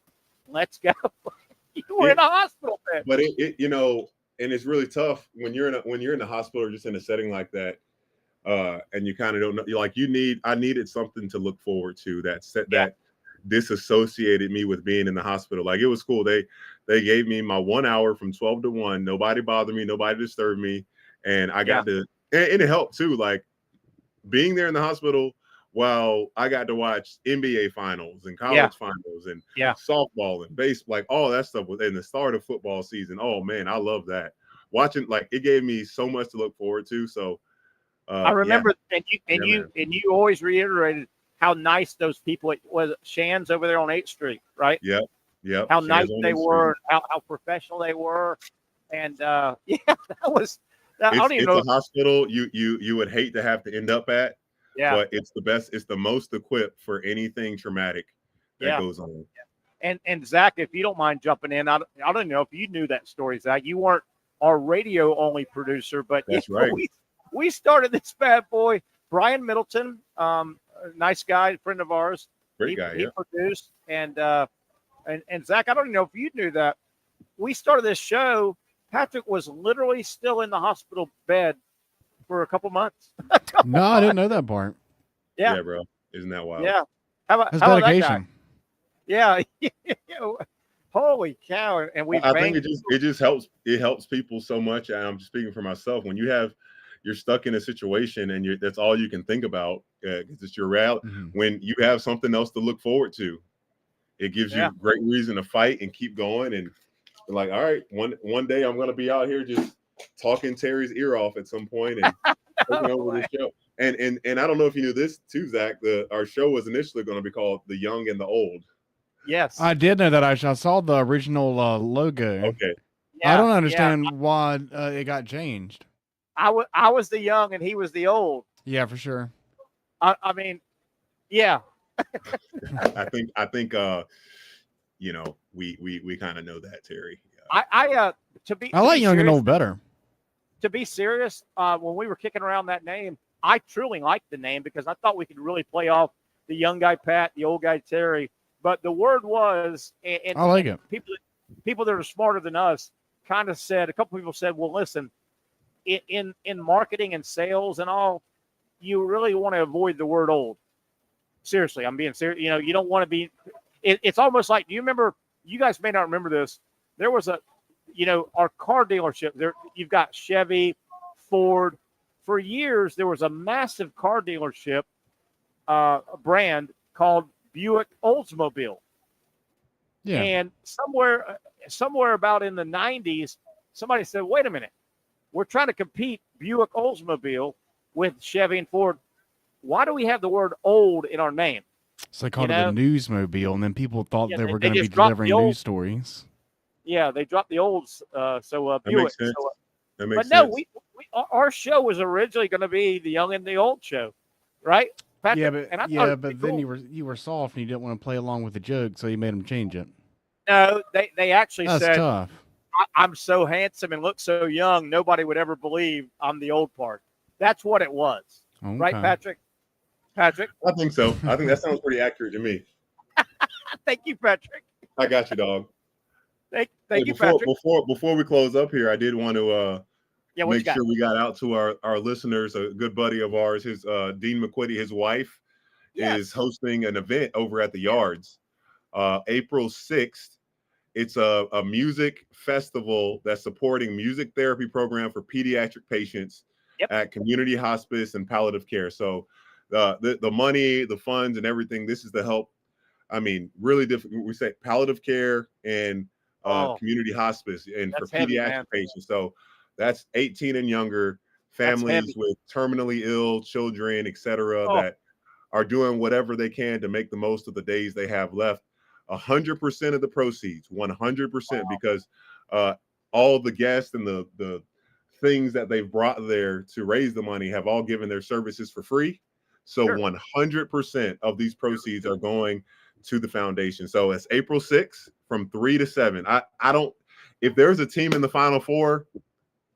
Speaker 2: You were in a hospital bed.
Speaker 3: But and it's really tough when you're in the hospital or just in a setting like that. And you kind of don't know, I needed something to look forward to that disassociated me with being in the hospital. Like, it was cool. They gave me my 1 hour from 12 to 1. Nobody bothered me. Nobody disturbed me. And I got to, and it helped too. Like being there in the hospital while I got to watch NBA finals and college finals and softball and baseball, like all that stuff was in the start of football season. Oh man, I love that. Watching, like, it gave me so much to look forward to. So
Speaker 2: I remember, and you always reiterated how nice those people was. Shan's over there on 8th Street, right?
Speaker 3: Yeah.
Speaker 2: How nice they were, how professional they were, and that was. I don't even know.
Speaker 3: It's a hospital you would hate to have to end up at.
Speaker 2: Yeah.
Speaker 3: But it's the best. It's the most equipped for anything traumatic that goes on.
Speaker 2: And Zach, if you don't mind jumping in, I don't know if you knew that story, Zach. You weren't our radio only producer, but
Speaker 3: that's right.
Speaker 2: We started this bad boy. Brian Middleton, nice guy, friend of ours.
Speaker 3: Great guy.
Speaker 2: He produced, and Zach, I don't know if you knew that. We started this show. Patrick was literally still in the hospital bed for a couple months.
Speaker 13: No, I didn't know that part.
Speaker 3: Yeah, bro. Isn't that wild?
Speaker 2: Yeah. How about
Speaker 13: dedication?
Speaker 2: That guy? Yeah. Holy cow! And I
Speaker 3: think it just helps. It helps people so much. And I'm just speaking for myself. When you're stuck in a situation and that's all you can think about. It's your reality. Mm-hmm. When you have something else to look forward to, it gives you great reason to fight and keep going. And like, all right, one day I'm going to be out here just talking Terry's ear off at some point and taking over the show. And I don't know if you knew this too, Zach. Our show was initially going to be called The Young and the Old.
Speaker 2: Yes,
Speaker 13: I did know that. I saw the original logo.
Speaker 3: Okay,
Speaker 13: I don't understand why it got changed.
Speaker 2: I was the young and he was the old.
Speaker 13: Yeah, for sure.
Speaker 2: I mean, yeah.
Speaker 3: I think we kind of know that, Terry.
Speaker 2: I
Speaker 13: like young and old better.
Speaker 2: To be serious, when we were kicking around that name, I truly liked the name because I thought we could really play off the young guy Pat, the old guy Terry. But the word was, and
Speaker 13: I like it.
Speaker 2: People that are smarter than us kind of said, a couple people said, well, listen, in marketing and sales and all, you really want to avoid the word old. Seriously, I'm being serious. You don't want to be. It's almost like, do you remember? You guys may not remember this. There was our car dealership. There, you've got Chevy, Ford. For years, there was a massive car dealership brand called Buick Oldsmobile.
Speaker 13: Yeah.
Speaker 2: And somewhere about in the 90s, somebody said, wait a minute, we're trying to compete Buick Oldsmobile with Chevy and Ford. Why do we have the word old in our name?
Speaker 13: So they called it the Newsmobile, and then people thought they were
Speaker 2: they
Speaker 13: going to be
Speaker 2: just dropped
Speaker 13: delivering
Speaker 2: the old.
Speaker 13: news stories.
Speaker 2: Yeah, they dropped the olds.
Speaker 3: That
Speaker 2: Buick.
Speaker 3: makes sense. That makes
Speaker 2: But no,
Speaker 3: sense.
Speaker 2: our show was originally going to be the young and the old show, right, Patrick?
Speaker 13: Yeah, but
Speaker 2: and I thought it'd be
Speaker 13: then
Speaker 2: cool.
Speaker 13: you were soft and you didn't want to play along with the joke, so you made them change it.
Speaker 2: No, they actually
Speaker 13: That's
Speaker 2: said,
Speaker 13: tough.
Speaker 2: I'm so handsome and look so young, nobody would ever believe I'm the old part. That's what it was, right,
Speaker 13: Okay.
Speaker 2: Patrick? Patrick,
Speaker 3: I think so. I think that sounds pretty accurate to me.
Speaker 2: thank you, Patrick.
Speaker 3: I got you, dog.
Speaker 2: Thank
Speaker 3: Hey,
Speaker 2: you, Patrick.
Speaker 3: before we close up here, I did want to
Speaker 2: Yeah, what you
Speaker 3: make
Speaker 2: got?
Speaker 3: sure we got out to our listeners. A good buddy of ours, his Dean McQuitty, his wife, is hosting an event over at the Yards, April 6th. It's a music festival that's supporting music therapy program for pediatric patients at community hospice and palliative care. So the money, the funds, and everything, this is to help. I mean, really difficult. We say palliative care and community hospice and for pediatric patients. So that's 18 and younger families with terminally ill children, etc., that are doing whatever they can to make the most of the days they have left. 100% of the proceeds, 100%, because all the guests and the things that they've brought there to raise the money have all given their services for free. So 100% of these proceeds are going to the foundation. So it's April 6th from 3 to 7. I don't, if there's a team in the Final Four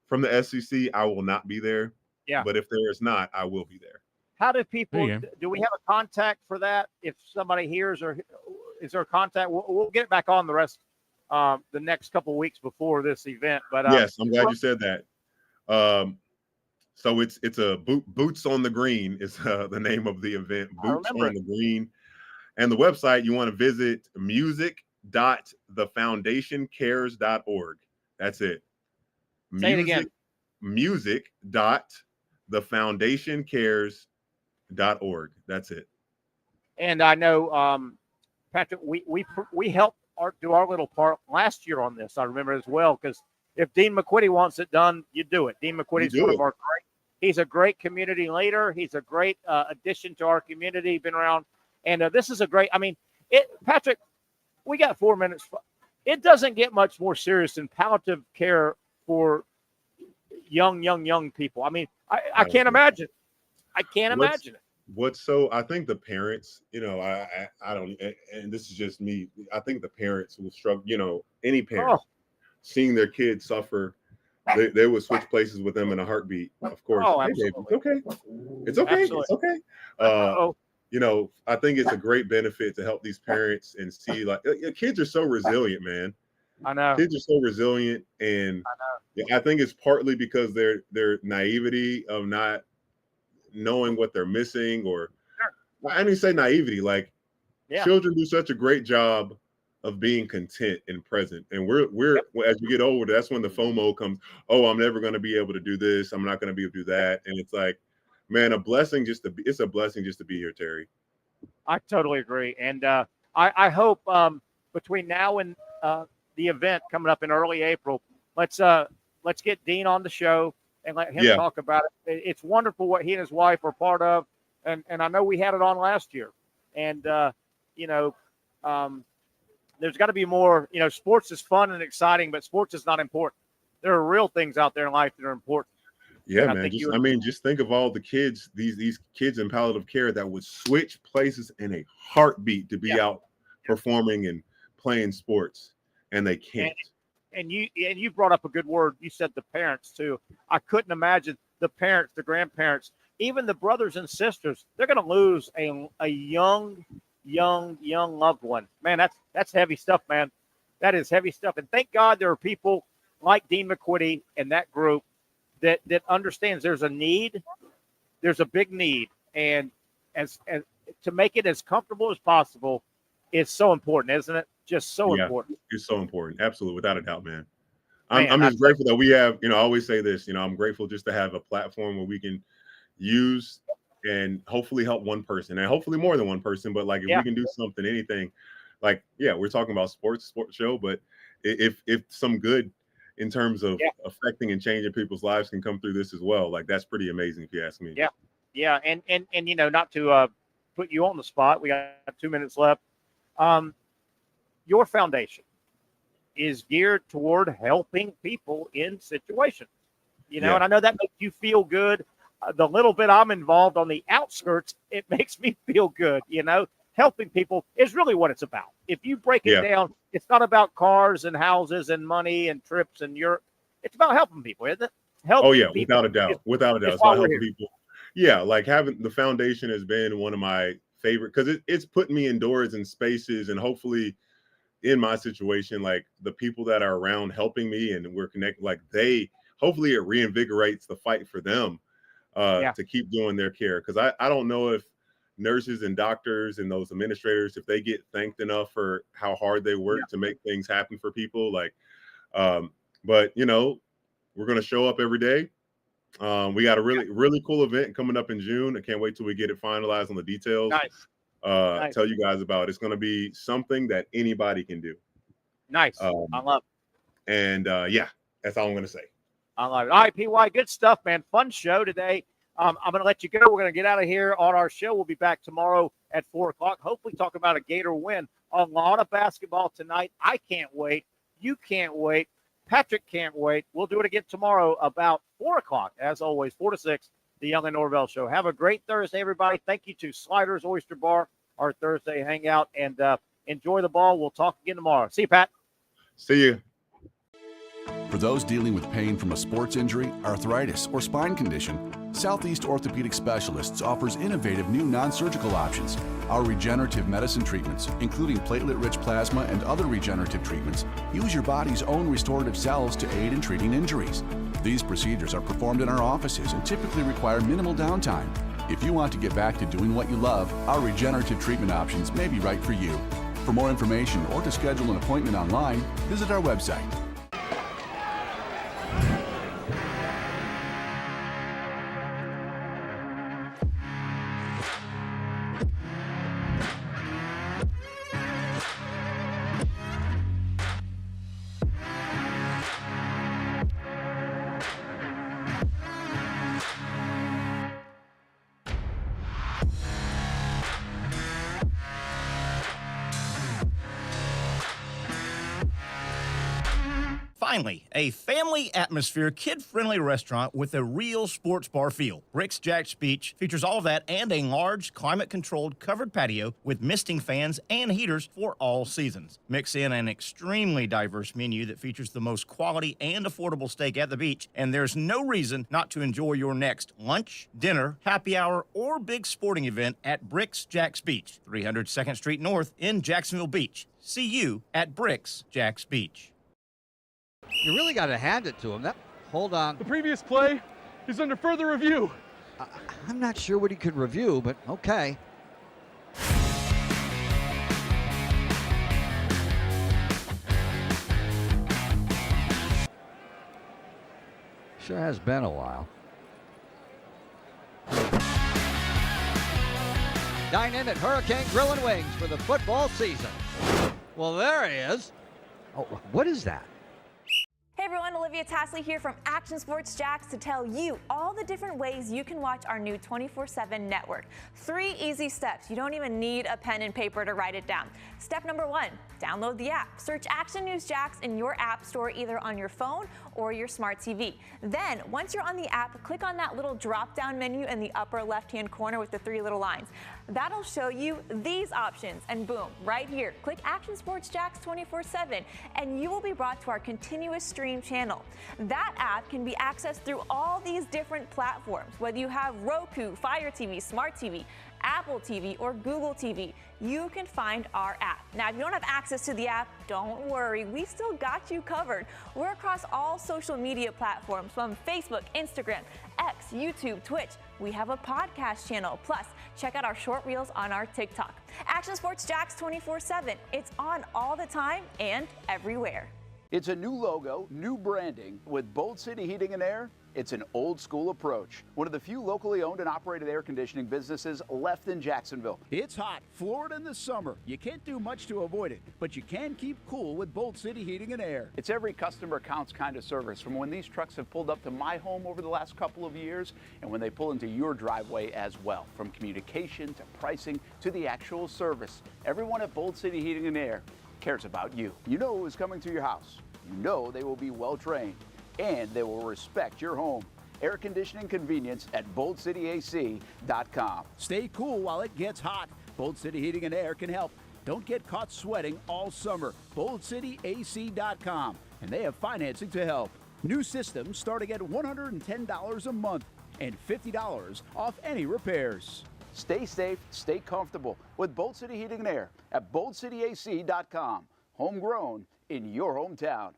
Speaker 3: from the SEC, I will not be there.
Speaker 2: Yeah.
Speaker 3: But if there is not, I will be there.
Speaker 2: How do people, do we have a contact for that? If somebody hears, or is there a contact? We'll get back on the rest, the next couple of weeks before this event. But
Speaker 3: yes, I'm glad you said that. So it's a Boots on the Green is the name of the event. Boots on the Green. And the website, you want to visit music.thefoundationcares.org. That's it.
Speaker 2: Say it again.
Speaker 3: Music.thefoundationcares.org. That's it.
Speaker 2: And I know, Patrick, we helped do our little part last year on this. I remember as well, because if Dean McQuitty wants it done, you do it. Dean McQuitty's one of our he's a great community leader. He's a great addition to our community. Been around, and this is a great. I mean, Patrick, we got 4 minutes. It doesn't get much more serious than palliative care for young people. I mean, I can't imagine. I can't imagine it.
Speaker 3: I think the parents, I don't, and this is just me. I think the parents will struggle. Any parent seeing their kids suffer, they would switch places with them in a heartbeat. Of course, hey, baby, it's okay. It's okay.
Speaker 2: Absolutely.
Speaker 3: It's okay. I think it's a great benefit to help these parents and see, like, kids are so resilient, man.
Speaker 2: I know.
Speaker 3: Kids are so resilient, and I think it's partly because their naivety of not knowing what they're missing, or I didn't say naivety, like children do such a great job of being content and present. And we're as we get older, that's when the FOMO comes. Oh, I'm never going to be able to do this. I'm not going to be able to do that. And it's like, man, it's a blessing just to be here, Terry.
Speaker 2: I totally agree. And I hope between now and the event coming up in early April, let's get Dean on the show and let him talk about it. It's wonderful what he and his wife are part of. And I know we had it on last year. And, there's got to be more, sports is fun and exciting, but sports is not important. There are real things out there in life that are important.
Speaker 3: Yeah, man. Just think of all the kids, these kids in palliative care that would switch places in a heartbeat to be out performing and playing sports, and they can't.
Speaker 2: And you brought up a good word. You said the parents too. I couldn't imagine the parents, the grandparents, even the brothers and sisters. They're going to lose a young loved one. Man, that's heavy stuff, man. That is heavy stuff. And thank God there are people like Dean McQuitty and that group that understands there's a need. There's a big need, and as to make it as comfortable as possible is so important, isn't it? Just so important.
Speaker 3: It's so important. Absolutely. Without a doubt, man. I'm just grateful that we have, I always say this, I'm grateful just to have a platform where we can use and hopefully help one person, and hopefully more than one person. But like, if we can do something, anything, like, yeah, we're talking about sports show, but if some good in terms of affecting and changing people's lives can come through this as well, like that's pretty amazing if you ask me.
Speaker 2: Yeah, and not to put you on the spot, we got 2 minutes left. Your foundation is geared toward helping people in situations, and I know that makes you feel good. The little bit I'm involved on the outskirts, it makes me feel good. Helping people is really what it's about. If you break it down, it's not about cars and houses and money and trips and Europe. It's about helping people, isn't it? Helping people.
Speaker 3: Without a doubt. It's about helping people. Yeah, like having the foundation has been one of my favorite, because it's put me indoors in spaces, and hopefully in my situation, like the people that are around helping me and we're connected, like hopefully it reinvigorates the fight for them to keep doing their care. Because I don't know if nurses and doctors and those administrators, if they get thanked enough for how hard they work to make things happen for people. Like, but we're going to show up every day. We got a really cool event coming up in June. I can't wait till we get it finalized on the details.
Speaker 2: Nice.
Speaker 3: Tell you guys about it. It's going to be something that anybody can do.
Speaker 2: Nice. I love it.
Speaker 3: And that's all I'm going to say.
Speaker 2: I love it. All right, PY, good stuff, man. Fun show today. I'm going to let you go. We're going to get out of here on our show. We'll be back tomorrow at 4 o'clock. Hopefully talk about a Gator win. A lot of basketball tonight. I can't wait. You can't wait. Patrick can't wait. We'll do it again tomorrow about 4 o'clock. As always, 4 to 6, the Young and Norvelle Show. Have a great Thursday, everybody. Thank you to Sliders Oyster Bar, our Thursday hangout, and enjoy the ball. We'll talk again tomorrow. See you, Pat.
Speaker 3: See you.
Speaker 4: For those dealing with pain from a sports injury, arthritis, or spine condition, Southeast Orthopedic Specialists offers innovative new non-surgical options. Our regenerative medicine treatments, including platelet-rich plasma and other regenerative treatments, use your body's own restorative cells to aid in treating injuries. These procedures are performed in our offices and typically require minimal downtime. If you want to get back to doing what you love, our regenerative treatment options may be right for you. For more information or to schedule an appointment online, visit our website.
Speaker 5: Finally, a family atmosphere, kid-friendly restaurant with a real sports bar feel. Rick's Jack's Beach features all of that and a large, climate-controlled covered patio with misting fans and heaters for all seasons. Mix in an extremely diverse menu that features the most quality and affordable steak at the beach, and there's no reason not to enjoy your next lunch, dinner, happy hour, or big sporting event at Rick's Jack's Beach, 300 2nd Street North in Jacksonville Beach. See you at Rick's Jack's Beach.
Speaker 6: You really got to hand it to him. Hold on.
Speaker 7: The previous play is under further review.
Speaker 6: I'm not sure what he could review, but okay. Sure has been a while. Dine in at Hurricane Grill and Wings for the football season. Well, there he is. Oh, what is that?
Speaker 8: Hey everyone, Olivia Tasley here from Action Sports Jacks to tell you all the different ways you can watch our new 24/7 network. 3 easy steps. You don't even need a pen and paper to write it down. Step number 1, download the app. Search Action News Jacks in your app store either on your phone or your smart TV. Then, once you're on the app, click on that little drop-down menu in the upper left-hand corner with the 3 little lines. That'll show you these options, and boom, right here, click Action Sports Jacks 24/7, and you will be brought to our continuous stream channel. That app can be accessed through all these different platforms, whether you have Roku, Fire TV, Smart TV, Apple TV, or Google TV. You can find our app. Now, if you don't have access to the app, don't worry. We still got you covered. We're across all social media platforms from Facebook, Instagram, X, YouTube, Twitch. We have a podcast channel. Plus, check out our short reels on our TikTok. Action Sports Jacks 24/7. It's on all the time and everywhere.
Speaker 9: It's a new logo, new branding. With Bold City Heating and Air, it's an old school approach. One of the few locally owned and operated air conditioning businesses left in Jacksonville.
Speaker 10: It's hot, Florida in the summer. You can't do much to avoid it, but you can keep cool with Bold City Heating and Air.
Speaker 9: It's every customer counts kind of service, from when these trucks have pulled up to my home over the last couple of years and when they pull into your driveway as well. From communication to pricing to the actual service, everyone at Bold City Heating and Air cares about you. You know who is coming to your house. You know they will be well trained and they will respect your home. Air conditioning convenience at boldcityac.com.
Speaker 10: Stay cool while it gets hot. Bold City Heating and Air can help. Don't get caught sweating all summer. boldcityac.com, and they have financing to help. New systems starting at $110 a month and $50 off any repairs.
Speaker 9: Stay safe, stay comfortable with Bold City Heating and Air at boldcityac.com. Homegrown in your hometown.